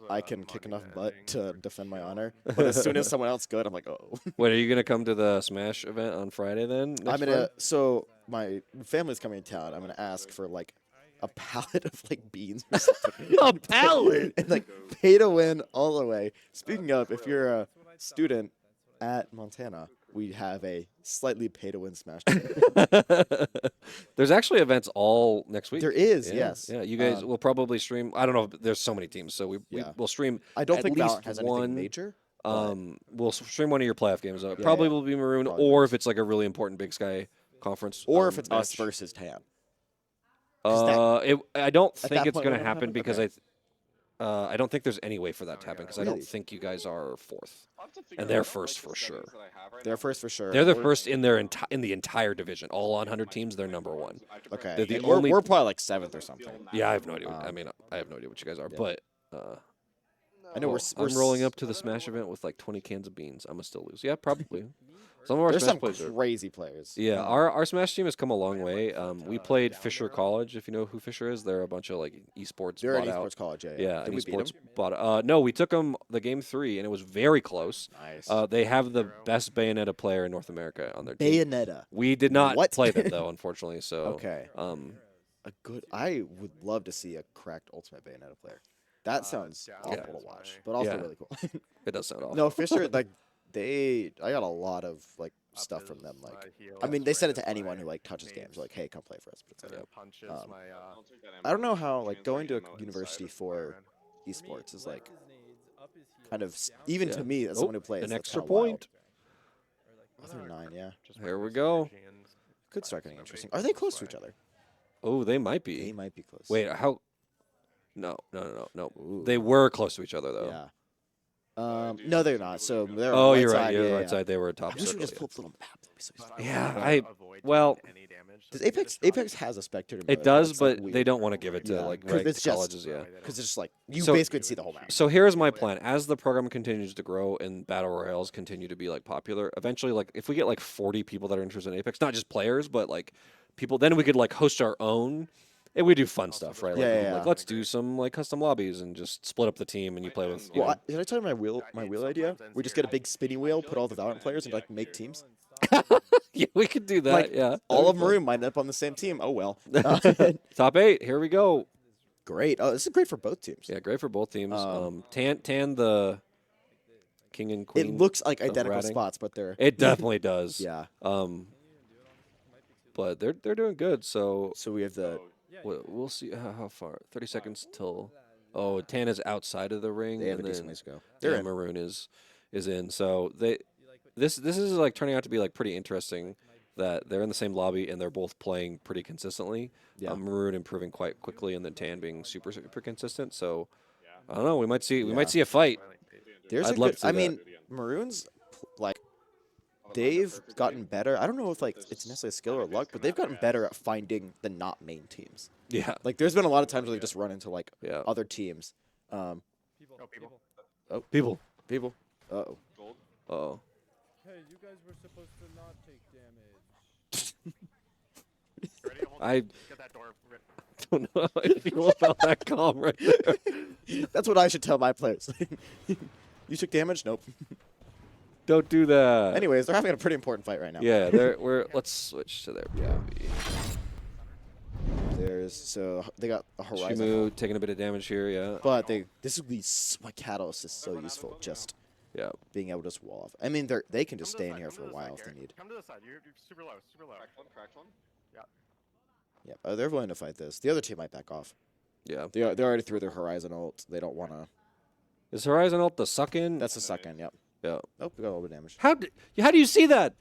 B: I can kick enough butt to defend my honor. But as soon as someone else good, I'm like, oh.
A: Wait, are you gonna come to the Smash event on Friday then?
B: I'm gonna. So my family's coming to town. I'm gonna ask for like a pallet of like beans or something.
A: A pallet?
B: and like pay to win all the way. Speaking of, if you're a student at Montana, we have a slightly pay to win Smash. tournament.
A: There's actually events all next week.
B: There is,
A: Yeah,
B: yes.
A: Yeah, you guys will probably stream. I don't know. There's so many teams, so
B: Yeah.
A: we'll stream.
B: I don't
A: at
B: think
A: least
B: Valorant has
A: one.
B: anything major.
A: We'll stream one of your playoff games.
B: Yeah,
A: Probably
B: yeah.
A: will be Maroon,
B: Probably
A: or
B: Maroon.
A: if it's like a really important Big Sky conference.
B: Or if it's us
A: match.
B: versus Tan. 'Cause
A: I don't
B: at
A: think
B: that
A: it's
B: point,
A: going
B: would
A: to
B: it
A: happen
B: happen?
A: because
B: Okay.
A: I don't think there's any way for that to happen because I don't
B: Really?
A: think you guys are fourth. And they're first for sure.
B: They're first for sure.
A: They're the
B: We're-
A: first in their in the entire division. All 100 teams, they're number one.
B: Okay.
A: They're the
B: and
A: only-
B: we're probably like 7th or something.
A: Yeah, I have no idea. I
B: Um,
A: mean, I have no idea what you guys are,
B: yeah.
A: but
B: I know
A: well,
B: we're
A: I'm rolling up to the Smash event with like 20 cans of beans. I'm gonna still lose. Yeah, probably. Some of our
B: There's
A: Smash
B: some
A: players are.
B: crazy players.
A: Yeah, our Smash team has come a long way. We played Fisher College, if you know who Fisher is. They're a bunch of like esports
B: They're an
A: bought out.
B: esports college. Yeah.
A: Yeah,
B: Did
A: an
B: we beat
A: esports
B: 'em?
A: bought. No, we took them the game 3, and it was very close.
B: Nice.
A: They have the best Bayonetta player in North America on their team.
B: Bayonetta.
A: We did not
B: What?
A: play them though, unfortunately. So
B: Okay.
A: um,
B: A good. I would love to see a cracked Ultimate Bayonetta player. That sounds
C: yeah,
B: awful
A: yeah.
B: to watch, but also
A: Yeah.
B: really cool.
A: it does sound awful.
B: no, Fisher, like I got a lot of like stuff from them. Like, I mean, they send it to anyone who like touches games. Like, hey, come play for us. But it's like,
C: punches
B: Um,
C: my.
B: I don't know how like going to a university for esports is like kind of even
A: Yeah.
B: to me as
A: Oh,
B: someone who plays
A: an
B: that's
A: extra
B: kinda wild.
A: point.
B: Other 9, yeah,
A: Here we go.
B: could start getting interesting. Are they close to each other?
A: Oh, they might
B: They
A: be.
B: might be close.
A: Wait, how? No.
B: Ooh.
A: They were close to each other though.
B: Yeah. No, they're not. So they're on
A: Oh,
B: the
A: you're right.
B: side.
A: You're
B: yeah,
A: on the
B: yeah.
A: right side. They were
B: I
A: top
B: wish we
A: circle.
B: just
A: yeah.
B: pulled up a little map. That'd be so easy.
A: Yeah, well,
B: Does Apex has a spectator mode?
A: It does,
B: it's, like,
A: but
B: weird.
A: they don't want to give it to
B: Yeah,
A: like
B: 'cause
A: reg
B: it's just-
A: colleges. Yeah.
B: Because it's just like you
A: So-
B: basically see the whole map.
A: So here's my plan. As the program continues to grow and battle royales continue to be like popular, eventually, like if we get like 40 people that are interested in Apex, not just players, but like people, then we could like host our own. And we do fun stuff, right? Like,
B: Yeah,
A: we do,
B: yeah,
A: like
B: yeah.
A: let's do some like custom lobbies and just split up the team and you play with. You
B: Well,
A: know.
B: did I tell you my wheel idea? We just get a big spinning wheel, put all the Valorant players, and like make teams.
A: Yeah, we could do that.
B: Like,
A: yeah,
B: All
A: that'd
B: of
A: be fun.
B: Maroon might end up on the same team. Oh well.
A: Top 8. Here we go.
B: Great. Oh, this is great for both teams.
A: Yeah, great for both teams.
B: Um,
A: Tan the king and queen.
B: It looks like
A: of
B: identical
A: ratting.
B: spots, but they're
A: It definitely does.
B: yeah.
A: But they're doing good. So
B: So we have the
A: we'll see how far. 30 seconds till. Oh, Tan is outside of the ring.
B: they have a
A: and
B: decent
A: then
B: ways to go. They're in.
A: Maroon is in. So this is like turning out to be like pretty interesting. That they're in the same lobby and they're both playing pretty consistently.
B: Yeah.
A: Maroon improving quite quickly, and then Tan being super consistent. So I don't know. We might see
B: Yeah.
A: a fight.
B: There's
A: I'd
B: a
A: love
B: good.
A: to see
B: I
A: that.
B: mean, Maroon's like they've gotten better. I don't know if like it's necessarily skill or luck, but they've gotten better at finding the not main teams.
A: Yeah.
B: Like there's been a lot of times where they just run into like
A: Yeah.
B: other teams.
C: People.
A: People.
B: People. Uh-oh.
A: Oh.
C: Hey, you guys were supposed to not take damage.
A: I don't know how I feel about that calm right there.
B: That's what I should tell my players. You took damage? Nope.
A: Don't do that.
B: Anyways, they're having a pretty important fight right now.
A: Yeah, let's switch to their POV.
B: So they got a horizon,
A: Shimu taking a bit of damage here, yeah.
B: but this would be my catalyst is so useful. Just
A: Yeah.
B: being able to just wall off. I mean, they can just stay in here for a while if they need.
C: Come to the side. You're super low, super low.
E: Cracked one.
B: Yeah, they're willing to fight this. The other team might back off.
A: Yeah.
B: They already threw their horizon ult. They don't want to.
A: Is Horizon ult the suck in?
B: That's a suck in. Yep.
A: Yeah.
B: Nope, we got a little bit of damage.
A: How do you see that?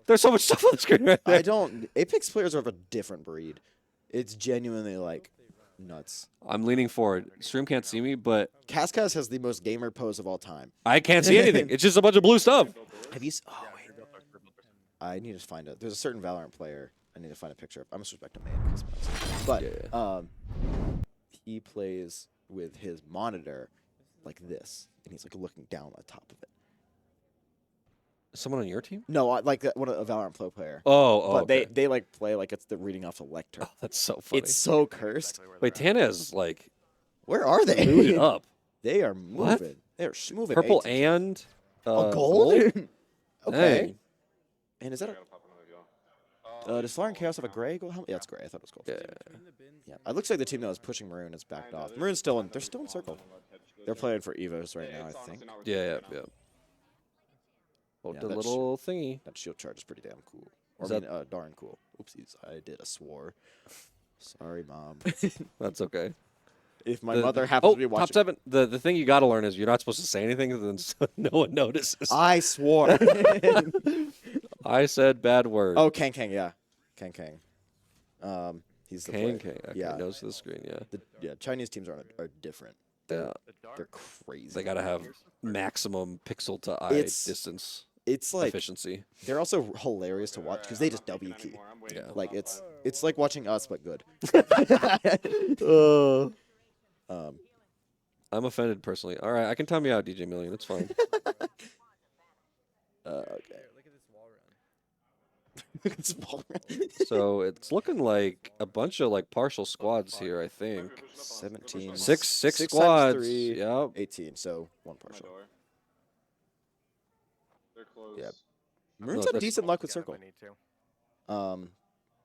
A: There's so much stuff on the screen right there.
B: I don't. Apex players are of a different breed. It's genuinely like nuts.
A: I'm leaning forward. Stream can't see me, but
B: Cascas has the most gamer pose of all time.
A: I can't see anything. It's just a bunch of blue stuff.
B: Have you? Oh wait. I need to find it. There's a certain Valorant player. I need to find a picture of. I'm gonna switch back to main, but he plays with his monitor like this, and he's like looking down on top of it.
A: Someone on your team?
B: No, like a Valorant Pro player.
A: Oh,
B: But
A: okay.
B: they like play like it's the reading off the lectern.
A: Oh, that's so funny.
B: It's so cursed.
A: Wait, Tana is like
B: Where are they?
A: booted up.
B: They are
A: What?
B: moving. They're moving.
A: Purple
B: eight.
A: and
B: Oh, gold? Okay.
A: Dang.
B: And is that does Fire and Chaos have a gray gold helmet? Yeah, it's gray. I thought it was gold.
A: Yeah.
B: Yeah. It looks like the team that was pushing Maroon is backed off. Maroon's still in. They're still in circle. They're playing for Evos right now, I think.
A: Yeah. Oh,
B: Yeah,
A: the
B: that
A: little thingy.
B: That shield charge is pretty damn cool. Or
A: Is
B: I mean, darn cool. Oopsies, I did a swore. Sorry, mom.
A: That's okay.
B: If my mother happens to be watching,
A: top 7. The thing you got to learn is you're not supposed to say anything, then no one notices.
B: I swore.
A: I said bad word.
B: Oh, Kang, yeah. Kang. He's the
A: Kang.
B: player.
A: Okay,
B: Yeah.
A: nose to the screen. Yeah.
B: Chinese teams are different.
A: Yeah.
B: They're crazy.
A: They gotta have maximum pixel to eye
B: It's
A: distance
B: It's like
A: efficiency.
B: they're also hilarious to watch because they just W key.
A: Yeah.
B: Like it's like watching us but good.
A: I'm offended personally. All right, I can time you out, DJ Million. It's fine.
B: Okay.
C: Look at this wall run.
B: It's
A: So it's looking like a bunch of like partial squads here. I think
B: 17.
A: six
B: times
A: squads.
B: 3,
A: Yep.
B: 18. So one partial.
E: They're close.
B: Yep.
A: No,
B: Maroon's had
A: that's-
B: decent luck with circle.
C: Need to.
E: I'll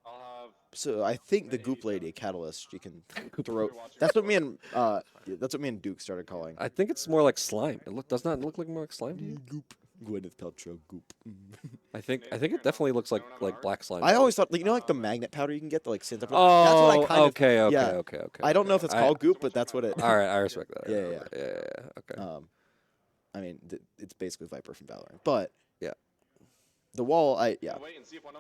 E: have.
B: So I think the Goop Lady Catalyst you can throw. That's what me and Duke started calling.
A: I think it's more like slime. Does not look like more like slime to you?
B: Goop. Gwyneth Paltrow Goop.
A: I think it definitely looks like black slime.
B: I always thought, you know, like the magnet powder you can get, the like synth.
A: Oh,
B: that's what I kind
A: okay,
B: of,
A: okay,
B: yeah.
A: okay.
B: I don't know if it's called Goop, but that's what it.
A: All right, I respect that.
B: Yeah.
A: Okay.
B: I mean, it's basically Viper from Valorant, but
A: Yeah.
B: the wall,
A: The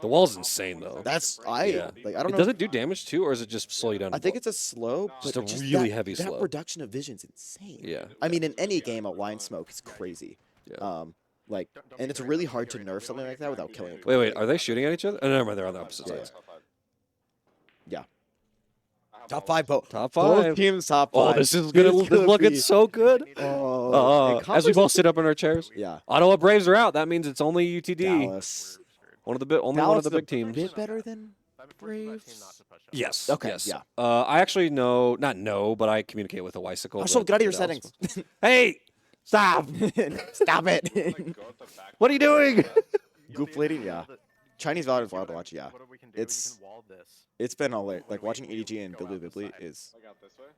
A: wall's insane though.
B: that's
A: Yeah.
B: like I don't know.
A: Does it do damage too, or is it just slow you down?
B: I think it's a slow,
A: Just
B: but
A: a really
B: that,
A: heavy
B: that
A: slow.
B: reduction of vision's insane.
A: Yeah.
B: I mean, in any game, a line smoke is crazy.
A: Yeah.
B: Like, and it's really hard to nerf something like that without killing it.
A: Wait, are they shooting at each other? Oh, never mind, they're on the opposite
B: Yeah,
A: sides.
B: Yeah. Top 5 both.
A: Top
B: Both
A: 5.
B: teams top 5.
A: Oh, this is looking
B: be-
A: so good.
B: Oh,
A: As we both sit up in our chairs.
B: Yeah.
A: Ottawa Braves are out. That means it's only UTD.
B: Dallas.
A: One of the one
B: Dallas
A: of the
B: is a
A: big teams.
B: bit better than
C: I've been forcing my team
B: Braves.
C: not to push up.
A: Yes.
B: Okay,
A: Yes.
B: yeah.
A: I actually but I communicate with a Wysicle.
B: Marshall, get out of your
A: Dallas-
B: settings.
A: Hey, stop!
B: Stop it.
A: What are you doing?
B: Goop Lady, yeah. Chinese Valorant's wild to watch, yeah.
C: What we can do?
B: It's-
C: We can wall this.
B: It's been all like watching EDG and Bibbly Bibbly is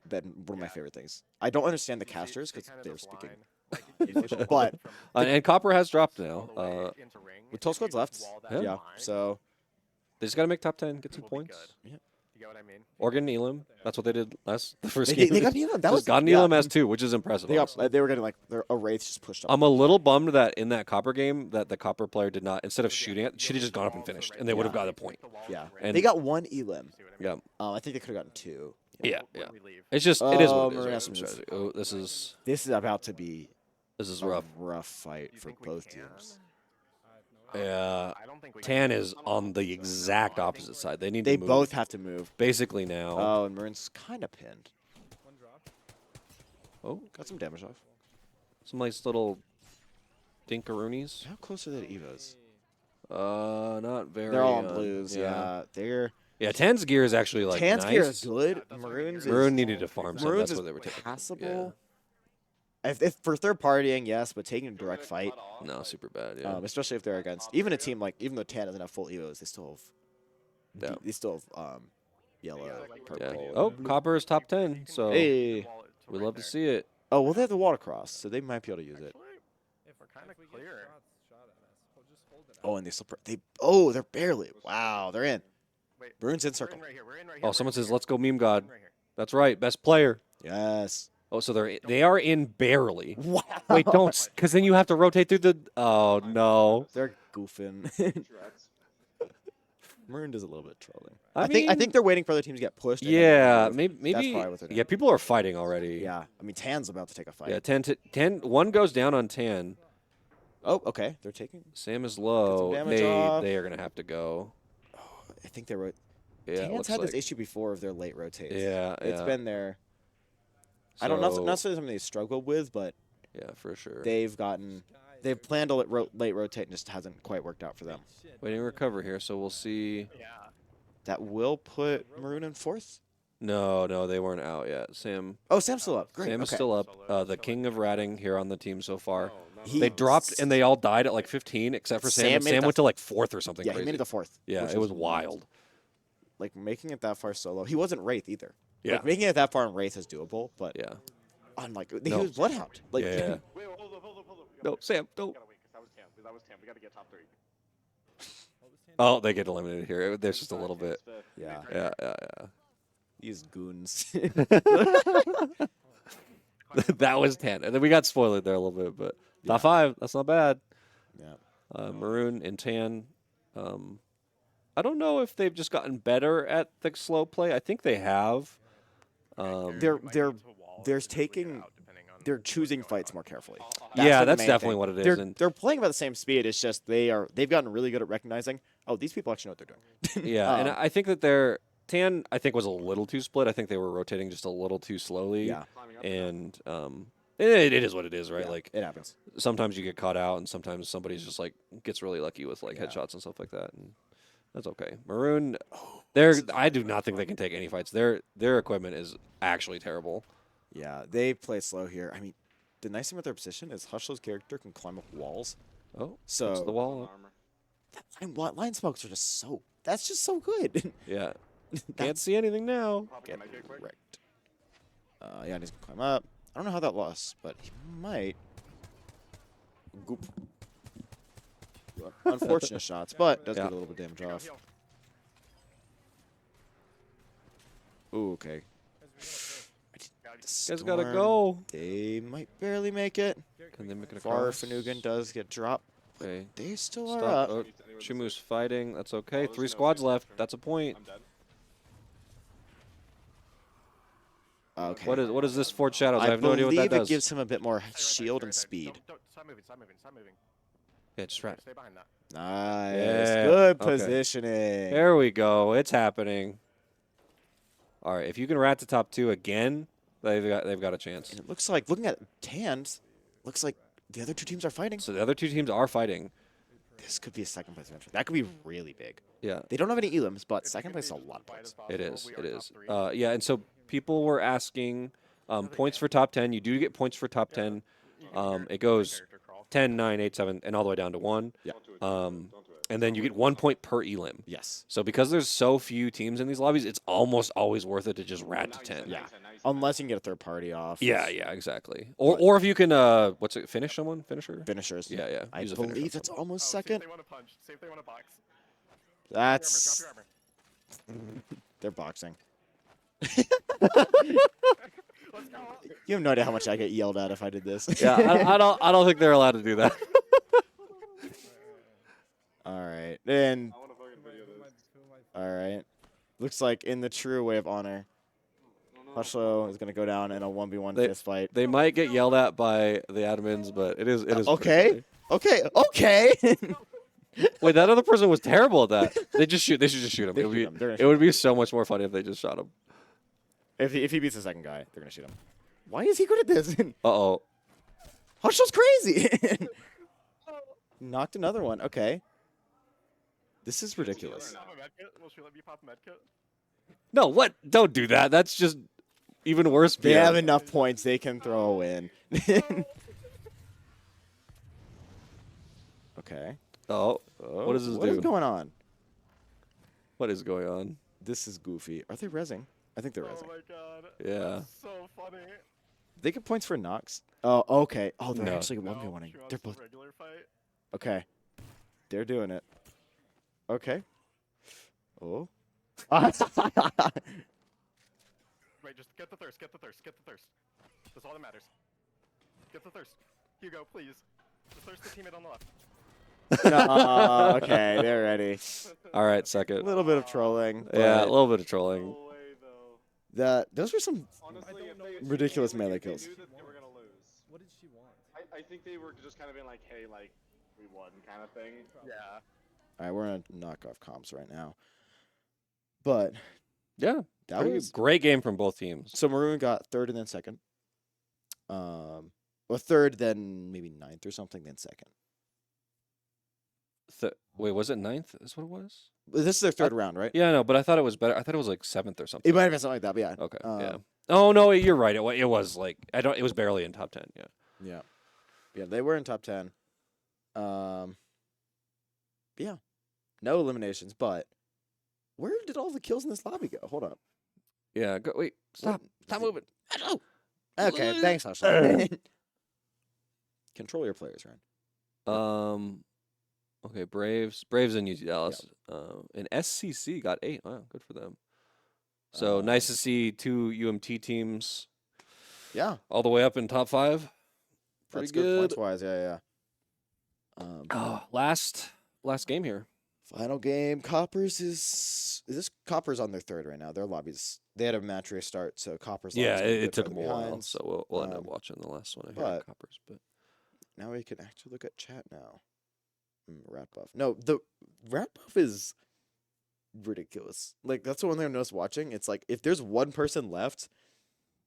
B: been one of my favorite things. I don't understand the casters because they're speaking English, but
A: And Copper has dropped now.
B: with 12 squads left, yeah. So
A: They just got to make top 10, get some points.
B: Yeah.
C: You get what I mean?
A: Oregon Elam. That's what they did the first
B: they
A: game.
B: got Neelam. That
A: Just
B: was
A: got
B: yeah.
A: Elam as 2, which is impressive.
B: They
A: honestly.
B: were getting like their wraiths just pushed up.
A: I'm a little bummed that in that Copper game that the Copper player did not, instead of shooting it, should have just gone up and finished, and they would have got a point.
B: Yeah,
A: And-
B: they got one Elim.
A: Yeah.
B: I think they could have gotten 2.
A: Yeah.
C: When we leave.
A: It's just it is
B: Oh,
A: what it is.
B: Maroon
A: right?
B: has some
A: Strategy. Oh, this is
B: This is about to be
A: rough.
B: a rough fight
C: You
B: for
C: think we
B: both
C: can?
B: teams.
A: Yeah.
C: I don't think we
A: Tan
C: can.
A: is on the exact opposite side. They need
B: They
A: to move
B: both have to move.
A: basically now.
B: Oh, and Maroon's kind of pinned.
C: One drop.
A: Oh,
B: Got some damage off.
A: some nice little dinkaroonies.
B: How close are they to Evos?
A: Not very.
B: They're all on blues. Yeah, they're.
A: Yeah, Tan's gear is actually like
B: Tan's
A: nice.
B: gear is good. Maroon's
A: Maroon
B: is
A: needed to farm some.
B: Maroon's
A: That's
B: is
A: what they were taking.
B: passable. If for third partying, yes, but taking a direct fight,
A: Yeah. No, super bad. Yeah.
B: especially if they're against even a team like even though Tan doesn't have full Evos, they still have
A: Yeah.
B: they still have yellow, purple.
A: Yeah. Oh, Copper is top 10, so
B: Hey.
A: we'd love to see it.
B: Oh well, they have the wall across, so they might be able to use it.
C: If we're kind of clear. Shot at us. We'll just hold it
B: Oh, and they still they're barely. Wow, they're in.
C: Wait,
B: Maroon's in
C: we're
B: circle.
C: in right here. We're in right here.
A: Oh, someone
C: we're in
A: says,
C: right
A: "Let's go, meme god."
C: here. Right here.
A: That's right, best player.
B: Yes.
A: Oh, so they are in barely.
B: Wow.
A: Wait, don't, because then you have to rotate through the. Oh no.
B: They're goofing. Maroon does a little bit of trolling.
A: I
B: I think
A: mean-
B: they're waiting for other teams to get pushed. and then
A: Yeah,
B: move.
A: maybe.
B: That's probably what they're doing.
A: Yeah, people are fighting already.
B: Yeah, I mean Tan's about to take a fight.
A: Yeah, 10. One goes down on Tan.
B: Oh, okay. They're taking.
A: Sam is low.
B: damage off.
A: They are gonna have to go.
B: I think they wrote.
A: Yeah, it
B: Tan's
A: looks
B: had
A: like.
B: this issue before of their late rotates.
A: Yeah,
B: It's
A: yeah.
B: been there. I don't not
A: So-
B: necessarily something they struggled with, but
A: Yeah, for sure.
B: they've planned to late rotate and just hasn't quite worked out for them.
A: Waiting to recover here, so we'll see.
C: Yeah.
B: That will put Maroon in fourth.
A: No, they weren't out yet. Sam
B: Oh, Sam's still up. Great.
A: Sam is
B: okay.
A: still up. The king of ratting here on the team so far.
B: He-
A: They dropped and they all died at like 15, except for Sam.
B: Sam
A: And
B: made it
A: Sam
B: to-
A: went to like fourth or something
B: Yeah,
A: crazy.
B: he made it to fourth.
A: Yeah,
B: which
A: it was
B: is
A: wild.
B: Like making it that far solo. He wasn't Wraith either.
A: Yeah.
B: Like making it that far in Wraith is doable, but
A: Yeah.
B: on like he
A: No.
B: was Bloodhound. Like
A: Yeah.
E: Wait, hold up. We
A: No, Sam, don't.
E: gotta wait, 'cause that was Tam. That was Tam. We gotta get top 3.
A: Oh, they get eliminated here. There's just a little bit.
B: yeah,
A: Yeah.
B: these goons.
A: That was 10. And then we got spoiled there a little bit, but top 5, that's not bad.
B: yeah.
A: Maroon and Tan. I don't know if they've just gotten better at the slow play. I think they have.
B: They're choosing fights more carefully.
A: Yeah,
B: the
A: that's
B: main
A: definitely
B: thing.
A: what it is,
B: They're
A: and-
B: they're playing about the same speed. It's just they've gotten really good at recognizing. Oh, these people actually know what they're doing.
A: Yeah, and
B: Um,
A: I think that Tan, I think, was a little too split. I think they were rotating just a little too slowly.
B: Yeah.
A: And it is what it is, right?
B: Yeah,
A: Like
B: it happens.
A: sometimes you get caught out, and sometimes somebody's just like gets really lucky with like
B: Yeah.
A: headshots and stuff like that, and that's okay. Maroon,
B: this is
A: I do not think they can take any fights. Their equipment is actually terrible.
B: Yeah, they play slow here. I mean, the nice thing with their position is Hushlo's character can climb up walls.
A: Oh,
B: So
A: that's the wall.
B: line smokes are just so. That's just so good.
A: Yeah, can't
B: That's
A: see anything now.
B: get wrecked. Yeah, he's gonna climb up. I don't know how that lost, but he might. Goop. Unfortunate shots, but does
A: Yeah.
B: get a little bit of damage off. Ooh, okay.
A: Guys gotta go.
B: They might barely make it.
A: Can they make it
B: Far
A: across?
B: Fanugan does get dropped.
A: Okay.
B: They still are
A: Stop.
B: up.
A: Oh, Chumu's fighting. That's okay.
E: there's
A: 3
E: no
A: squads
E: way.
A: left. That's a point.
E: I'm dead.
B: Okay.
A: What is this Fort Shadows? I have no idea what that
B: believe
A: does.
B: it gives him a bit more shield and speed.
C: Don't, stop moving. Stop moving. Stop moving.
A: Yeah, just right.
C: Stay behind that.
B: Nice.
A: Yeah,
B: Good
A: okay.
B: positioning.
A: There we go. It's happening. All right, if you can rat to top 2 again, they've got a chance.
B: And it looks like, looking at Tans, looks like the other two teams are fighting.
A: So the other 2 teams are fighting.
B: This could be a second place adventure. That could be really big.
A: Yeah,
B: They don't have any elims, but second place is a lot of points.
A: it is. It is. Yeah, and so people were asking points for top 10. You do get points for top 10. It goes 10, 9, 8, 7, and all the way down to 1.
B: Yeah.
A: And then you get 1 point per elim.
B: Yes.
A: So because there's so few teams in these lobbies, it's almost always worth it to just rat to 10.
B: Yeah. Unless you can get a third party off.
A: Yeah, exactly. Or if you can, what's it? Finish someone? Finisher?
B: Finishers.
A: Yeah.
B: I
A: Use a finisher on
B: believe that's
A: someone.
B: almost
C: See if
B: second.
C: they want to punch. See if they want to box.
B: That's.
C: Drop your armor.
B: They're boxing.
C: Let's go.
B: You have no idea how much I get yelled at if I did this.
A: Yeah, I don't think they're allowed to do that.
B: All right. And
E: I wanna fucking video this.
B: all right. Looks like in the true way of honor, Hushlo is going to go down in a 1v1
A: They-
B: fist fight.
A: They might get yelled at by the admins, but it is.
B: Okay. Okay. Okay.
A: Wait, that other person was terrible at that. They should just shoot him.
B: They
A: It would
B: shoot
A: be
B: him. They're gonna
A: it
B: shoot
A: would be so much more funny if they just shot him.
B: If he beats the second guy, they're gonna shoot him. Why is he good at this?
A: Uh-oh.
B: Hushell's crazy. Knocked another one. Okay. This is ridiculous.
C: Will she let me pop a medkit?
A: No, what? Don't do that. That's just even worse.
B: They
A: BS.
B: have enough points. They can throw a win. Okay.
A: Oh, what does this
B: What
A: do?
B: is going on?
A: What is going on?
B: This is goofy. Are they rezzing? I think they're
C: Oh
B: rezzing.
C: my god.
A: Yeah.
C: That's so funny.
B: They get points for knocks. Oh, okay. Oh, they're
A: No.
B: actually
C: No,
B: 1v1ing.
C: she wants
B: They're
C: a
B: both
C: regular fight.
B: okay. They're doing it. Okay. Oh.
C: Wait, just get the thirst, get the thirst, get the thirst. That's all that matters. Get the thirst. Hugo, please. Just thirst the teammate on the left.
B: No, okay, they're ready.
A: All right,
B: A
A: second.
B: little bit of trolling.
A: Yeah, a
B: but
A: little bit of trolling.
E: No way, though.
B: those were some
E: Honestly, if they
B: ridiculous
E: they
B: melee
E: knew
B: kills.
E: that they were gonna lose.
C: What did she want?
E: I think they were just kind of being like, hey, like, we won kind of thing.
C: Yeah.
B: All right, we're gonna knock off comps right now. But
A: Yeah,
B: that
A: pretty
B: was
A: great game from both teams.
B: so Maroon got third and then second. Well, third, then maybe ninth or something, then second.
A: Wait, was it ninth? Is what it was?
B: This is their third round, right?
A: Yeah, no, but I thought it was better. I thought it was like seventh or something.
B: It might have been something like that, but yeah.
A: Okay. Yeah. Oh no, you're right. It was like I don't. It was barely in top 10. Yeah.
B: Yeah. Yeah, they were in top 10. Yeah. No eliminations, but where did all the kills in this lobby go? Hold up.
A: Yeah. Go. Wait. Stop. Stop moving.
B: Okay, thanks, Hushel. Control your players, Ryan.
A: Okay. Braves and UT Dallas. And SCC got 8. Wow, good for them. So nice to see 2 UMT teams
B: Yeah.
A: all the way up in top 5. Pretty
B: That's good
A: good.
B: points wise. Yeah, yeah.
A: Oh, last game here.
B: Final game. Coppers is this Coppers on their third right now. Their lobbies they had a match race start, so Coppers.
A: Yeah,
B: lobby's gonna be
A: it
B: good
A: took
B: for the
A: them a while,
B: behinds.
A: so we'll end up
B: Um,
A: watching the last one. I
B: but-
A: hear Coppers, but
B: Now we can actually look at chat now. Rat buff. No, the rat buff is ridiculous. Like that's the one thing I noticed watching. It's like if there's one person left,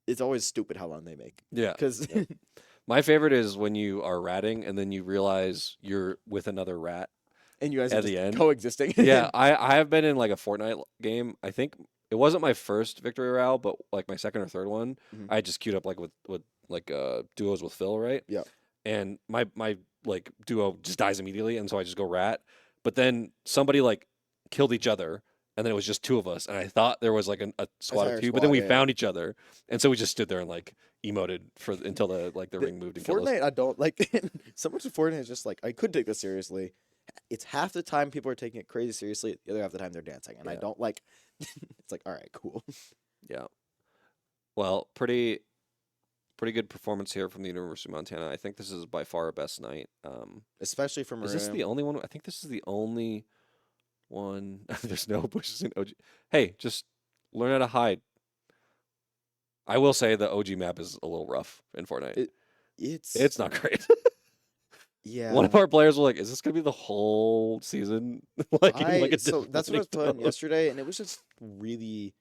B: it's always stupid how long they make.
A: yeah.
B: Because
A: My favorite is when you are ratting and then you realize you're with another rat.
B: and you guys are
A: At the
B: just
A: end.
B: coexisting.
A: Yeah, I have been in like a Fortnite game. I think it wasn't my first victory royale, but like my second or third one.
B: Mhm.
A: I just queued up like with like duos with Phil, right?
B: Yeah.
A: And my like duo just dies immediately, and so I just go rat. But then somebody like killed each other, and then it was just 2 of us, and I thought there was like a squad
B: entire
A: of 2, but then
B: squad,
A: we
B: yeah.
A: found each other, and so we just stood there and like emoted for until the ring moved and killed us.
B: Fortnite, I don't like. So much of Fortnite is just like I could take this seriously. It's half the time people are taking it crazy seriously. The other half the time they're dancing, and I
A: Yeah.
B: don't like. It's like all right, cool.
A: Yeah. Well, pretty good performance here from the University of Montana. I think this is by far our best night.
B: Especially for Maroon.
A: Is this the only one? I think this is the only one. There's no bushes in OG. Hey, just learn how to hide. I will say the OG map is a little rough in Fortnite. It's not great.
B: Yeah.
A: One of our players was like, "Is this gonna be the whole season?" like, in, like a
B: So that's what I was
A: different
B: playing yesterday, and it was just really.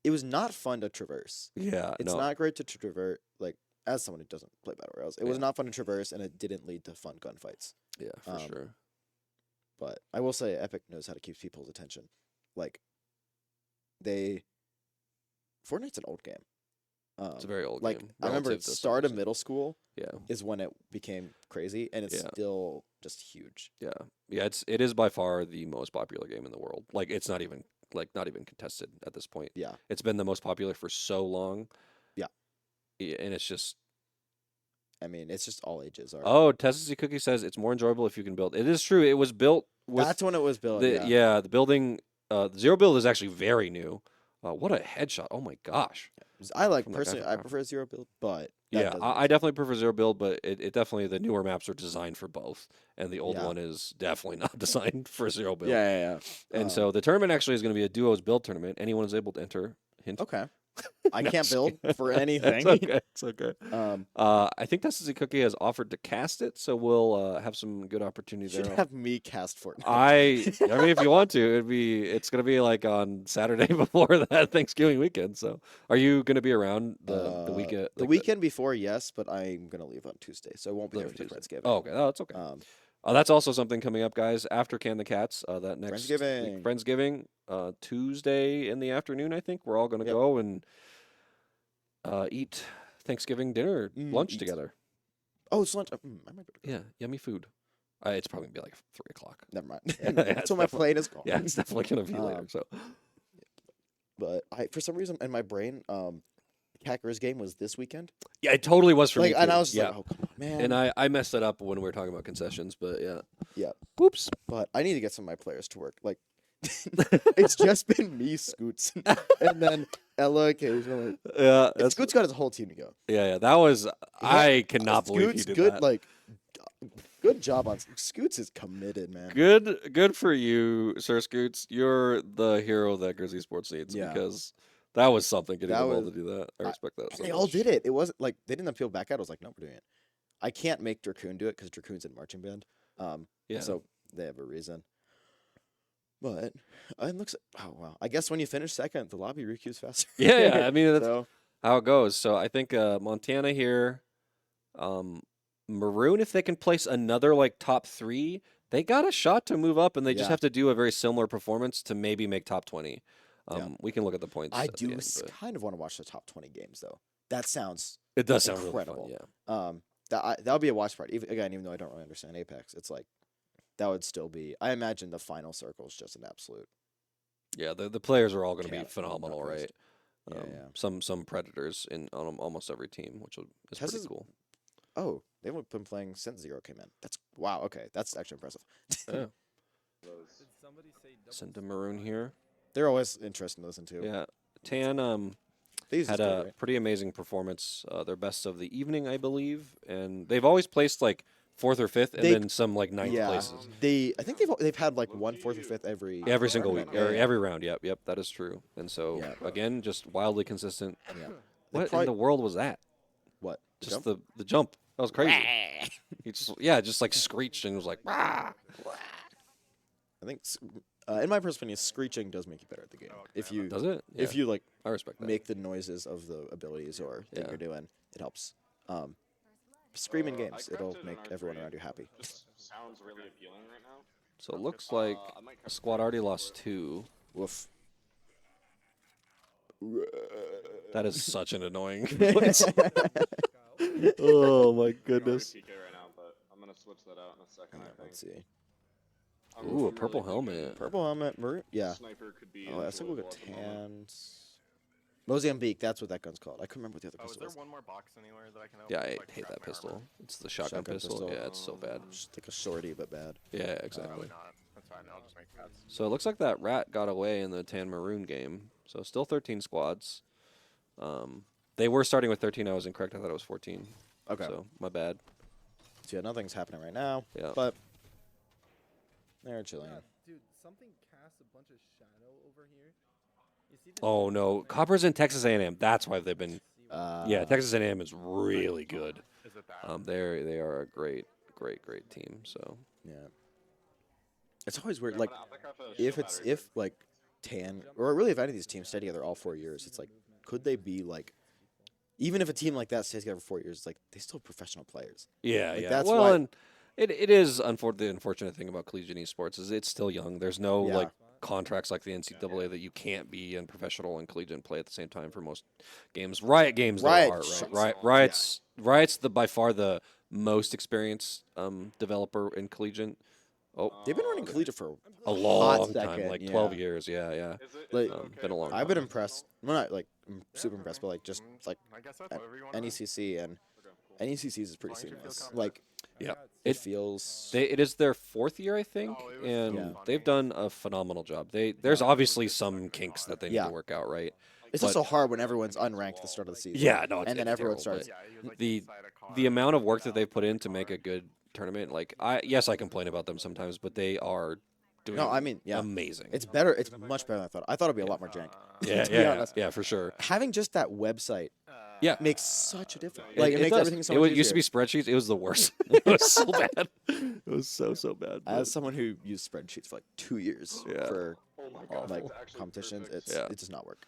B: It was not fun to traverse.
A: Yeah,
B: It's
A: no.
B: not great to traverse. Like as someone who doesn't play battle royales, it was
A: Yeah.
B: not fun to traverse, and it didn't lead to fun gunfights.
A: Yeah, for sure.
B: But I will say, Epic knows how to keep people's attention. Like, Fortnite's an old game.
A: It's a very old
B: like
A: game.
B: I remember
A: relative to
B: start of
A: some-
B: middle school
A: Yeah,
B: is when it became crazy, and it's
A: Yeah.
B: still just huge.
A: yeah. It is by far the most popular game in the world. Like, it's not even contested at this point.
B: Yeah,
A: It's been the most popular for so long.
B: Yeah.
A: And it's just
B: I mean it's just all ages are.
A: oh, Tessie Cookie says it's more enjoyable if you can build. It is true. It was built with
B: That's when it was built.
A: the building. Zero build is actually very new. What a headshot! Oh my gosh.
B: I like
A: From the
B: personally. I
A: graphic
B: prefer zero build, but that
A: Yeah,
B: doesn't-
A: I definitely prefer zero build, but it definitely the newer maps are designed for both, and the old
B: Yeah.
A: one is definitely not designed for zero build.
B: yeah.
A: And so the tournament actually is going to be a duos build tournament. Anyone is able to enter. Hint.
B: Okay. I
A: No,
B: can't
A: just
B: build
A: kidding.
B: for anything.
A: It's okay. It's okay.
B: Um,
A: I think Destiny Cookie has offered to cast it, so we'll have some good opportunity
B: should
A: there.
B: have me cast Fortnite.
A: I mean, if you want to, it's gonna be like on Saturday before that Thanksgiving weekend. So, are you gonna be around the weekend?
B: The weekend before, yes, but I'm gonna leave on Tuesday, so I won't be there for
A: Tuesday.
B: Thanksgiving.
A: Oh, okay. Oh, that's okay.
B: Um,
A: That's also something coming up, guys. After Can the Cats, that next week,
B: Friendsgiving.
A: Friendsgiving, Tuesday in the afternoon. I think we're all gonna
B: Yep.
A: go and eat Thanksgiving dinner, lunch
B: eat.
A: together.
B: Oh, it's lunch. I might be.
A: Yeah, yummy food. It's probably gonna be like 3 o'clock.
B: Never mind.
A: Yeah, it's
B: That's when my
A: definitely-
B: plane is gone.
A: Yeah, it's definitely gonna be later.
B: Um,
A: So,
B: But for some reason in my brain, Hackers game was this weekend.
A: yeah, it totally was for me.
B: Like, and
A: too.
B: I was just
A: yeah.
B: like, oh come on, man.
A: And I messed it up when we were talking about concessions, but yeah.
B: Yeah.
A: Whoops.
B: But I need to get some of my players to work. Like, it's just been me, Scoots, and then Ella occasionally.
A: Yeah,
B: And
A: that's
B: Scoots got his whole team to go.
A: yeah. That was I cannot believe
B: Scoots,
A: he did
B: good,
A: that.
B: like, good job on Scoots is committed, man.
A: Good for you, Sir Scoots. You're the hero that Grizzly Sports needs
B: Yeah.
A: because that was something getting
B: That
A: them all
B: was-
A: to do that. I respect that.
B: And
A: So
B: they all
A: much.
B: did it. It wasn't like they didn't feel back out. I was like, no, we're doing it. I can't make Dracoon do it because Dracoon's in marching band.
A: Yeah.
B: So they have a reason. But it looks. Oh wow! I guess when you finish second, the lobby requeues faster.
A: Yeah. I mean, that's
B: So
A: how it goes. So I think Montana here, Maroon, if they can place another like top 3, they got a shot to move up, and they just
B: Yeah.
A: have to do a very similar performance to maybe make top 20.
B: Yeah.
A: We can look at the points.
B: I
A: at the
B: do
A: end, but
B: kind of want to watch the top 20 games though. That sounds
A: it does sound
B: incredible.
A: really fun. Yeah.
B: that would be a watch party. Even though I don't really understand Apex, it's like that would still be. I imagine the final circle is just an absolute.
A: Yeah, the players are all going to be
B: Cat-
A: phenomenal,
B: not
A: right?
B: post. Yeah.
A: Some predators on almost every team, which is pretty
B: Tessa's-
A: cool.
B: Oh, they've been playing since Zero came in. That's wow. Okay, that's actually impressive.
A: Yeah. Send to Maroon here.
B: They're always interesting to listen to.
A: Yeah, Tan
B: They use
A: had
B: this
A: a
B: good, right?
A: pretty amazing performance. Their best of the evening, I believe, and they've always placed like 4th or 5th, and
B: They-
A: then some like 9th
B: Yeah,
A: places
B: I think they've had like 1 4th or 5th every
A: single week,
B: tournament.
A: or
B: Yeah,
A: every round. Yep, that is true. And so
B: Yeah.
A: again, just wildly consistent.
B: yeah. They
A: What in
B: probably-
A: the world was that?
B: What?
A: Just the jump. That was crazy. He just like screeched and was like, "Rah!"
B: I think in my personal opinion, screeching does make you better at the game. If you
A: Does it?
B: if
A: Yeah,
B: you like
A: I respect that.
B: make the noises of the abilities or thing
A: Yeah.
B: you're doing, it helps. Screaming
E: I
B: games, it'll
E: crafted an
B: make
E: R3.
B: everyone around you happy.
E: Just sounds really appealing right now.
A: So it looks like
E: I might
A: a squad already lost 2.
B: Woof.
A: That is such an annoying noise. Oh my goodness.
E: PK right now, but I'm gonna switch that out in a second.
B: Alright,
E: I think.
B: let's see.
A: Ooh, a purple helmet.
B: Purple helmet, maroon. Yeah.
E: Sniper could be.
B: Oh, I think we'll get
E: enjoyable at the moment.
B: tans. Mozambique. That's what that gun's called. I couldn't remember what the other
C: Oh, is
B: pistol
C: there
B: was.
C: one more box anywhere that I can open?
A: Yeah, I
C: so can
A: hate
C: grab
A: that
C: my
A: pistol.
C: armor?
A: It's the shotgun,
B: Shotgun
A: pistol.
B: pistol.
A: Yeah, it's so bad.
B: Just like a shorty, but bad.
A: Yeah,
C: Probably
A: exactly.
C: not. That's fine. I'll just make cuts.
A: So it looks like that rat got away in the Tan Maroon game. So still 13 squads. They were starting with 13. I was incorrect. I thought it was 14.
B: Okay.
A: So my bad.
B: So yeah, nothing's happening right now.
A: Yeah.
B: But they're chilling.
G: Dude, something casts a bunch of shadow over here. You see this
A: Oh no, Copper's in Texas A&M. That's why they've been. Yeah,
B: Uh,
A: Texas A&M is really good.
C: Is it that?
A: They are a great team. So
B: Yeah. It's always weird.
E: I'm
B: Like
E: gonna craft a
B: if
E: shield
B: it's
E: battery.
B: if like Tan or really if any of these teams stay together all 4 years, it's like could they be like even if a team like that stays together for 4 years, like they still professional players.
A: yeah,
B: Like,
A: yeah.
B: that's
A: Well,
B: why-
A: and it is the unfortunate thing about collegiate esports is it's still young. There's no
B: Yeah.
A: like contracts like the NCAA that you can't be in professional and collegiate play at the same time for most games. Riot games
B: Riot
A: there are
B: shuts
A: right.
B: off,
A: Riot's the by far the most experienced developer in collegiate. Oh,
B: They've been running collegiate for
A: a
B: hot
A: long time,
B: second,
A: like
B: yeah.
A: 12 years. Yeah, yeah.
E: Is it,
B: like,
E: is it okay
A: been a long
E: if I-
B: I've been impressed. Well, not like I'm super impressed, but like just like
C: I guess that's
B: at
C: whatever you want.
B: NECC and
E: Okay, cool.
B: NECC's is pretty
C: As long as you feel
B: seamless.
C: confident.
B: Like
A: Yeah.
B: it
A: It-
B: feels.
A: It is their 4th year, I think,
C: Oh, it was
A: and
B: so
A: they've
C: funny.
A: done a phenomenal job. There's obviously some kinks that they need
B: Yeah.
A: to work out, right?
B: It's
A: but-
B: also hard when everyone's unranked at the start of the season.
A: Yeah, no,
B: and then everyone
A: terrible,
B: starts.
C: Yeah, he was, like,
A: the-
C: inside a car.
A: The amount of work that they've put in to make a good tournament, like I complain about them sometimes, but they are doing
B: No, I mean, yeah.
A: amazing.
B: It's better. It's much better than I thought. I thought it'd be a lot more jank.
A: yeah,
B: to be
A: yeah,
B: honest.
A: yeah, for sure.
B: Having just that website
A: Yeah.
B: makes such a difference. Like, it makes
A: does.
B: everything so much
A: Used to be
B: easier.
A: spreadsheets. It was the worst. It was so bad. It was so bad. but-
B: As someone who used spreadsheets for like 2 years
A: Yeah.
B: for
E: Oh my god,
B: like
E: that's actually
B: competitions,
E: perfect.
A: Yeah.
B: it does not work.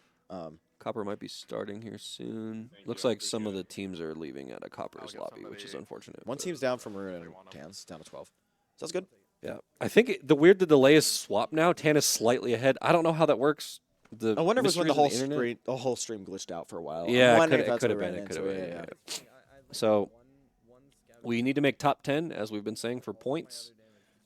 A: Copper might be starting here soon.
E: Thank
A: Looks
E: you, I
A: like some of
E: appreciate
A: the teams are leaving at a Copper's
C: get
A: lobby, which is
C: somebody-
A: unfortunate.
B: One
A: but-
B: team's down from Maroon and Tan's down to 12. So that's good.
A: Yeah, I think the delay is swapped now. Tan is slightly ahead. I don't know how that works. The
B: I wonder if it was when the
A: mysteries of
B: whole
A: internet-
B: stream glitched out for a while.
A: Yeah,
B: I'm
A: it
B: wondering
A: could
B: if that's
A: have
B: what we
A: been.
B: ran
A: It could
B: into.
A: have been.
B: Yeah,
A: Yeah,
B: yeah.
A: yeah. So we need to make top 10, as we've been saying, for points.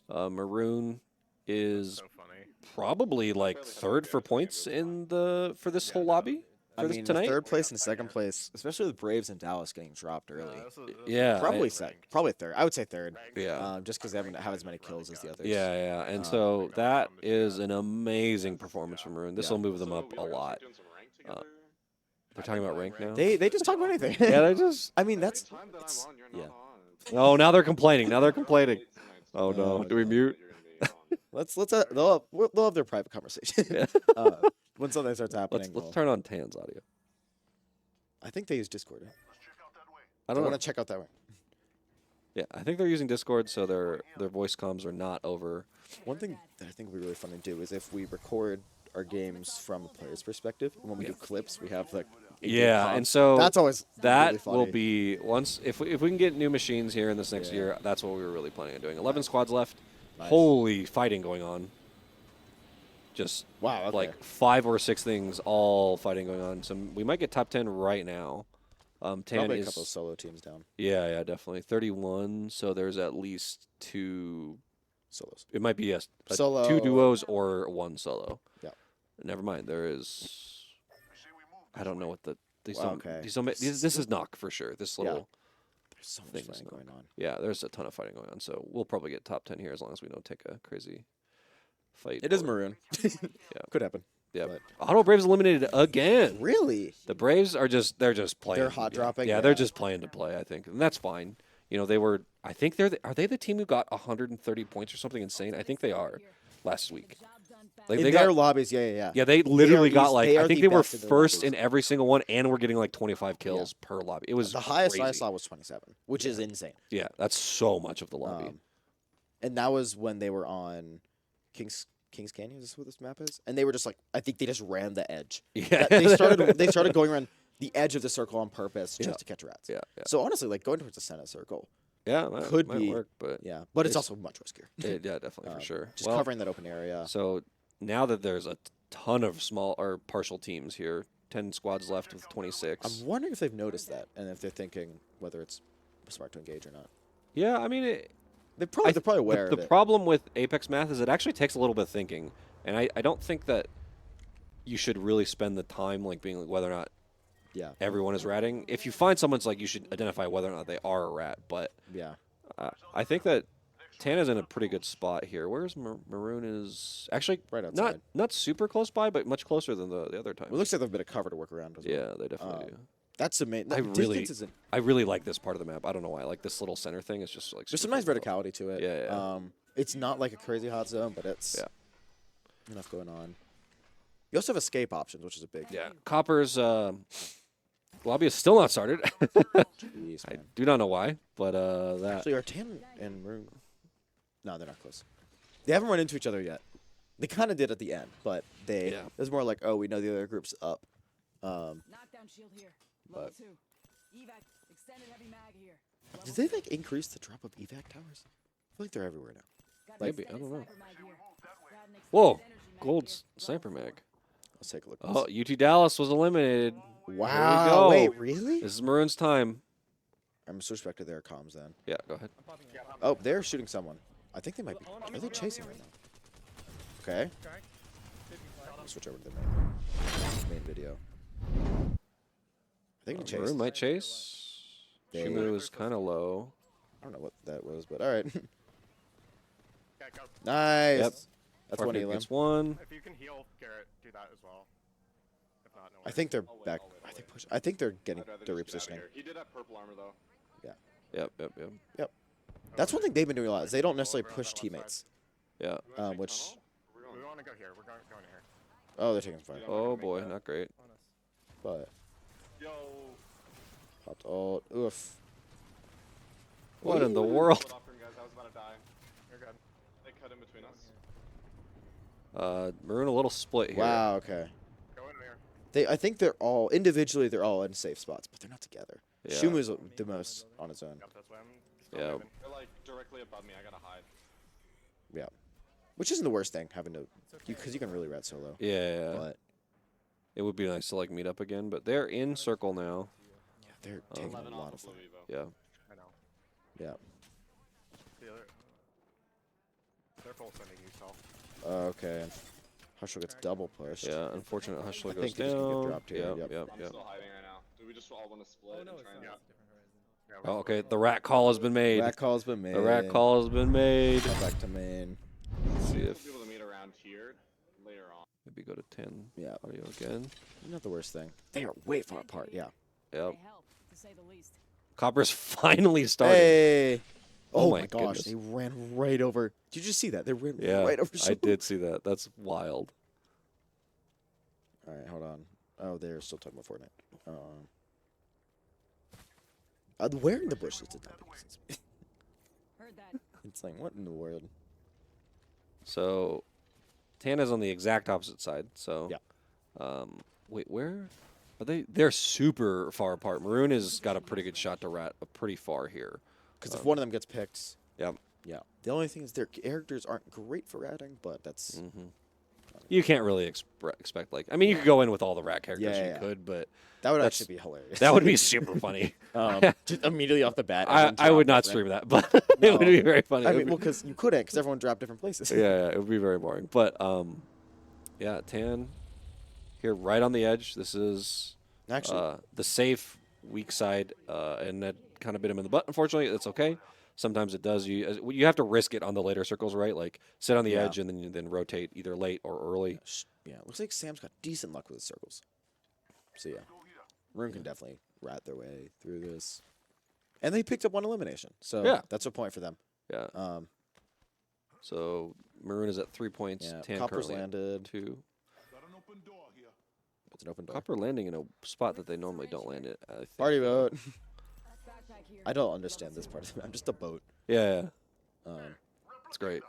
A: Maroon is
C: So funny.
A: probably like third for points for this whole lobby
B: I
A: for this
B: mean,
A: tonight.
B: third place and second place, especially with Braves and Dallas getting dropped early.
A: Yeah,
B: Probably probably third. I would say third.
A: Yeah.
B: Just because they haven't have as many kills as the others.
A: Yeah, yeah, and so that is an amazing performance from Maroon. This will move them up a lot. They're talking about rank now.
B: They just talk about anything.
A: Yeah, they just.
B: I mean, that's
E: Time that
B: it's-
E: I'm on, you're
B: yeah.
E: not on.
A: Oh, now they're complaining. Now they're complaining. Oh no, do we mute?
B: let's they'll have their private conversation
A: Yeah.
B: when something starts happening.
A: Let's
B: we'll-
A: turn on Tan's audio.
B: I think they use Discord.
A: I
B: I
A: don't know.
B: want to check out that way.
A: Yeah, I think they're using Discord, so their voice comms are not over.
B: One thing that I think would be really fun to do is if we record our games from a player's perspective, and when we do clips, we have like
A: Yeah, and so
B: that's always
A: that
B: really funny.
A: will be once if we can get new machines here in this next
B: Yeah.
A: year. That's what we were really planning on doing. 11 squads left.
B: Nice.
A: Holy fighting going on. Just
B: Wow, okay.
A: like 5 or 6 things all fighting going on. So we might get top 10 right now. Tan
B: Probably a
A: is
B: couple of solo teams down.
A: yeah, definitely 31. So there's at least 2.
B: Solos.
A: It might be a
B: Solo.
A: 2 duos or 1 solo.
B: Yeah.
A: Never mind. There is. I don't know what these
B: Wow,
A: don't.
B: okay.
A: These don't. This is knock for sure. This
B: Yeah.
A: little.
B: There's so much
A: Things
B: fighting
A: not-
B: going on.
A: Yeah, there's a ton of fighting going on. So we'll probably get top 10 here as long as we don't take a crazy fight.
B: It is
A: or-
B: Maroon. Could happen.
A: Yeah.
B: but-
A: Ottawa Braves eliminated again.
B: Really?
A: The Braves are just playing.
B: They're hot dropping,
A: Yeah,
B: yeah.
A: they're just playing to play, I think. And that's fine. You know, they were I think are they the team who got 130 points or something insane? I think they are last week. Like
B: In
A: they
B: their
A: got
B: lobbies, yeah.
A: yeah, they literally got
B: these-
A: like
B: they
A: I
B: are
A: think
B: the
A: they were
B: best in their
A: first
B: lobbies.
A: in every single one and we're getting like 25 kills per lobby. It was
B: The highest I
A: crazy.
B: saw was 27, which is insane.
A: Yeah, that's so much of the lobby.
B: And that was when they were on Kings Canyon. Is this what this map is? And they were just like, I think they just ran the edge.
A: Yeah.
B: They started going around the edge of the circle on purpose just
A: Yeah.
B: to catch rats.
A: Yeah.
B: So honestly, like going towards the Senate circle,
A: Yeah, that
B: Could
A: might
B: be.
A: work, but
B: yeah, but it's
A: It's-
B: also much riskier.
A: yeah, definitely for sure.
B: Just
A: Well,
B: covering that open area.
A: So now that there's a ton of small or partial teams here, 10 squads left with 26.
B: I'm wondering if they've noticed that and if they're thinking whether it's smart to engage or not.
A: Yeah, I mean,
B: They're probably aware
A: the
B: of it.
A: problem with Apex math is it actually takes a little bit of thinking, and I don't think that you should really spend the time like being like whether or not
B: Yeah,
A: everyone is ratting. If you find someone's like, you should identify whether or not they are a rat. But
B: yeah.
A: I think that Tana's in a pretty good spot here. Where's Maroon is actually
B: Right outside.
A: not super close by, but much closer than the other times.
B: It looks like there's a bit of cover to work around as well.
A: Yeah, they definitely do.
B: That's the main.
A: I really-
B: distance isn't.
A: I really like this part of the map. I don't know why. I like this little center thing. It's just like
B: There's some
A: super
B: nice
A: cool.
B: verticality to it.
A: Yeah, yeah.
B: It's not like a crazy hot zone, but it's
A: Yeah.
B: enough going on. You also have escape options, which is a big.
A: Yeah, Copper's lobby is still not started.
B: Jeez,
A: I
B: man.
A: do not know why, but that
B: Actually, are Tan and Maroon? No, they're not close. They haven't run into each other yet. They kind of did at the end, but they.
A: Yeah.
B: It was more like, oh, we know the other group's up.
H: Knockdown shield here. Level
B: But-
H: 2. Evac, extended heavy mag here.
B: Did they like increase the drop of evac towers? I feel like they're everywhere now.
H: Got an
A: Maybe, I
H: extended
A: don't know.
H: sniper mag here. Got an
A: whoa,
H: extended energy mag
A: gold
H: here.
A: sniper mag.
B: Let's take a look.
A: Oh, UT Dallas was eliminated.
B: wow!
A: go.
B: Wait, really?
A: This is Maroon's time.
B: I'm so respect to their comms then.
A: Yeah, go ahead.
B: Oh, they're shooting someone. I think they might be. Are they chasing right now? Okay. I'll switch over to the main video. I think they chased.
A: Maroon might chase.
B: They-
A: Shimu is kind of low.
B: I don't know what that was, but all right.
C: Yeah, go.
B: Nice.
A: Yep.
B: That's one
A: Farfig
B: Elam.
A: gets one.
C: If you can heal Garrett, do that as well. If not, no
B: I
C: worries.
B: think they're back.
E: I'll wait.
B: I think they're getting.
E: I'd rather
B: They're
E: just get out of
B: repositioning.
E: here. He did have purple armor though.
A: Yep.
B: That's one thing they've been doing a lot. Is they don't necessarily push teammates.
A: Yeah.
E: You wanna take
B: Which
E: tunnel? Or we're
C: We
E: going-
C: want to go here. We're going here.
B: oh, they're taking fire.
E: Yeah.
A: Oh boy, not great.
G: On us.
B: But
C: Yo.
B: popped ult. Oof.
A: What in the
E: Split
A: world?
E: off from you guys. I was about to die.
C: You're good.
E: They cut in between us.
A: Maroon a little split here.
B: Wow. Okay.
C: Go in here.
B: I think they're all individually. They're all in safe spots, but they're not together.
A: Yeah.
B: Shumu's the most on his own.
C: Yep, that's why I'm still
A: Yeah.
C: moving.
E: They're like directly above me. I gotta hide.
B: Yeah. Which isn't the worst thing having to, because you can really red solo.
A: Yeah.
B: But
A: It would be nice to like meet up again, but they're in circle now.
B: yeah, they're taking
E: 11
B: a lot
E: off
B: of
E: blue
B: fun.
E: Evo.
A: Yeah.
C: I know.
B: Yeah.
C: The other. They're full sending you, so.
B: Okay. Hushel gets double pushed.
A: Yeah. Unfortunate Hushel
B: I
A: goes
B: think they're just gonna get
A: down.
B: dropped here,
A: Yep.
B: yep.
A: Yep.
E: I'm
A: Yep.
E: still hiding right now. Do we just all want to split
G: Oh
E: and
G: no,
E: try
G: it's
E: and
G: not.
E: get?
G: It's a different horizon.
C: Yeah,
A: Oh,
C: we're
A: okay.
C: still-
A: The rat call has been made.
B: Rat call's been made.
A: The rat call has been made.
B: Come back to main.
A: See
E: We'll
A: if
E: be able to meet around here later on.
A: maybe go to 10
B: Yeah.
A: audio again.
B: Not the worst thing. They are way far apart. Yeah.
A: Yep.
H: They help, to say the least.
A: Copper's finally starting.
B: Hey.
A: Oh
B: Oh,
A: my
B: my gosh,
A: goodness.
B: they ran right over. Did you just see that? They ran
A: Yeah,
B: right over.
A: I
B: Shemu.
A: did see that. That's wild.
B: All right, hold on. Oh, they're still talking about Fortnite. Where in the bushes did that make sense?
H: Heard that.
B: It's like, what in the world?
A: So, Tana's on the exact opposite side. So,
B: Yeah.
A: Wait, where are they? They're super far apart. Maroon has got a pretty good shot to rat pretty far here.
B: Because if one of them gets picked,
A: Yep.
B: yeah. The only thing is their characters aren't great for ratting, but that's
A: Mm-hmm. You can't really expect like. I mean, you could go in with all the rat characters.
B: Yeah,
A: You
B: yeah.
A: could, but
B: that would
A: That's-
B: actually be hilarious.
A: that would be super funny.
B: just immediately off the bat.
A: I
B: everyone
A: would
B: drop
A: not
B: different.
A: stream that, but it would
B: No.
A: be very funny.
B: I
A: It would
B: mean,
A: be-
B: well, because you couldn't, because everyone dropped different places.
A: yeah, it would be very boring. But yeah, Tan here right on the edge. This is
B: Actually,
A: the safe weak side, and that kind of bit him in the butt. Unfortunately, it's okay. Sometimes it does. You have to risk it on the later circles, right? Like sit on the
B: Yeah.
A: edge and then rotate either late or early.
B: yeah, looks like Sam's got decent luck with his circles. So yeah, Maroon can definitely rat their way through this. And they picked up one elimination, so
A: Yeah.
B: that's a point for them.
A: Yeah. So Maroon is at 3 points.
B: Yeah,
A: Tan
B: Copper's
A: currently at
B: landed.
A: 2.
B: It's an open door.
A: Copper landing in a spot that they normally don't land it. I think.
B: Party boat.
H: Backpack here.
B: I don't understand this part of it. I'm just a boat.
A: Yeah,
B: Um,
A: it's great.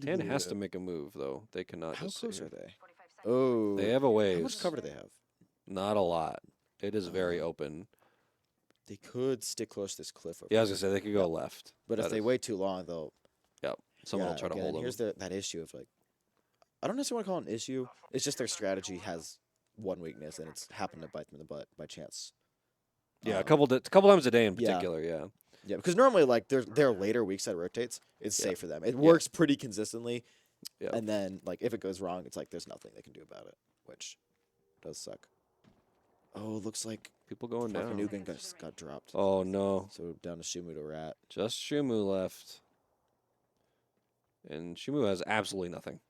A: Tan has to make a move though. They cannot
B: How
A: just sit
B: close
A: here.
B: are they? Oh,
A: They have a
B: how
A: ways.
B: much cover do they have?
A: Not a lot. It is very open.
B: They could stick close to this cliff. Over
A: Yeah, I was
B: here.
A: gonna say they could go left.
B: But if
A: That
B: they
A: is-
B: wait too long, they'll.
A: Yep. Someone
B: yeah,
A: will try to
B: again,
A: hold them.
B: Here's that issue of like, I don't necessarily want to call it an issue. It's just their strategy has one weakness, and it's happened to bite them in the butt by chance.
A: Yeah, a
B: Um,
A: couple times a day in
B: yeah.
A: particular. Yeah.
B: Yeah, because normally like their later weak side rotates, it's
A: Yeah.
B: safe for them. It works pretty consistently,
A: Yeah.
B: and then like if it goes wrong, it's like there's nothing they can do about it, which does suck. Oh, looks like
A: People going
B: fucking
A: down.
B: Nugan got dropped.
A: Oh no,
B: So down to Shumu to rat.
A: just Shumu left, and Shumu has absolutely nothing.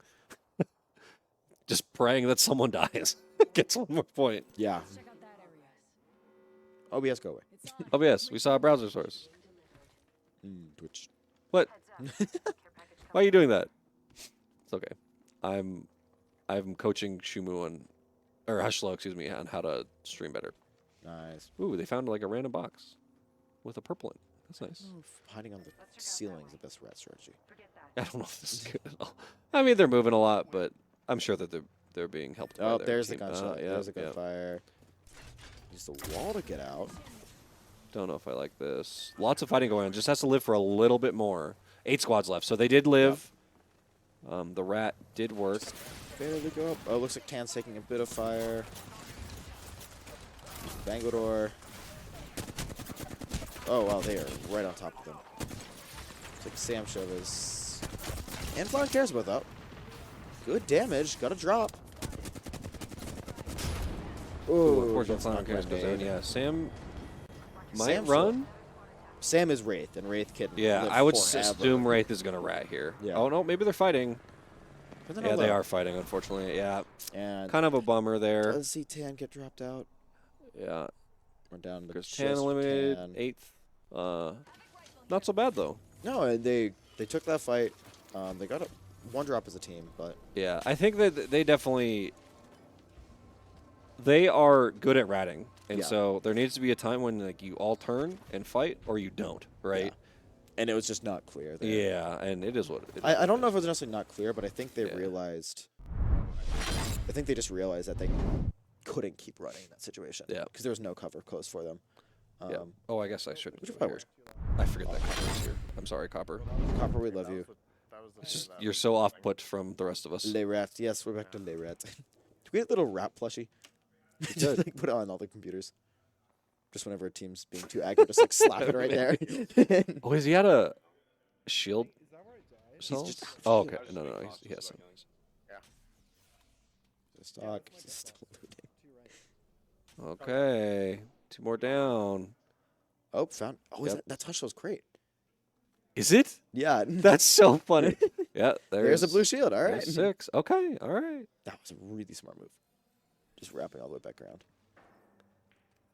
A: Just praying that someone dies, gets one more point.
B: Yeah.
H: Check out that area.
B: OBS go away.
H: It's on.
A: Oh yes, we saw a browser source.
B: Twitch.
A: What? Why are you doing that? It's okay. I'm coaching Shumu or Hushlo, excuse me, on how to stream better.
B: Nice.
A: Ooh, they found like a random box with a purple in it. That's nice.
B: Hiding on the ceiling is the best rat strategy.
A: I don't know if this is good at all. I mean, they're moving a lot, but I'm sure that they're being helped. by
B: Oh,
A: their
B: there's the
A: team.
B: gunshot.
A: Yeah,
B: There's the
A: yeah.
B: gunfire. Use the wall to get out.
A: Don't know if I like this. Lots of fighting going on. Just has to live for a little bit more. 8 squads left, so they did live. The rat did work.
B: Barely go up. Oh, looks like Tan's taking a bit of fire. Bangalore. Oh, wow, they are right on top of them. Looks like Sam Shove is... And Flower cares about that. Good damage. Got a drop.
A: Ooh,
B: Ooh,
A: unfortunately,
B: that's
A: Clown
B: not
A: Cares goes
B: grenade.
A: in. Yeah, Sam might
B: Sam's
A: run.
B: Sam is Wraith, and Wraith can
A: Yeah,
B: live
A: I would
B: forever.
A: assume Wraith is going to rat here.
B: Yeah.
A: Oh, no, maybe they're fighting.
B: Depends on
A: Yeah,
B: how
A: they
B: low.
A: are fighting, unfortunately. Yeah,
B: And
A: kind of a bummer there.
B: does see Tan get dropped out?
A: Yeah,
B: We're down to
A: because
B: just
A: Tan eliminated
B: Tan.
A: 8th. Not so bad though.
B: No, and they took that fight. They got one drop as a team, but
A: Yeah, I think that they definitely they are good at ratting, and
B: Yeah.
A: so there needs to be a time when like you all turn and fight, or you don't, right?
B: Yeah. And it was just not clear there.
A: Yeah, and it is what it is.
B: I don't know if it was necessarily not clear, but I think they
A: Yeah.
B: realized. I think they just realized that they couldn't keep running in that situation.
A: Yeah.
B: Because there was no cover close for them.
A: Yeah. Oh, I guess I shouldn't.
B: Which
A: go
B: probably
A: here. I forget that Copper is here. I'm sorry, Copper.
B: Copper, we love you.
A: It's just you're so off put from the rest of us.
B: Les Rats. Yes, we're back to Les Rats. Do we get a little rat plushie?
A: could.
B: Just like put it on all the computers. Just whenever a team's being too accurate, just like slap it right there.
A: Oh, is he at a shield?
G: Is that where I died?
A: Cells?
B: just-
A: Oh, okay. No, he has some.
B: Just talk. He's still looting.
A: Okay, 2 more down.
B: Oh, found. Oh,
A: Yep.
B: that touch was great.
A: Is it?
B: Yeah.
A: That's so funny. Yeah,
B: There's a blue shield. All right.
A: there's 6. Okay, all right.
B: That was a really smart move. Just wrapping all the way back around.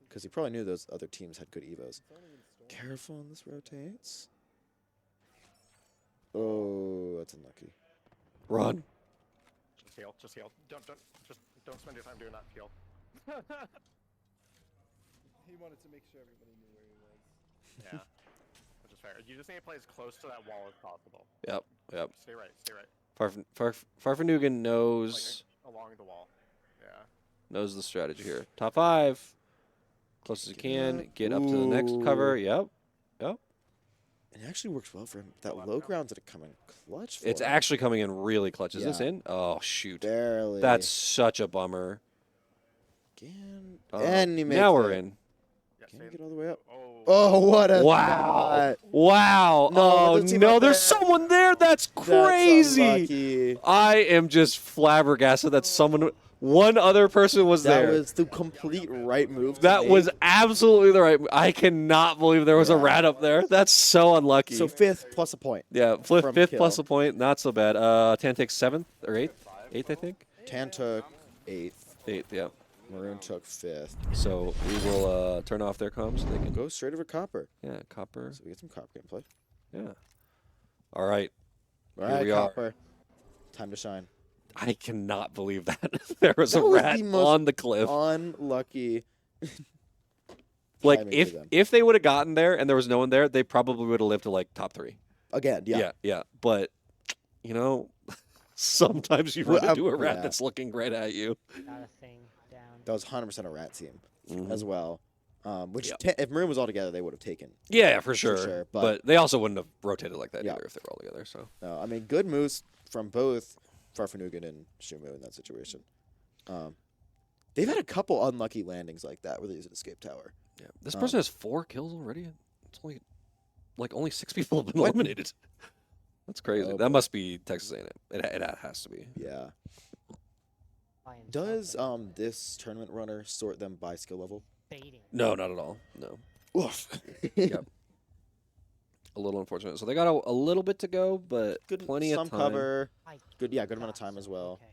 B: Because he probably knew those other teams had good evos. Careful when this rotates. Oh, that's unlucky.
A: Run.
C: Just heal. Just heal. Don't spend your time doing that. Heal.
G: He wanted to make sure everybody knew where he was.
C: Yeah. Which is fair. You just need to play as close to that wall as possible.
A: Yep.
C: Stay right. Stay right.
A: Farfanugan knows
C: Along the wall. Yeah.
A: knows the strategy here. Top 5. Close as you can.
B: up.
A: Get up to the next cover. Yep.
B: And it actually works well for him. That low ground's gonna come in clutch for
A: It's
B: him.
A: actually coming in really clutch. Is this
B: Yeah.
A: in? Oh, shoot.
B: Barely.
A: That's such a bummer.
B: Again.
A: Uh,
B: And he makes
A: now we're
B: it.
A: in.
C: Yeah.
B: Can
C: Stay
B: he get all the way up?
C: Oh.
B: Oh, what a
A: Wow.
B: shot.
A: Wow.
B: No,
A: Oh,
B: the team
A: no.
B: up
A: There's
B: there.
A: someone there. That's
B: That's
A: crazy.
B: unlucky.
A: I am just flabbergasted that one other person was
B: That
A: there.
B: was the complete right move. to
A: That was
B: make.
A: absolutely the right. I cannot believe there was a
B: Yeah.
A: rat up there. That's so unlucky.
B: So 5th plus a point.
A: yeah,
B: from
A: fifth
B: kill.
A: plus a point. Not so bad. Tan takes 7th or 8th. 8th, I think.
B: Tan took 8th.
A: 8th. Yeah.
B: Maroon took 5th.
A: So we will turn off their comms. So they can
B: Go straight over Copper.
A: Yeah, Copper.
B: So we get some Copper gameplay.
A: Yeah. All right.
B: All
A: Here
B: right,
A: we are.
B: Copper. Time to shine.
A: I cannot believe that there was
B: That
A: a
B: was
A: rat
B: the most
A: on the cliff.
B: Unlucky.
A: Like
B: timing for
A: if
B: them.
A: if they would have gotten there and there was no one there, they probably would have lived to like top 3.
B: Again, yeah.
A: Yeah. But you know, sometimes you
B: Well,
A: run into a rat
B: yeah.
A: that's looking right at you.
F: Got a thing down.
B: That was 100% a rat team
A: Mhm.
B: as well. Which
A: Yep.
B: if Maroon was all together, they would have taken.
A: Yeah, for sure.
B: sure,
A: but,
B: but-
A: they also wouldn't have rotated like that
B: Yeah.
A: either if they were all together. So
B: No, I mean, good moves from both Farfanugan and Shumu in that situation. They've had a couple unlucky landings like that where they use an escape tower.
A: yeah, this person has 4 kills already. It's only 6 people have been
B: What?
A: eliminated. That's crazy.
B: Oh,
A: that
B: boy.
A: must be Texas A&M. It has to be.
B: Yeah.
F: By himself
B: Does
F: and
B: this tournament runner sort them by skill level?
F: baiting.
A: No, not at all. No.
B: Oof.
A: Yep. A little unfortunate. So they got a little bit to go, but
B: Good,
A: plenty
B: some
A: of time.
B: cover.
F: My
B: Good, yeah, good amount of
F: God,
B: time as well.
F: Okay.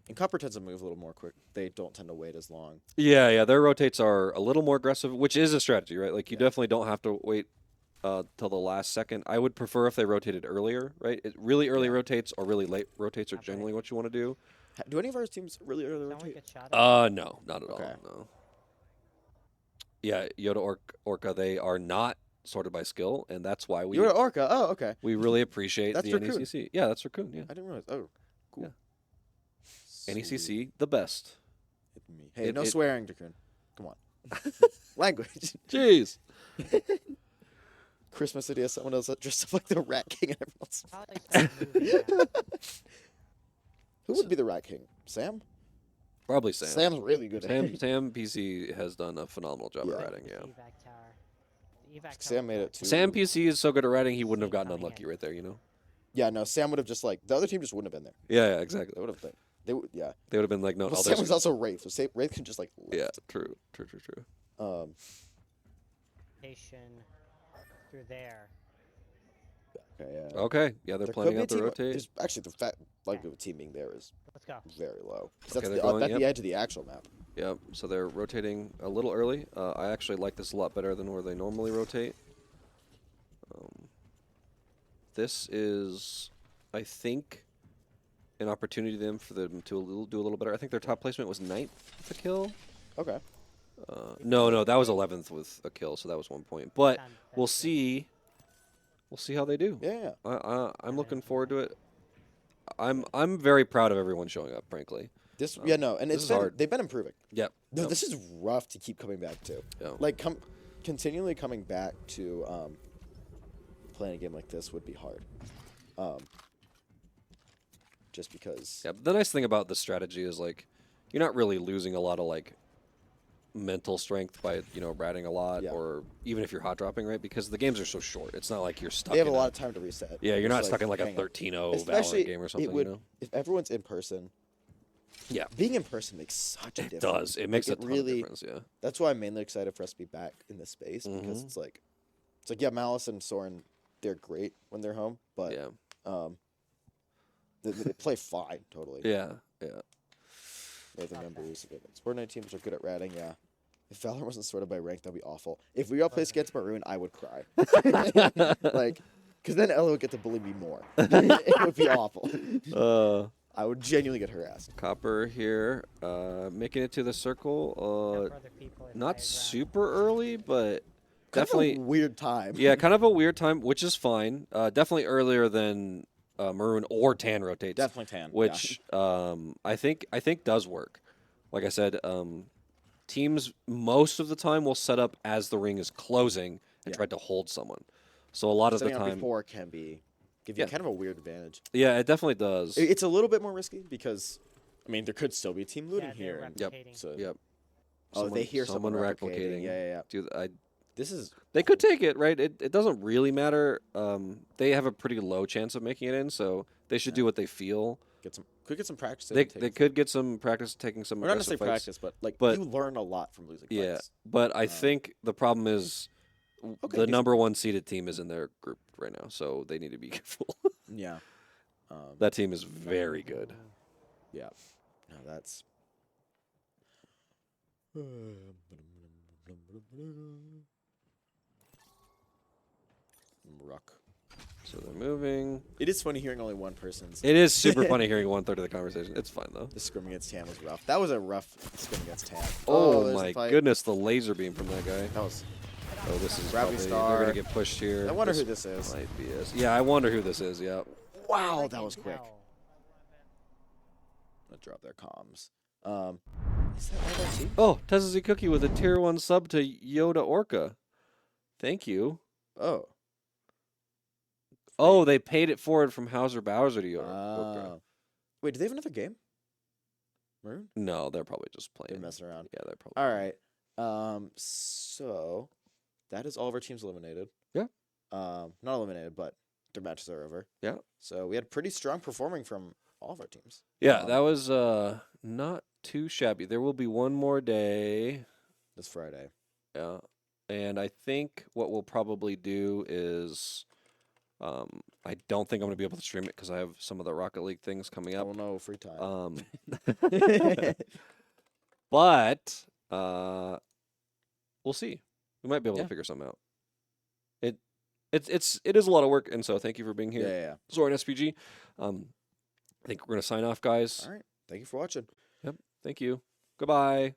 B: And Copper tends to move a little more quick. They don't tend to wait as long.
A: Yeah. Their rotates are a little more aggressive, which is a strategy, right? Like you
B: Yeah.
A: definitely don't have to wait till the last second. I would prefer if they rotated earlier, right? Really early
B: Yeah.
A: rotates or really late rotates are
F: Okay.
A: generally what you want to do.
B: Do any of our teams really early
F: Someone
B: rotate?
F: get shot at.
A: No, not at
B: Okay.
A: all. No. Yeah, Yoda Orca, they are not sorted by skill, and that's why
B: You're an Orca. Oh, okay.
A: we really appreciate
B: That's
A: the
B: Raccoon.
A: NECC. Yeah, that's Raccoon. Yeah,
B: I didn't realize. Oh, cool.
A: Yeah. NECC, the best.
B: Hit me. Hey,
A: It-
B: no
A: it-
B: swearing, Dakun. Come on. Language.
A: Jeez.
B: Christmas idea. Someone else that dressed up like the Rat King and everyone else.
F: Probably start moving now.
B: Who would be the Rat King? Sam?
A: Probably Sam.
B: Sam's really good at it.
A: Sam PC has done a phenomenal job
B: Yeah.
A: at ratting. Yeah.
F: Evac tower. The evac
B: Sam
F: tower
B: made it
F: got-
B: too.
A: Sam PC is so good at ratting, he wouldn't have
F: See
A: gotten
F: coming
A: unlucky
F: in.
A: right there. You know.
B: Yeah, no, Sam would have just like the other team just wouldn't have been there.
A: Yeah, exactly.
B: They would have been. They would, yeah.
A: They would have been like, no,
B: Well,
A: oh,
B: Sam
A: there's
B: was also Wraith, so Wraith can just like.
A: yeah,
B: lift.
A: true.
F: Rotation through there.
B: Okay, yeah.
A: Okay, yeah, they're
B: There
A: planning
B: could be
A: out the
B: a team.
A: rotate.
B: There's actually the fact like the team being there is
F: Let's go.
B: very low. 'Cause
A: Okay,
B: that's
A: they're
B: the,
A: going-
B: that's
A: yep.
B: the edge of the actual map.
A: Yep. So they're rotating a little early. I actually like this a lot better than where they normally rotate. this is, I think, an opportunity for them to do a little better. I think their top placement was 9th with a kill.
B: Okay.
A: No, that was 11th with a kill, so that was 1 point. But
F: Sound
A: we'll
F: very good.
A: see. We'll see how they do.
B: Yeah.
A: I'm looking forward to it. I'm very proud of everyone showing up, frankly.
B: This
A: Oh,
B: yeah no, and
A: this
B: it's
A: is
B: been
A: hard.
B: they've been improving.
A: Yep.
B: No,
A: Yep.
B: this is rough to keep coming back to.
A: Yeah.
B: Like continually coming back to playing a game like this would be hard. Just because.
A: Yeah, but the nice thing about this strategy is like you're not really losing a lot of like mental strength by ratting a lot,
B: Yeah.
A: or even if you're hot dropping, right? Because the games are so short. It's not like you're stuck.
B: They have a
A: in
B: lot of time to reset.
A: Yeah, you're
B: Just,
A: not stuck in like a
B: hang on.
A: 13-0
B: Especially
A: Valorant game or something.
B: it would, if everyone's in person.
A: Yeah.
B: Being in person makes such a
A: It
B: difference.
A: does. It makes
B: Like,
A: a ton
B: really,
A: of difference. Yeah.
B: That's why I'm mainly excited for us to be back in this space because
A: Mhm.
B: it's like yeah, Malice and Soren, they're great when they're home, but
A: Yeah.
B: they play fine totally.
A: Yeah. Yeah.
B: They're the members of it. Fortnite teams are good at ratting, yeah. If Valorant wasn't sorted by rank, that'd be awful. If we all play against Maroon, I would cry. Like, because then Ella would get to bully me more. It would be awful. I would genuinely get harassed.
A: Copper here, making it to the circle.
F: Now for other people in
A: Not
F: the
A: super early, but
B: Kind
A: definitely.
B: of a weird time.
A: Yeah, kind of a weird time, which is fine. Definitely earlier than Maroon or Tan rotates.
B: Definitely Tan.
A: Which I think does work. Like I said, teams most of the time will set up as the ring is closing and
B: Yeah.
A: try to hold someone. So a lot of the
B: Setting up
A: time,
B: before can give you
A: Yeah.
B: kind of a weird advantage.
A: yeah, it definitely does.
B: It's a little bit more risky because, I mean, there could still be team looting
F: they're
B: here. And
A: Yep.
F: replicating.
B: so,
A: Yep.
B: Oh, they hear someone replicating.
A: replicating.
B: Yeah.
A: Dude,
B: This is
A: they could take it, right? It doesn't really matter. They have a pretty low chance of making it in, so they should do what they feel.
B: could get some practice. in
A: They
B: and take it.
A: could get some practice taking some
B: Or not
A: aggressive
B: necessarily
A: fights.
B: practice, but
A: But-
B: you learn a lot from losing
A: Yeah,
B: fights.
A: but I think the problem is
B: Okay,
A: the
B: decent.
A: number 1 seeded team is in their group right now, so they need to be careful.
B: Yeah.
A: That team is very good.
B: Yeah. No, that's. Ruck.
A: So they're moving.
B: It is funny hearing only one person's.
A: It is super funny hearing 1/3 of the conversation. It's fine though.
B: The scrim against Tan was rough. That was a rough scrim against Tan.
A: Oh,
B: there's the
A: my
B: fight.
A: goodness, the laser beam from that guy.
B: That was.
A: Oh, this is
B: Gravity
A: probably,
B: Star.
A: they're gonna get pushed here.
B: I wonder who this is.
A: Might be us. Yeah, I wonder who this is. Yeah.
B: Wow, that was quick.
F: Hell.
B: Let's drop their comms. Is that LRT?
A: Oh, Tezzy Cookie with a tier 1 sub to Yoda Orca. Thank you.
B: Oh.
A: Oh, they paid it forward from Hauser Bowser to Yoda Orca.
B: Wait, do they have another game? Maroon?
A: No, they're probably just
B: They're
A: playing.
B: messing around.
A: Yeah, they're probably.
B: All right. So that is all of our teams eliminated.
A: Yeah.
B: Not eliminated, but their matches are over.
A: Yeah.
B: So we had pretty strong performing from all of our teams.
A: Yeah, that was not too shabby. There will be one more day.
B: This Friday.
A: Yeah. And I think what we'll probably do is I don't think I'm going to be able to stream it because I have some of the Rocket League things coming up.
B: Oh no, free time.
A: But we'll see. We might be able
B: Yeah.
A: to figure something out. It is a lot of work, and so thank you for being here.
B: Yeah.
A: Zoran SPG. I think we're gonna sign off, guys.
B: All right. Thank you for watching.
A: Thank you. Goodbye.